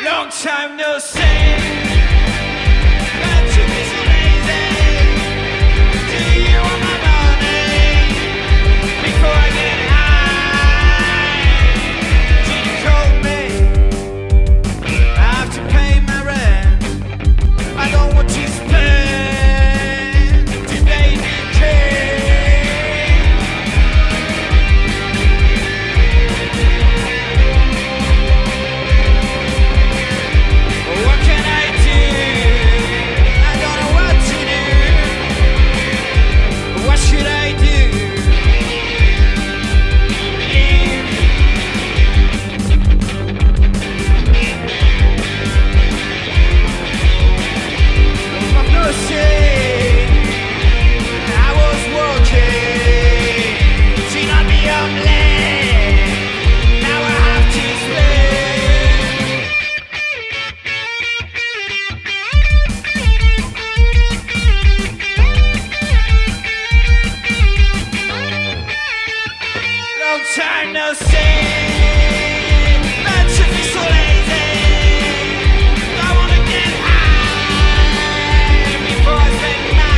Long time no see. But you be so lazy. Do you want my money before I get high? Did you call me? I have to pay my rent. I don't want to spend today to what can I do? I don't know what to do. What should I do? Leave. I've no say. I was walking. See not me up late. Now I have to spend. Long time no see. But you be so lazy. I wanna get high before I spend my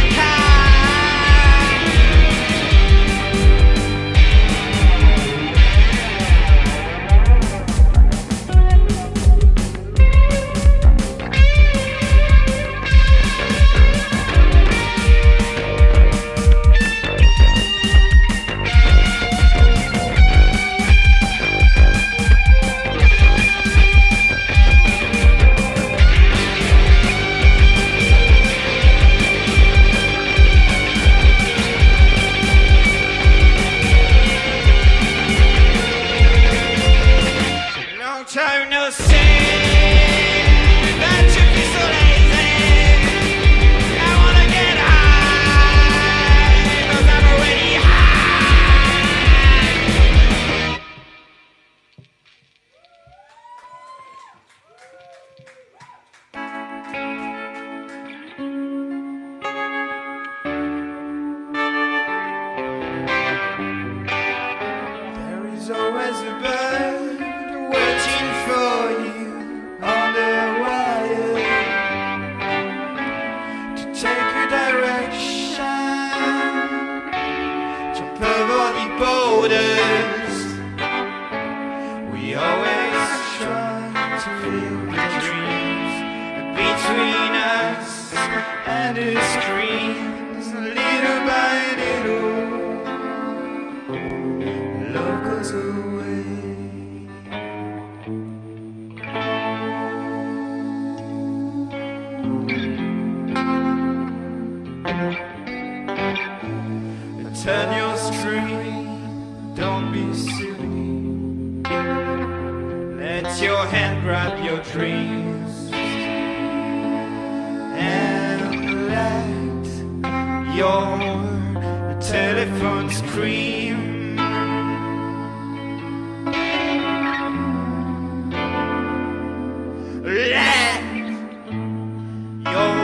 long time no see. But you be so lazy. I wanna get high, 'cause I'm already high. There is always a bird waiting for you on the wire to take a direction, jump over the borders. We always try to live the dreams between us and the screens, little by little. Love goes away. Turn your screen, don't be silly. Let your hand grab your dreams and let your telephone scream. Let your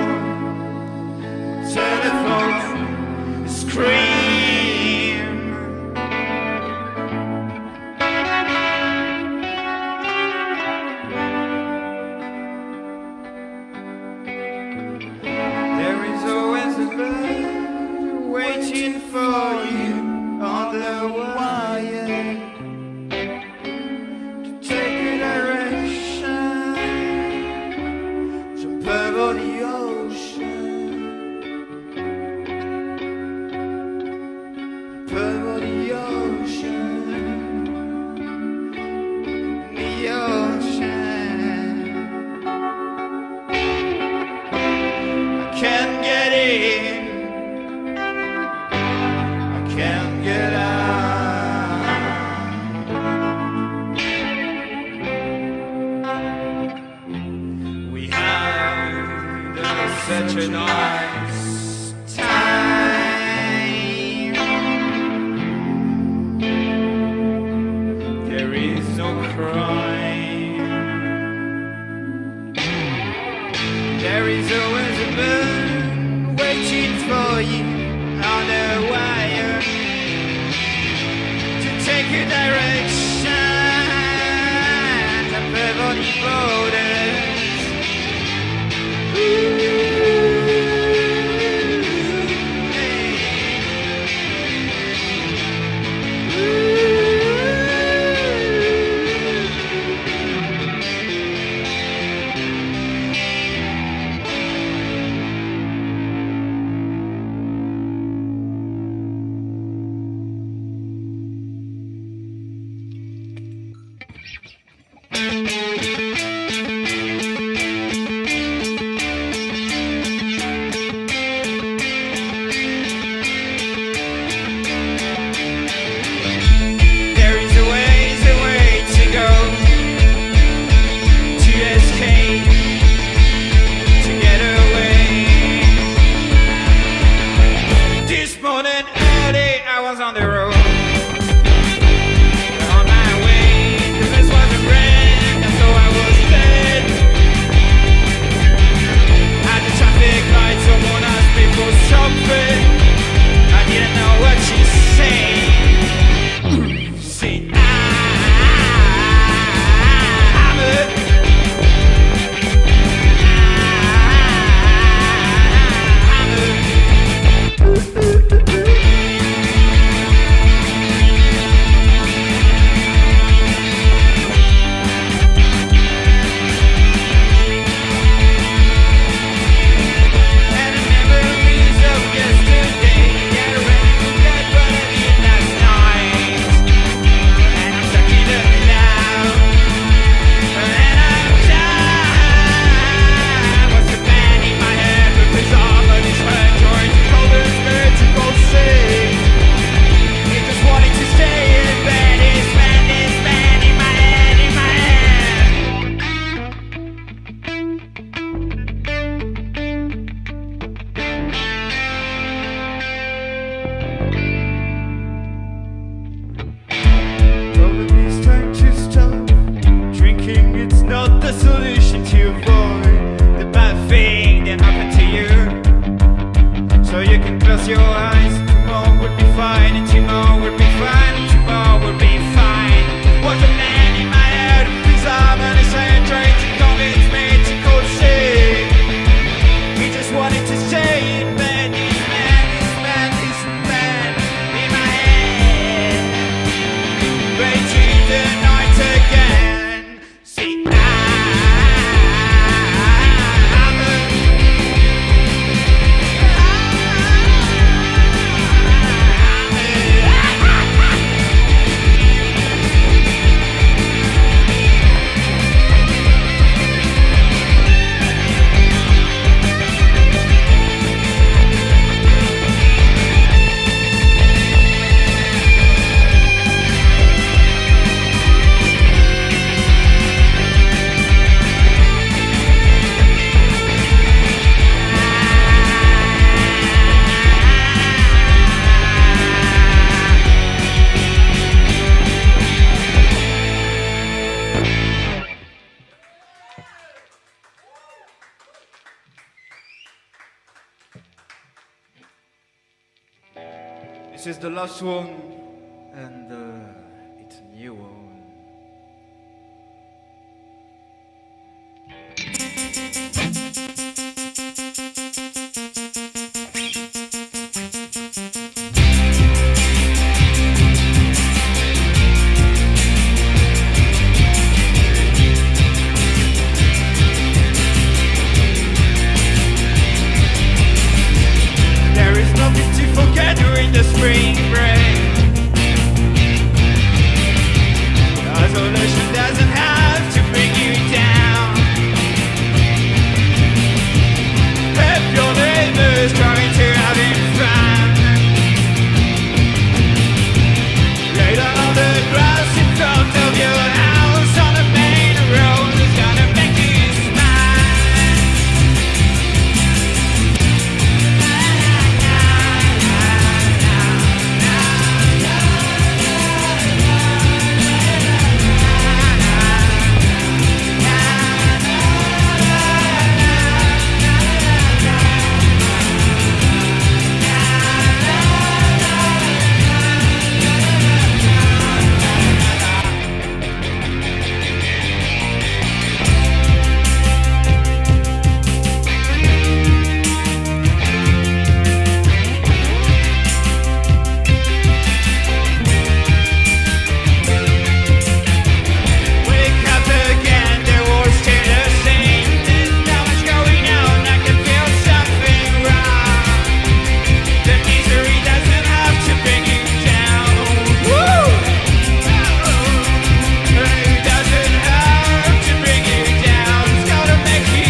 telephone scream. There is always a bird waiting for you on the wire to take a direction, jump over the ocean, jump over the ocean, the ocean. I can't get in, I can't get out. We had such a nice time. There is no crime. There is always a bird waiting for you on the wire to take a direction, jump over the border. This is the last one, and it's a new one. There is nothing to forget during the spring break. Isolation doesn't have to bring you down. If your neighbor's trying to have fun, later on the grass in front of your house on the main road is gonna make you smile. Wake up again, the war's still the same. There's not much going on, I can feel something wrong. The misery doesn't have to bring you down. Woo! It doesn't have to bring you down. It's gonna make you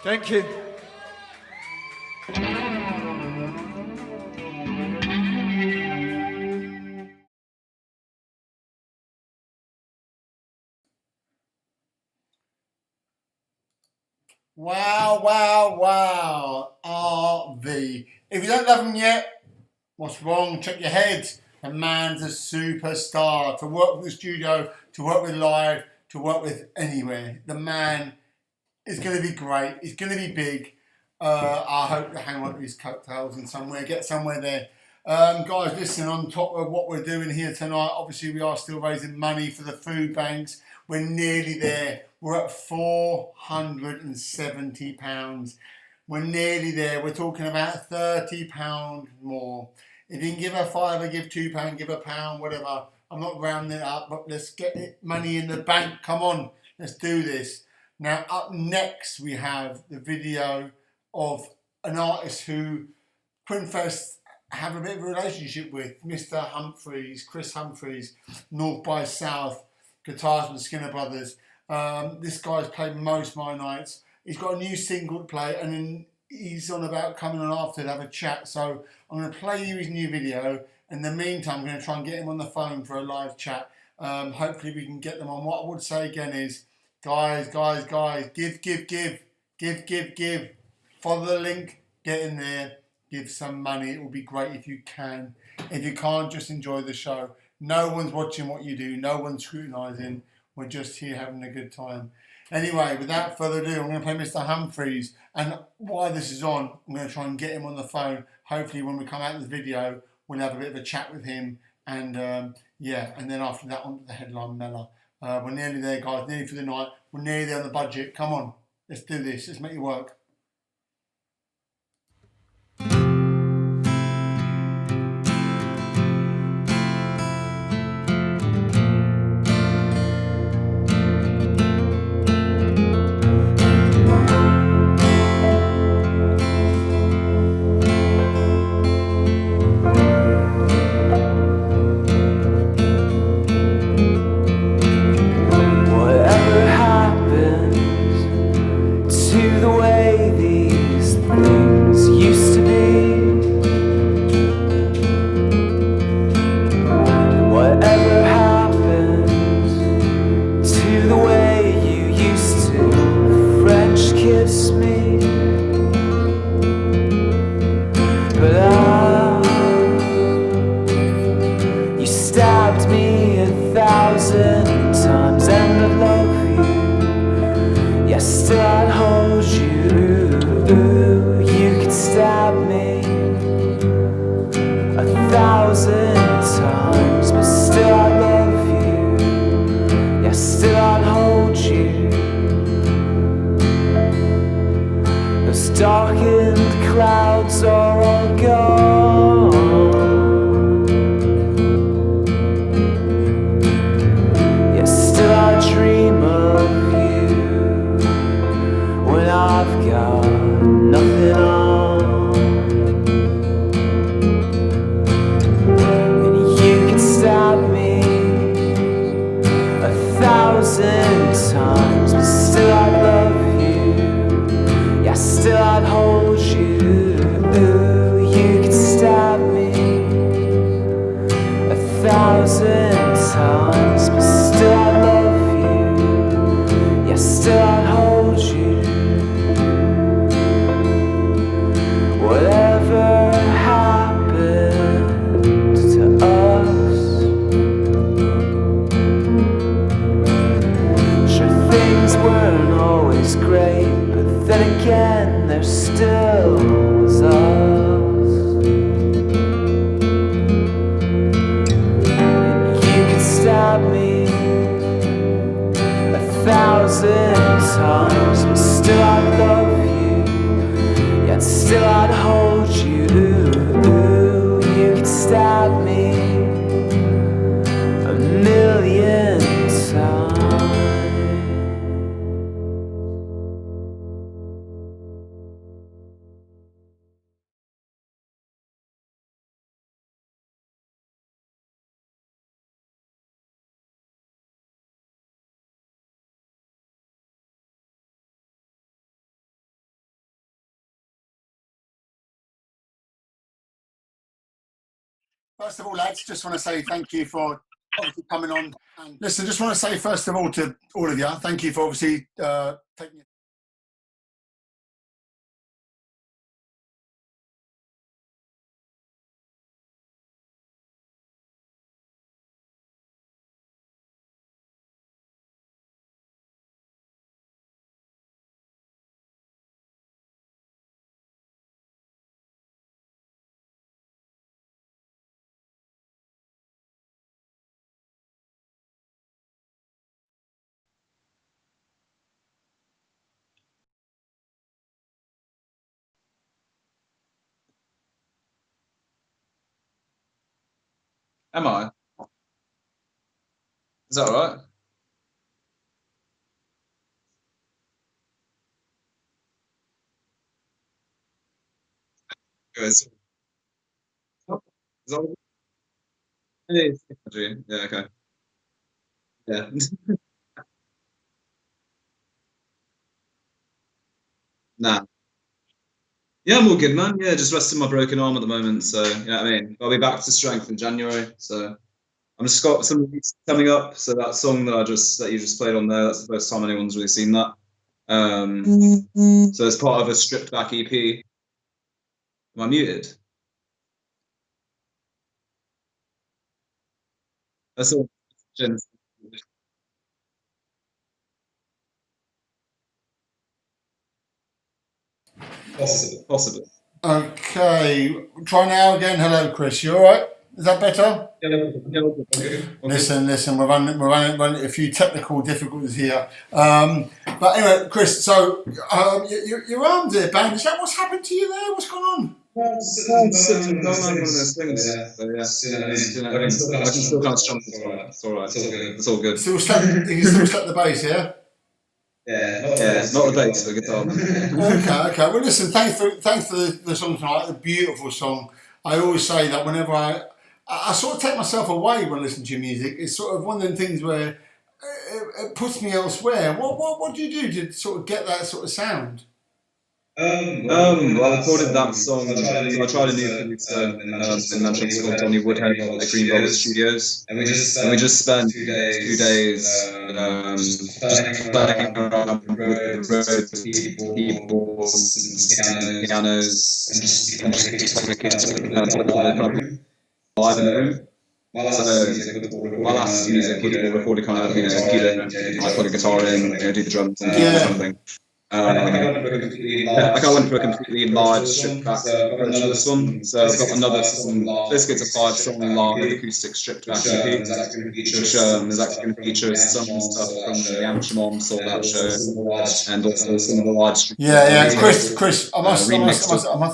Thank you. Wow, wow, wow. RV. If you don't love him yet, what's wrong? Check your head. The man's a superstar. To work with the studio, to work with live, to work with anywhere. The man is going to be great. He's going to be big. I hope to hang on to his coattails in somewhere, get somewhere there. Guys, listen, on top of what we're doing here tonight, obviously we are still raising money for the food banks. We're nearly there. We're at £470. We're nearly there. We're talking about £30 more. If you can give a £5, give £2, give a £1, whatever. I'm not rounding it up, but let's get money in the bank. Come on, let's do this. Now, up next, we have the video of an artist who Quinnfest have a bit of a relationship with, Mr. Humphries, Chris Humphries, North by South, guitars from Skinner Brothers. This guy's played most of my nights. He's got a new single to play, and then he's on about coming on after to have a chat. So I'm going to play you his new video. In the meantime, I'm going to try and get him on the phone for a live chat. Hopefully we can get them on. What I would say again is, guys, give. Follow the link, get in there, give some money. It will be great if you can. If you can't, just enjoy the show. No one's watching what you do. No one's scrutinising. We're just here having a good time. Anyway, without further ado, I'm going to play Mr. Humphries. And while this is on, I'm going to try and get him on the phone. Hopefully when we come out of this video, we'll have a bit of a chat with him. And yeah, and then after that, on to the headline Mellor. We're nearly there, guys. Nearly for the night. We're nearly there on the budget. Come on. Let's do this. Let's make it work. and clouds are all gone. Yet still I dream of you when I've got nothing on. And you can stab me 1,000 times, but still I love you. Yeah, still I'd hold you. You could stab me 1,000 times, but still I love you. Yeah, still I'd hold you. Whatever happened to us? Sure, things weren't always great, but then again, there still was us. And you could stab me 1,000 times, but still I love you. Yet still I'd hold you. You could stab me 1,000,000 times. First of all, lads, just want to say thank you for obviously coming on. And listen, just want to say first of all to all of you, thank you for obviously taking. Am I? Is that all right? Good. Is that all? Hey, yeah, okay. Yeah. Nah. Yeah, I'm all good, man. Yeah, just resting my broken arm at the moment. So, you know what I mean? I'll be back to strength in January. So, I'm just got some releases coming up. So that song that you just played on there, that's the first time anyone's really seen that. So it's part of a stripped back EP. Am I muted? That's all. Possibly. Okay, try now again. Hello, Chris. You all right? Is that better? Listen. We're running a few technical difficulties here. But anyway, Chris. So your arm there, band. Is that what's happened to you there? What's going on? I can still kind of strum. It's all right. It's all good. You can still set the bass, yeah. Yeah, not the bass, the guitar. Okay. Well, listen. Thanks for the song tonight. A beautiful song. I always say that whenever I sort of take myself away when I listen to your music. It's sort of one of them things where it puts me elsewhere. What do you do to sort of get that sort of sound? Well, I recorded that song. So I tried a new producer in Manchester called Tony Woodhead at Green Velvet Studios, and we just spent 2 days just playing around with Rhodes keyboards and pianos and just live in the room. My last music was all recorded kind of, you know, like plug a guitar in, do the drums and keep something. Like I went for a completely live, stripped back approach to this one. So I've got another song. Basically, it's a 5-song live acoustic stripped back EP, which is actually going to feature some stuff from the Amsterdam sold out show, and also some of the live streams. Yeah. Chris, I must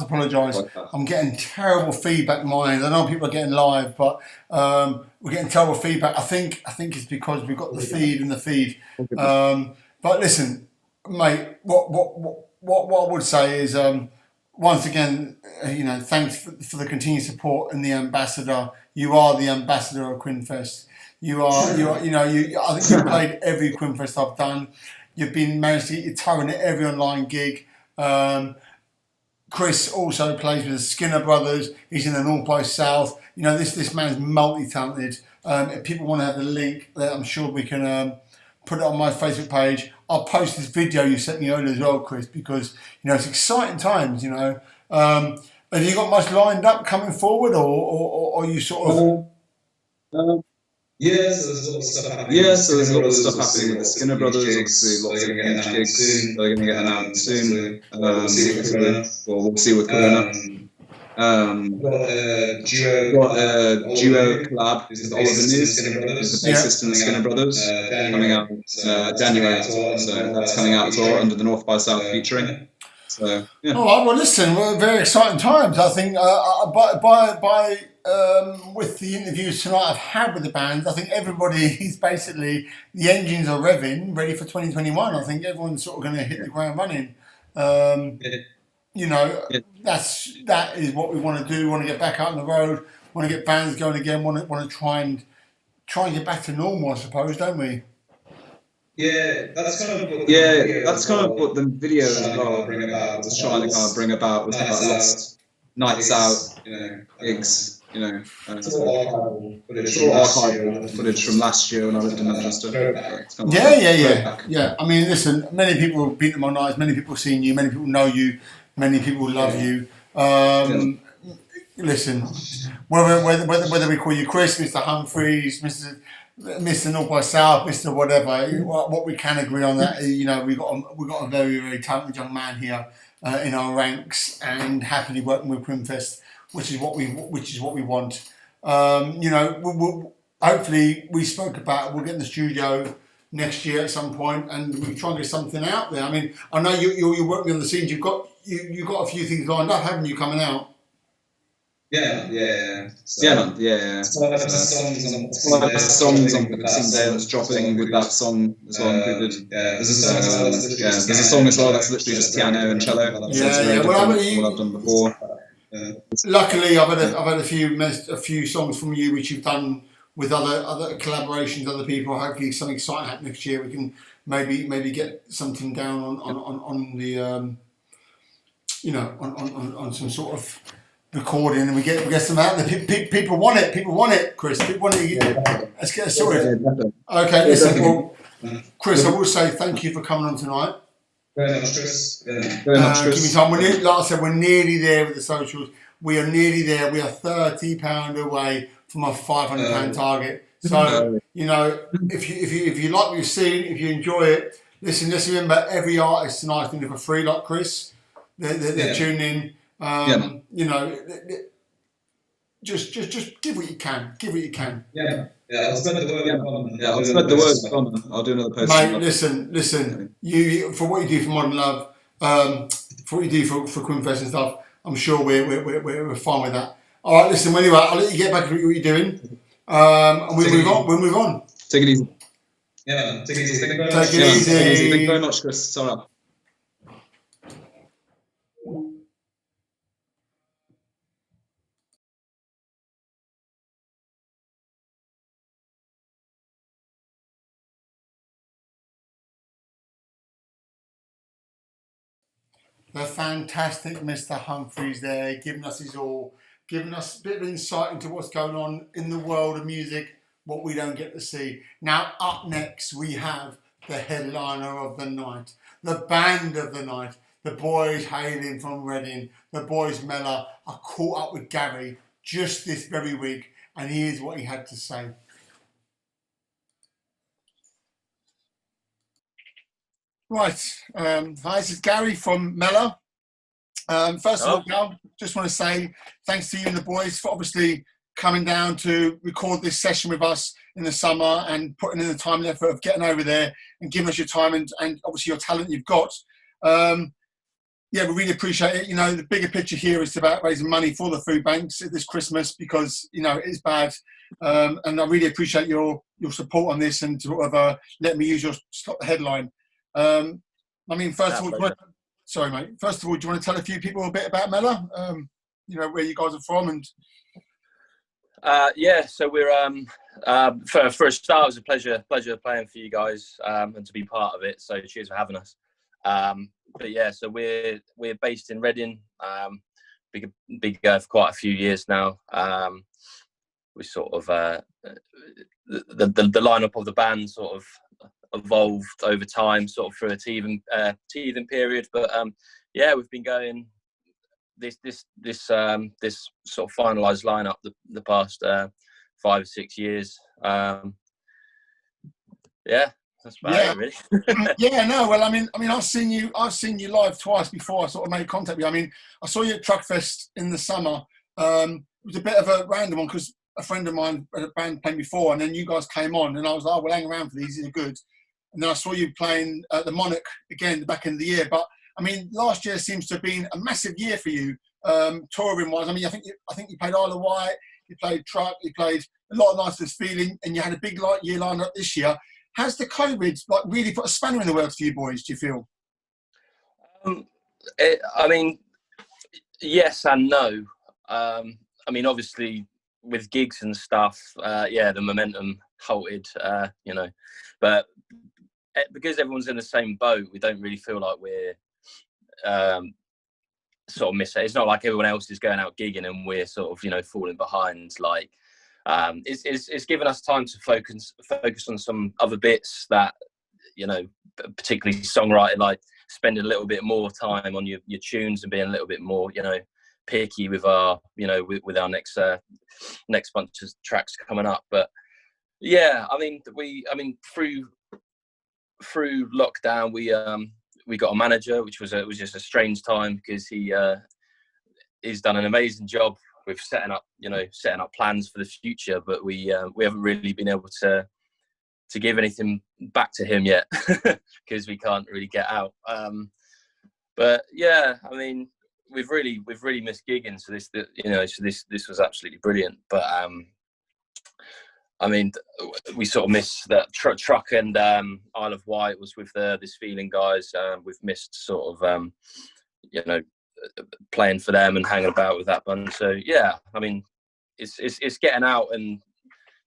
apologise. I'm getting terrible feedback mine. I know people are getting live, but we're getting terrible feedback. I think it's because we've got the feed in the feed. But listen, mate, what I would say is once again, thanks for the continued support and the ambassador. You are the ambassador of Quinnfest. I think you've played every Quinnfest I've done. You've managed to get your toe in at every online gig. Chris also plays with the Skinner Brothers. He's in the North by South. This man's multi-talented. If people want to have the link, I'm sure we can put it on my Facebook page. I'll post this video you sent me earlier as well, Chris, because it's exciting times. Have you got much lined up coming forward, or are you sort of? So there's a lot of stuff happening with the Skinner Brothers. Obviously, lots of huge gigs. They're going to get announced soon. We'll see with Corona. Got a duo collab with Oliver News, who's the bassist in the Skinner Brothers, coming out January. So that's coming out as well under the North by South featuring. So yeah. All right. Well, listen, we're very exciting times. I think with the interviews tonight I've had with the band, I think everybody is basically, the engines are revving, ready for 2021. I think everyone's sort of going to hit the ground running. That is what we want to do. We want to get back out on the road. Want to get bands going again. Want to try and get back to normal, I suppose, don't we? That's kind of what the video as well was trying to kind of bring about, was about lost nights out, gigs, it's all archival footage from last year when I lived in Manchester. Yeah. I mean, listen, many people have been to my nights, many people have seen you, many people know you, many people love you. Listen, whether we call you Chris, Mr. Humphries, Mr. North by South, Mr. whatever, what we can agree on that, we've got a very, very talented young man here in our ranks, and happily working with Quinnfest, which is what we want. Hopefully we spoke about, we'll get in the studio next year at some point, and we try and get something out there. I mean, I know you're working on the scenes. You've got a few things lined up, haven't you, coming out? Songs on the same day that's dropping with that song as well included. There's a song as well that's literally just piano and cello. What I've done before. Luckily, I've had a few songs from you which you've done with other collaborations, other people. Hopefully, something exciting happen next year. We can maybe get something down on the on some sort of recording, and we get some out there. People want it, Chris. People want it. Let's get it sorted. Okay, listen. Well, Chris, I will say thank you for coming on tonight. Very much, Chris. Give me time. Like I said, we're nearly there with the socials. We are nearly there. We are £30 away from our £500 target. So if you like what you've seen, if you enjoy it, listen. Let's remember, every artist tonight is doing it for free. Like Chris, they're tuning in. Just give what you can. Give what you can. I'll spread the word. I'll spread the word. I'll do another post. Mate, listen. You for what you do for Modern Love, for what you do for Quinnfest and stuff. I'm sure we're fine with that. All right, listen. Anyway, I'll let you get back to what you're doing, and we'll move on. Take it easy. Take it easy. Thank you very much, Chris. Sorry. The fantastic Mr. Humphries there, giving us his all, giving us a bit of insight into what's going on in the world of music, what we don't get to see. Now, up next, we have the headliner of the night, the band of the night, the boys hailing from Reading, the boys Mellor. I caught up with Gary just this very week, and here's what he had to say. Right. Hi, this is Gary from Mellor. First of all, Gal, just want to say thanks to you and the boys for obviously coming down to record this session with us in the summer and putting in the time and effort of getting over there and giving us your time and obviously your talent you've got. Yeah, we really appreciate it. You know, the bigger picture here is about raising money for the food banks this Christmas because, you know, it is bad. And I really appreciate your support on this and sort of let me use your headline. I mean, first of all, sorry, mate. First of all, do you want to tell a few people a bit about Mellor? You know, where you guys are from and... Yeah, so we're for a start, it was a pleasure playing for you guys and to be part of it. So cheers for having us. But yeah, so we're based in Reading. Big for quite a few years now. We sort of the lineup of the band sort of evolved over time, sort of through a teething period. But yeah, we've been going this sort of finalised lineup the past 5 or 6 years. Yeah, that's about it, really. Yeah, no. Well, I mean, I've seen you live twice before I sort of made contact with you. I mean, I saw you at Truckfest in the summer. It was a bit of a random one because a friend of mine had a band playing before, and then you guys came on, and I was like, oh, we'll hang around for these. These are good. And then I saw you playing at the Monarch again the back end of the year. But I mean, last year seems to have been a massive year for you, touring wise. I mean, I think you played Isle of Wight, you played Truck, you played a lot of Nicest Feeling, and you had a big year lined up this year. Has the COVID like really put a spanner in the works for you boys? Do you feel? I mean, yes and no. I mean, obviously with gigs and stuff, yeah, the momentum halted. You know, but because everyone's in the same boat, we don't really feel like we're sort of missing. It's not like everyone else is going out gigging and we're sort of, you know, falling behind. Like, it's given us time to focus on some other bits that, you know, particularly songwriting, like spending a little bit more time on your tunes and being a little bit more, you know, picky with our, you know, with our next bunch of tracks coming up. But yeah, I mean, through lockdown, we got a manager, which was just a strange time because he's done an amazing job with setting up plans for the future, but we haven't really been able to give anything back to him yet because we can't really get out. But yeah, I mean, we've really missed gigging, so this was absolutely brilliant. But I mean, we sort of missed that Truck and Isle of Wight was with This Feeling guys. We've missed sort of you know, playing for them and hanging about with that bunch. So yeah, I mean, it's getting out and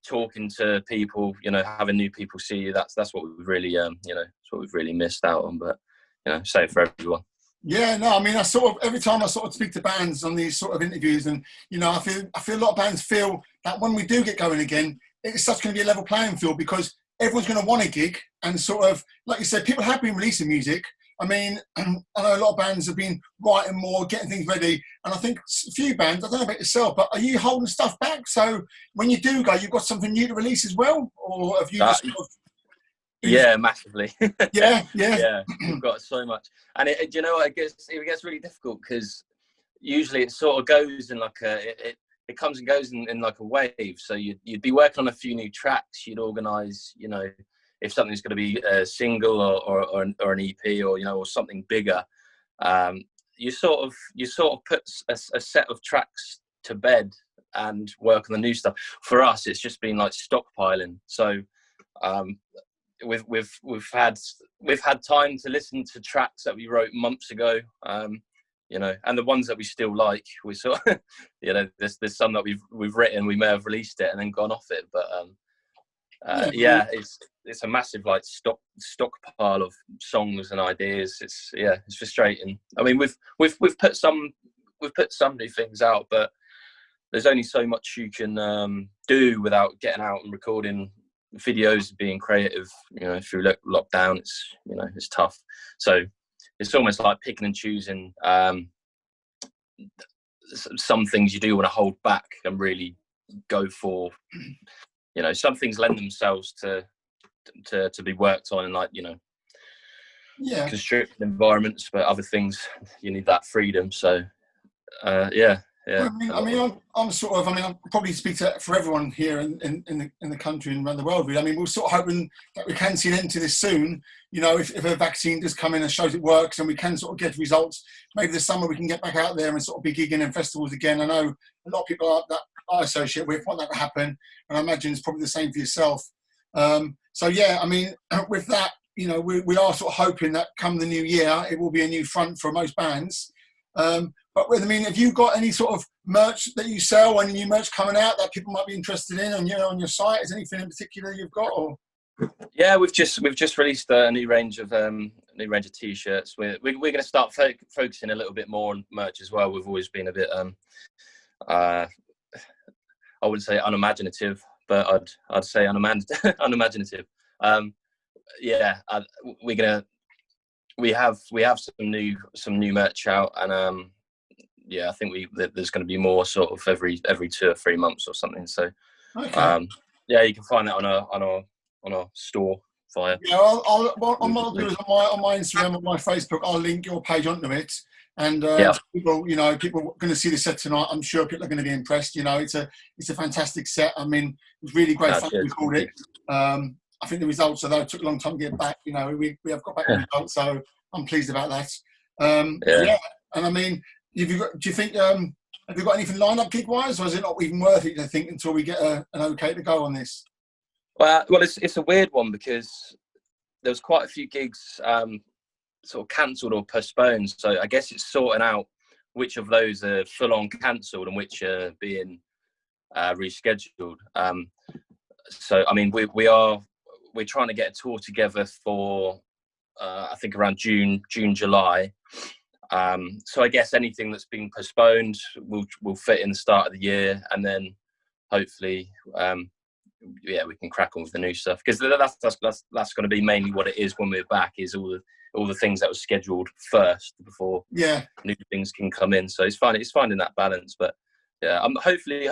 talking to people, you know, having new people see you. That's what we've really you know, that's what we've really missed out on. But you know, same for everyone. Yeah, no, I mean, I sort of every time I sort of speak to bands on these sort of interviews, and you know, I feel a lot of bands feel that when we do get going again, it's such going to be a level playing field because everyone's going to want a gig, and sort of like you said, people have been releasing music. I mean, I know a lot of bands have been writing more, getting things ready, and I think a few bands, I don't know about yourself, but are you holding stuff back? So when you do go, you've got something new to release as well, or have you just? Sort of, yeah, massively. yeah. We've got so much, and you know, it gets really difficult because usually it sort of goes in like it comes and goes in like a wave. So you'd be working on a few new tracks. You'd organise, you know, if something's going to be a single or an EP or, you know, or something bigger. You sort of put a set of tracks to bed and work on the new stuff. For us, it's just been like stockpiling. So we've had time to listen to tracks that we wrote months ago. You know, and the ones that we still like, we sort of, you know, there's some that we've written, we may have released it and then gone off it, but yeah, it's a massive like stockpile of songs and ideas. It's frustrating. I mean, we've put some new things out, but there's only so much you can do without getting out and recording videos, being creative. You know, through lockdown, it's tough. So it's almost like picking and choosing. Some things you do want to hold back and really go for. You know, some things lend themselves to be worked on, and like, you know. constricted environments, but other things you need that freedom. So yeah. Well, I'm sort of. I probably speak for everyone here in the country and around the world. Really. I mean, we're sort of hoping that we can see an end to this soon. You know, if a vaccine does come in and shows it works, and we can sort of get results, maybe this summer we can get back out there and sort of be gigging in festivals again. I know a lot of people that I associate with want that to happen, and I imagine it's probably the same for yourself. So yeah, I mean, with that, you know, we are sort of hoping that come the new year, it will be a new front for most bands. But I mean, have you got any sort of merch that you sell, any new merch coming out that people might be interested in on your site? Is there anything in particular you've got? Or yeah, we've just released a new range of t-shirts. We're going to start focusing a little bit more on merch as well. We've always been a bit I wouldn't say unimaginative, but I'd say unimaginative. Yeah, we have some new merch out, and yeah, I think there's going to be more sort of every 2 or 3 months or something. So okay. Yeah, you can find that on our store via. Yeah, what I'll do is on my Instagram, on my Facebook, I'll link your page onto it. And people are going to see the set tonight. I'm sure people are going to be impressed. You know, it's a fantastic set. I mean, it was really great fun. We called it. I think the results, although it took a long time to get back, you know, we have got back the results, so I'm pleased about that. Yeah, and I mean, do you think have you got anything lined up gig wise, or is it not even worth it? I think until we get an okay to go on this. Well, it's a weird one because there was quite a few gigs sort of cancelled or postponed. So I guess it's sorting out which of those are full on cancelled and which are being rescheduled. So I mean, we're trying to get a tour together for I think around June, July. So I guess anything that's been postponed will fit in the start of the year, and then hopefully we can crack on with the new stuff, because that's going to be mainly what it is when we're back, is all the things that were scheduled first before new things can come in. So it's finding that balance, but yeah, hopefully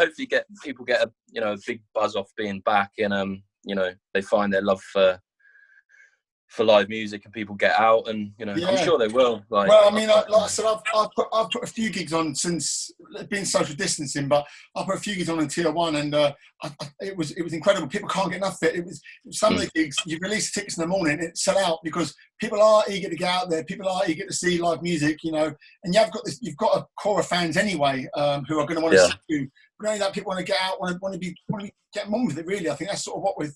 people get a big buzz off being back, and they find their love for live music, and people get out, and I'm sure they will. Well, I mean, like I said, I've put a few gigs on since being social distancing, but I put a few gigs on in Tier 1, and it was incredible. People can't get enough of it. It was some of the gigs, you release tickets in the morning, it sell out, because people are eager to get out there. People are eager to see live music, and you've got a core of fans anyway who are going to want to see you. But only that, people want to get out, want to be getting on with it. Really, I think that's sort of what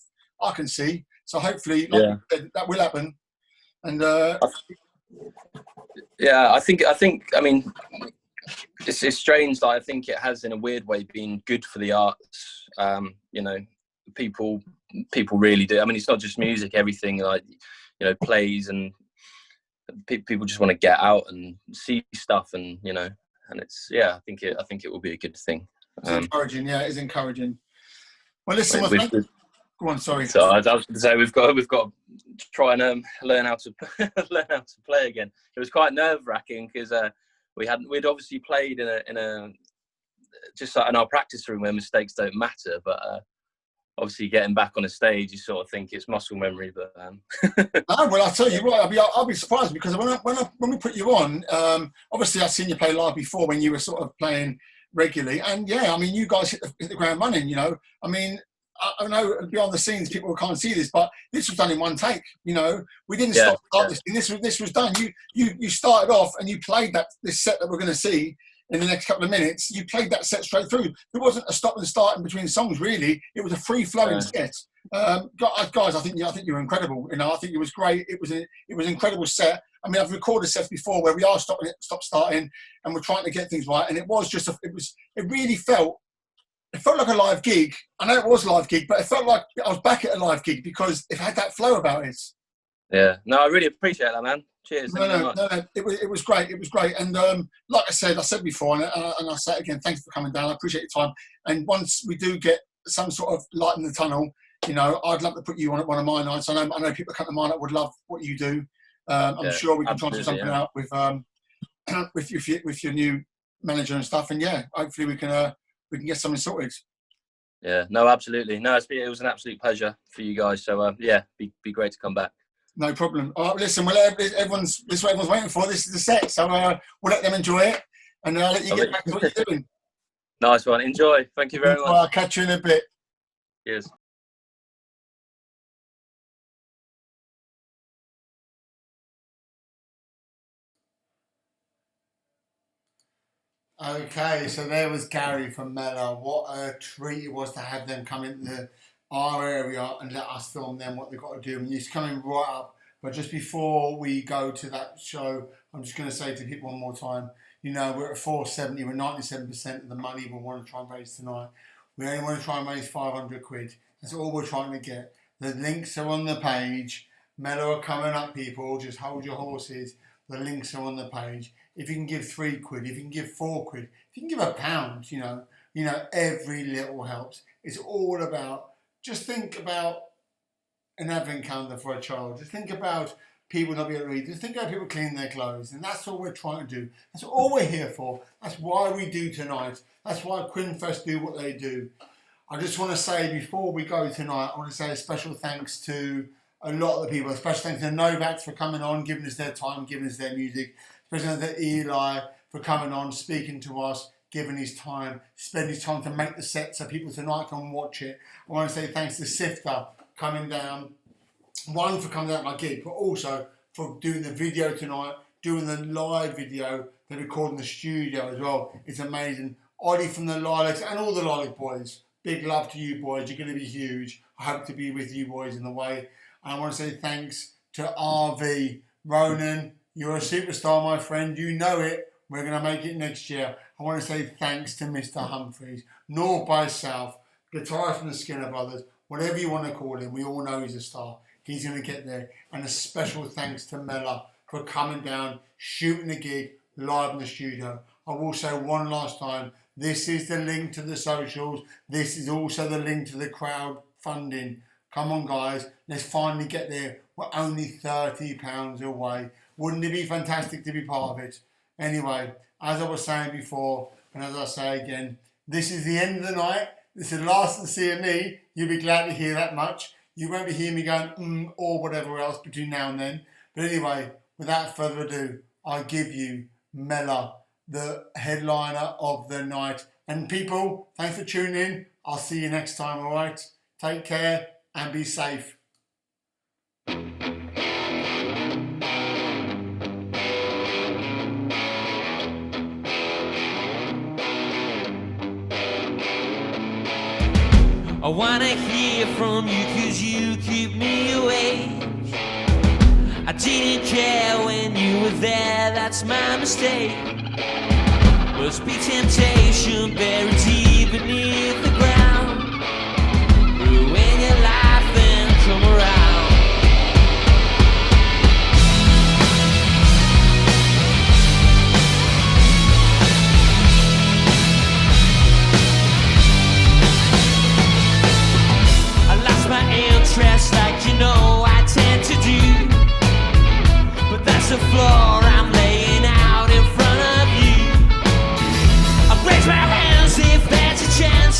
I can see. So hopefully, that will happen. And I think. I mean, it's strange that I think it has, in a weird way, been good for the arts. People really do. I mean, it's not just music. Everything, plays, and people just want to get out and see stuff, and and it's I think it will be a good thing. It's encouraging. Yeah, it is encouraging. Well, listen, go on, sorry. So I was going to say we've got to try and learn how to play again. It was quite nerve-wracking because we'd obviously played in a just like in our practice room where mistakes don't matter, but obviously getting back on a stage, you sort of think it's muscle memory. But well, I'll tell you what, I'll be surprised, because when we put you on, obviously I've seen you play live before when you were sort of playing regularly, and I mean, you guys hit the ground running. I mean, I know beyond the scenes people can't see this, but this was done in one take. We didn't stop this thing. This was done. You started off and you played this set that we're going to see in the next couple of minutes. You played that set straight through. There wasn't a stop and start in between songs, really. It was a free flowing set. Guys, I think you were incredible. I think it was great. It was an incredible set. I mean, I've recorded sets before where we are stop starting, and we're trying to get things right. And it was just it really felt. It felt like a live gig. I know it was a live gig, but it felt like I was back at a live gig because it had that flow about it. Yeah, no, I really appreciate that, man. Cheers. No, it was great. It was great. And like I said before, and I'll say it again, thanks for coming down. I appreciate your time. And once we do get some sort of light in the tunnel, I'd love to put you on at one of my nights. I know people come to mine that would love what you do. I'm sure we can try to do something out with with your new manager and stuff. And hopefully we can get something sorted. Yeah, no, absolutely. No, it was an absolute pleasure for you guys. So be great to come back. No problem. All right, listen, this is what everyone's waiting for. This is the set, so we'll let them enjoy it, and I'll let you get back to what you're doing. Nice one. Enjoy. Thank you very much. I'll catch you in a bit. Cheers. Okay, so there was Gary from Mellor. What a treat it was to have them come into our area and let us film them, what they've got to do. And he's coming right up. But just before we go to that show, I'm just going to say to people one more time, you know, we're at 470, we're 97% of the money we want to try and raise tonight. We only want to try and raise 500 quid. That's all we're trying to get. The links are on the page. Mellor are coming up, people. Just hold your horses. The links are on the page. If you can give 3 quid, if you can give 4 quid, if you can give £1, you know, every little helps. It's all about, just think about an advent calendar for a child. Just think about people not being able to read. Just think about people cleaning their clothes. And that's what we're trying to do. That's all we're here for. That's why we do tonight. That's why Quinnfest do what they do. I just want to say before we go tonight, I want to say a special thanks to a lot of the people. A special thanks to Novacs for coming on, giving us their time, giving us their music. Special thanks to Eli for coming on, speaking to us, giving his time, spending his time to make the set so people tonight can watch it. I want to say thanks to Sytfa coming down. One, for coming down to my gig, but also for doing the video tonight, doing the live video, they record in the studio as well. It's amazing. Ollie from the Lilacs and all the Lilac boys. Big love to you boys. You're going to be huge. I hope to be with you boys in the way. And I want to say thanks to RV. Ronan, you're a superstar, my friend. You know it. We're going to make it next year. I want to say thanks to Mr. Humphries. North by South. Guitarist from the Skinner Brothers. Whatever you want to call him. We all know he's a star. He's going to get there. And a special thanks to Mellor for coming down, shooting the gig live in the studio. I will say one last time, this is the link to the socials. This is also the link to the crowdfunding. Come on, guys. Let's finally get there. We're only £30 away. Wouldn't it be fantastic to be part of it? Anyway, as I was saying before, and as I say again, this is the end of the night. This is the last of the CME. You'll be glad to hear that much. You won't be hearing me going, or whatever else between now and then. But anyway, without further ado, I give you Mellor, the headliner of the night. And people, thanks for tuning in. I'll see you next time, all right? Take care and be safe. I wanna hear from you 'cause you keep me awake. I didn't care when you were there, that's my mistake. Must be temptation buried deep beneath the ground. Ruin your life and come around. Interest like you know I tend to do, but that's the floor I'm laying out in front of you. I raise my hands if there's a chance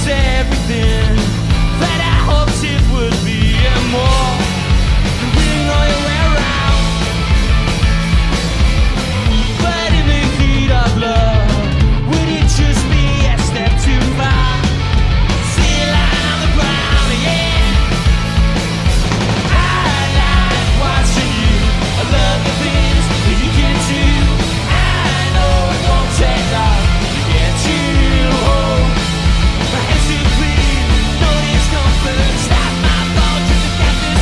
was everything that I hoped it would be and more. And we know your way around. But in the heat of love, would it just be a step too far? See a line on the ground, yeah. I like watching you. I love the things that you can do. I know it won't take long to get you home. My hands too clean, no discomfort. Stop my thoughts, just to get this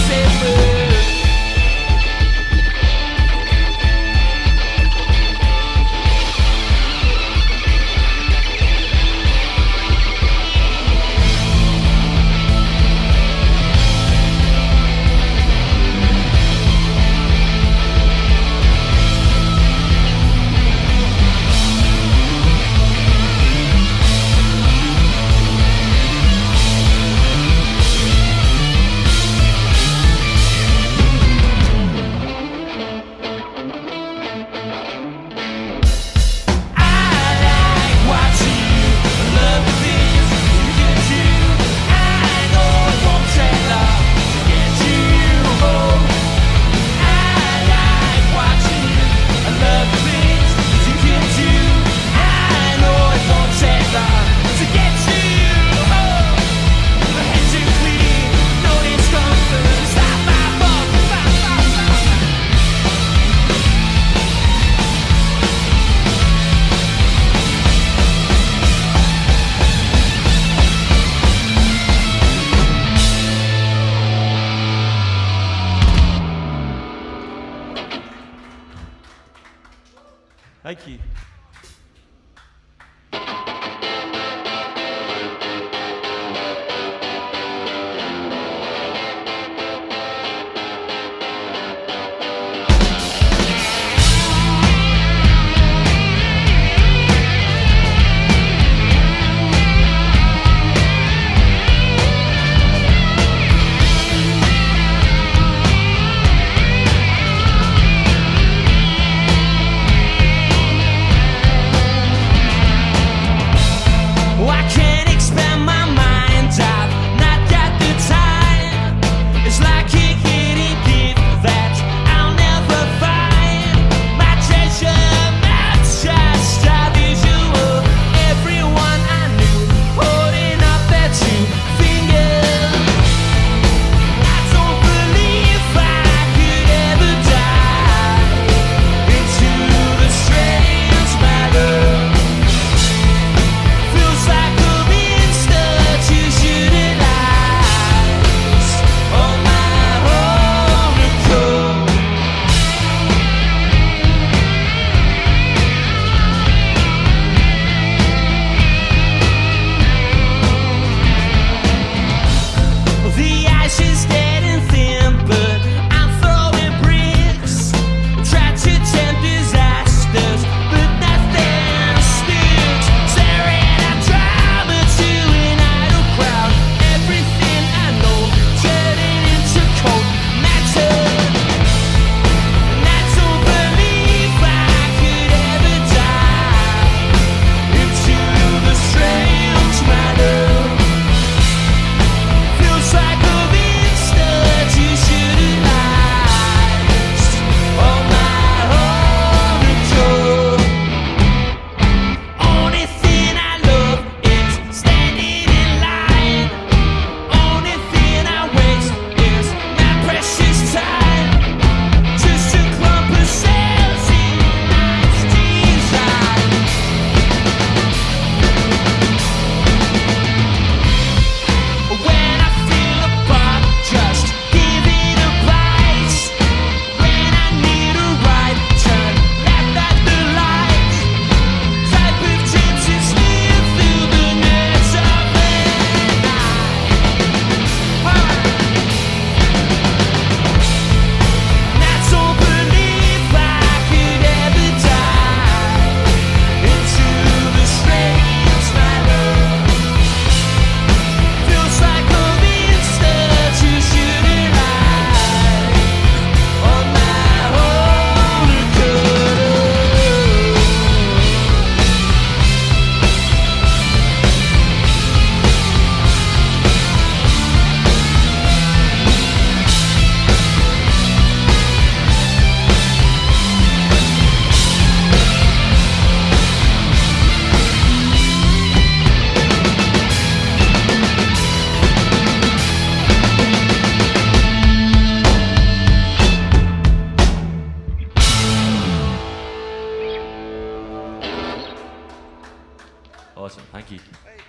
Awesome, thank you.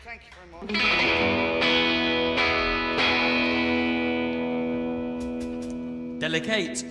Thank you very much. Delegate.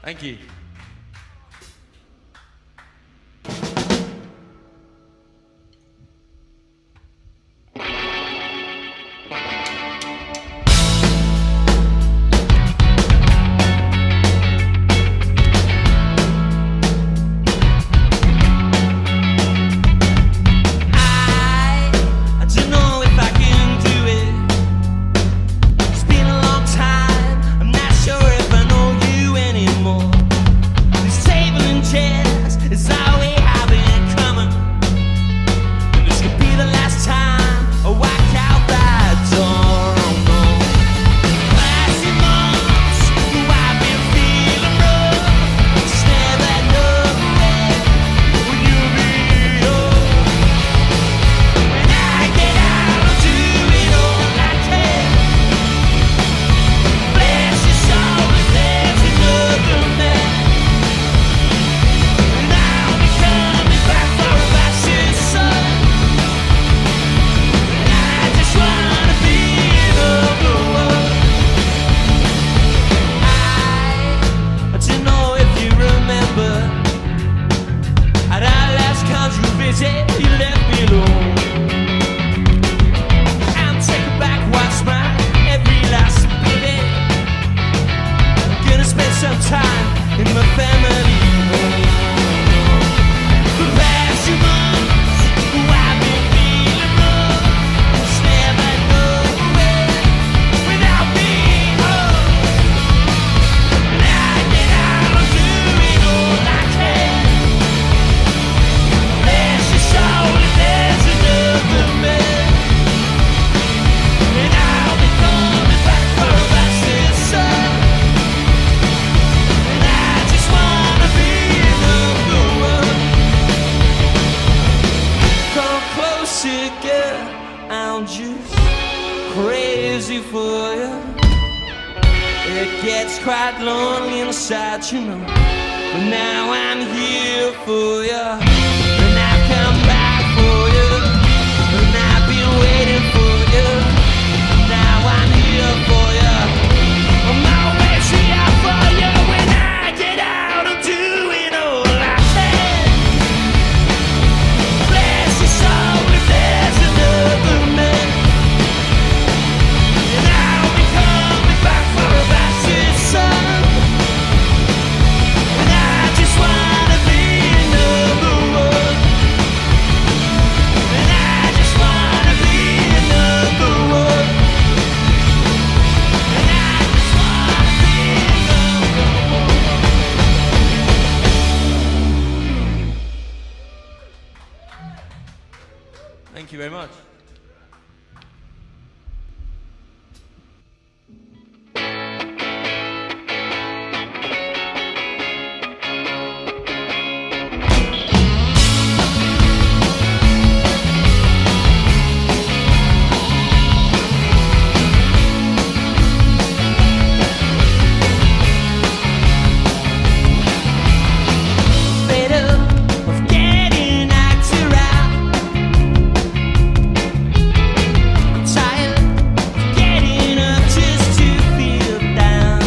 Thank you. I'm just crazy for you. It gets quite lonely inside, you know, but now I'm here for you, and I've come back for you, and I've been waiting for you. Now I'm here for you. I'm always here for you. When I get out, I'm doing all I can. Bless your soul if there's another man, and I'll be coming back for a bastard son. And I just wanna be number one. And I just wanna be number one. And I just wanna be number one. Thank you very much. Fed up of getting acted out. Tired of getting up just to feel down.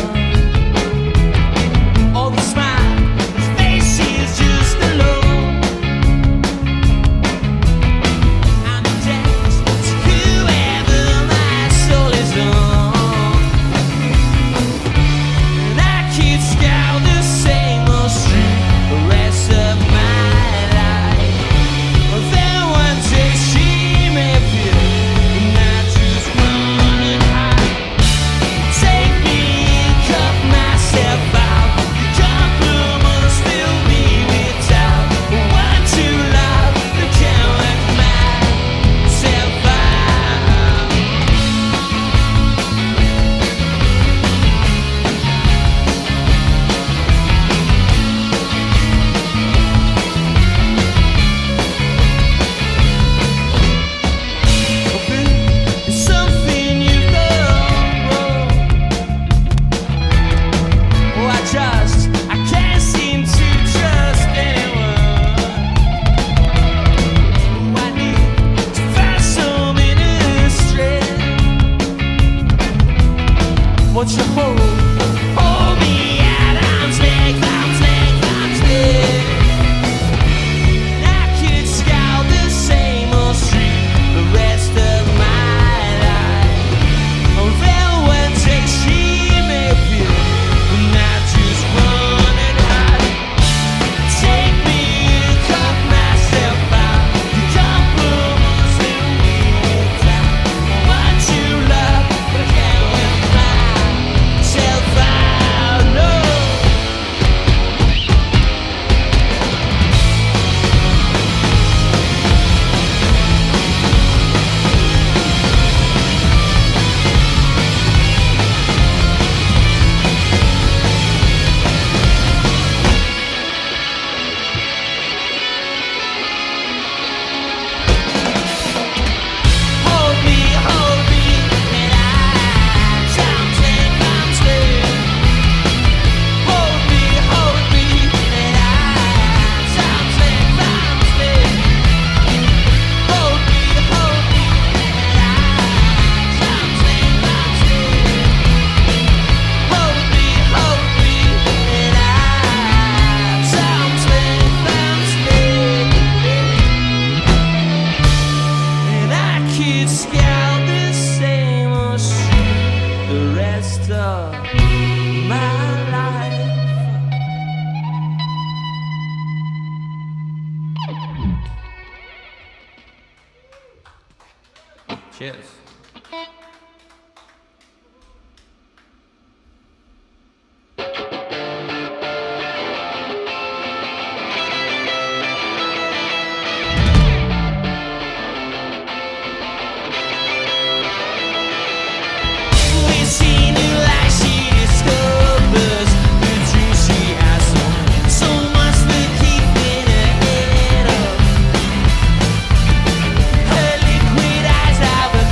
All the smile, his face is just alone. I'm attached to whoever my soul is on. And I could scour the same old street the rest of my life. But then one day she may appear, and I just run and hide. Take me and cut myself out. Compliments fill me with doubt. One too loud, I can't let myself out. It's something you've done wrong. Oh, I can't seem to trust anyone. Oh, I need to find some inner strength. Won't you hold me at arm's length, arm's length, arm's length? And I could scour the same old street the rest of my life. Oh, then one day she may appear, and I just run and hide. Take me and cut myself out. The compliments fill me with doubt. One too loud, but I can't let myself out. No. Hold me, and I'm something I'm still. Hold me, and I'm something I'm still. Hold me, and I'm something I'm still. Hold me, and I'm something I'm still. And I could scour the same old street the rest of my life. Cheers. We see new light she discovers. The dream she has so much to keep in her head. Her liquid eyes have a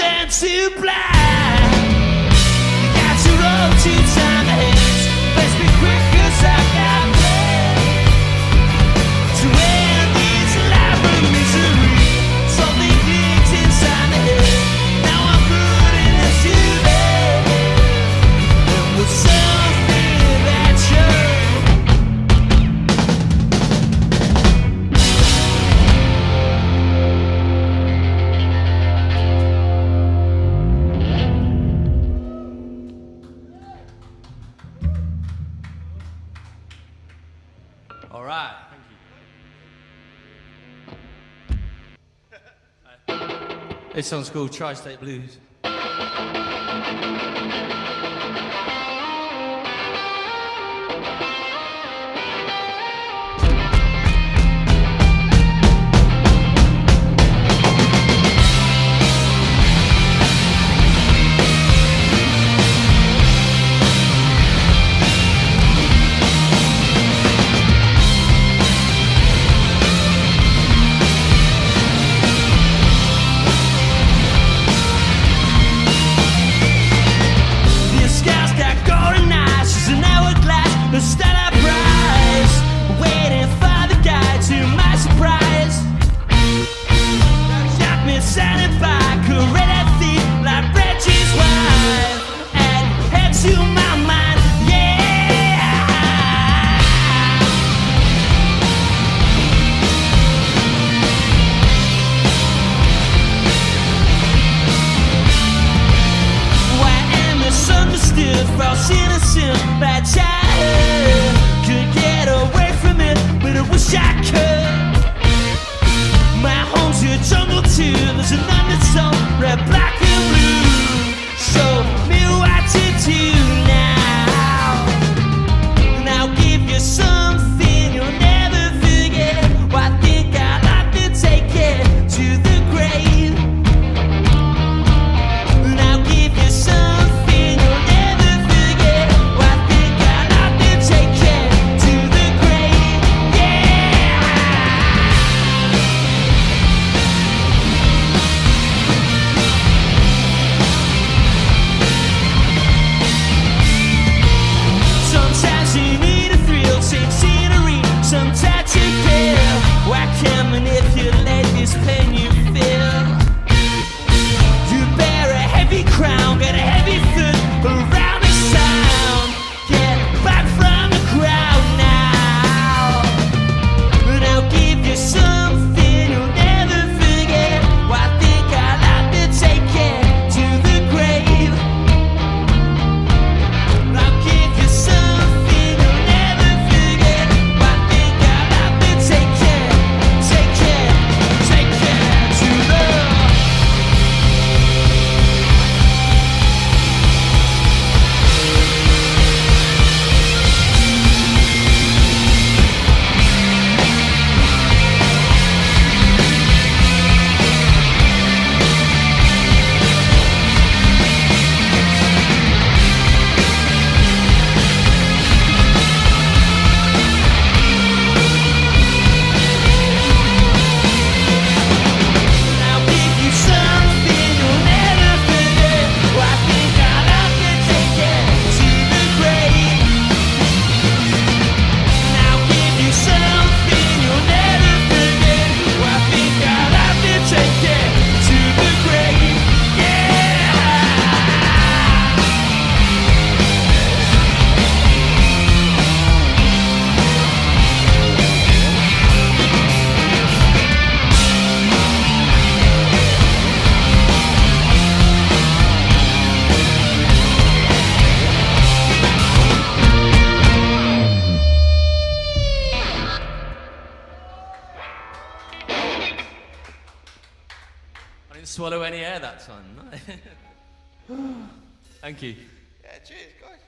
turn to black. You got to roll 2 times ahead. Let's be quick 'cause I got to end this life of misery. Something clicked inside my head. Now I'm putting it to bed. And with something that's yours. All right. This song's called Tri-State Blues. Swallow any air that time. Thank you. Yeah, cheers, guys.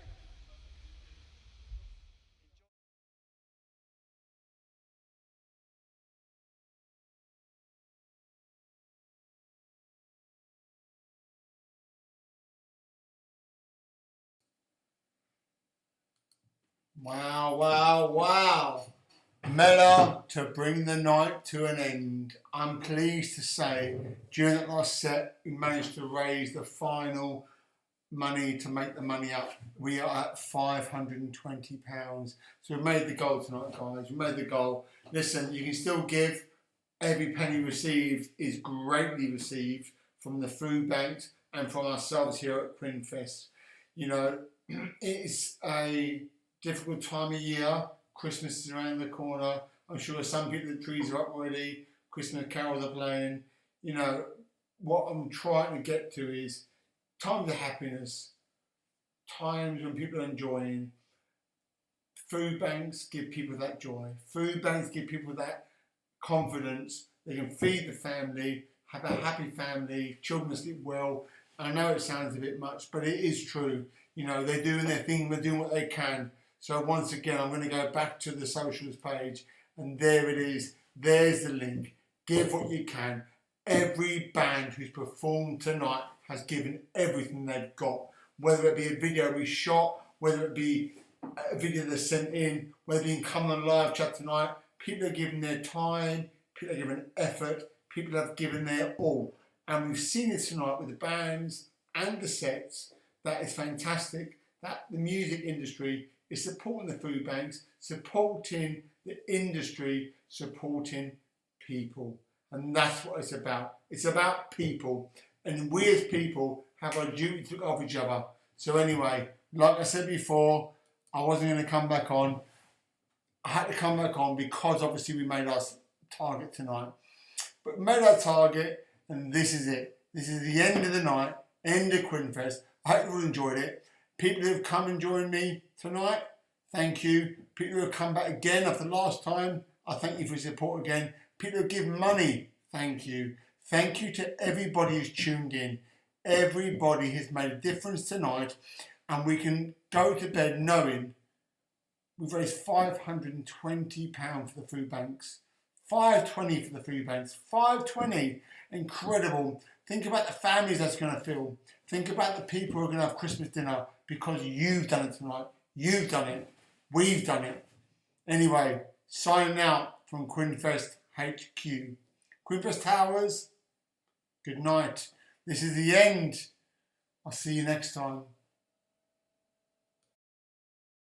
Wow, wow, wow. Mellor to bring the night to an end. I'm pleased to say during that last set we managed to raise the final money to make the money up. We are at £520. So we made the goal tonight, guys. We made the goal. Listen, you can still give. Every penny received is greatly received from the food banks and from ourselves here at Quinnfest. You know, it's a difficult time of year. Christmas is around the corner. I'm sure some people, the trees are up already. Christmas carols are playing. You know, what I'm trying to get to is times of happiness, times when people are enjoying. Food banks give people that joy. Food banks give people that confidence. They can feed the family, have a happy family, children sleep well. I know it sounds a bit much, but it is true. You know, they're doing their thing, they're doing what they can. So once again, I'm going to go back to the socials page, and there it is. There's the link. Give what you can. Every band who's performed tonight has given everything they've got, whether it be a video we shot, whether it be a video they sent in, whether it be come on live chat tonight. People are giving their time, people are giving effort, people have given their all. And we've seen it tonight with the bands and the sets. That is fantastic. That the music industry is supporting the food banks, supporting the industry, supporting people. And that's what it's about. It's about people. And we as people have our duty to look after each other. So anyway, like I said before, I wasn't going to come back on. I had to come back on because obviously we made our target tonight. But we made our target, and this is it. This is the end of the night, end of Quinnfest. I hope you all enjoyed it. People who have come and joined me tonight, thank you. People who have come back again after last time, I thank you for your support again. People who have given money, thank you. Thank you to everybody who's tuned in. Everybody has made a difference tonight, and we can go to bed knowing we've raised £520 for the food banks. $520 for the food banks. $520. Incredible. Think about the families that's going to fill. Think about the people who are going to have Christmas dinner because you've done it tonight. You've done it. We've done it. Anyway, signing out from Quinnfest HQ. Quinnfest Towers, good night. This is the end. I'll see you next time.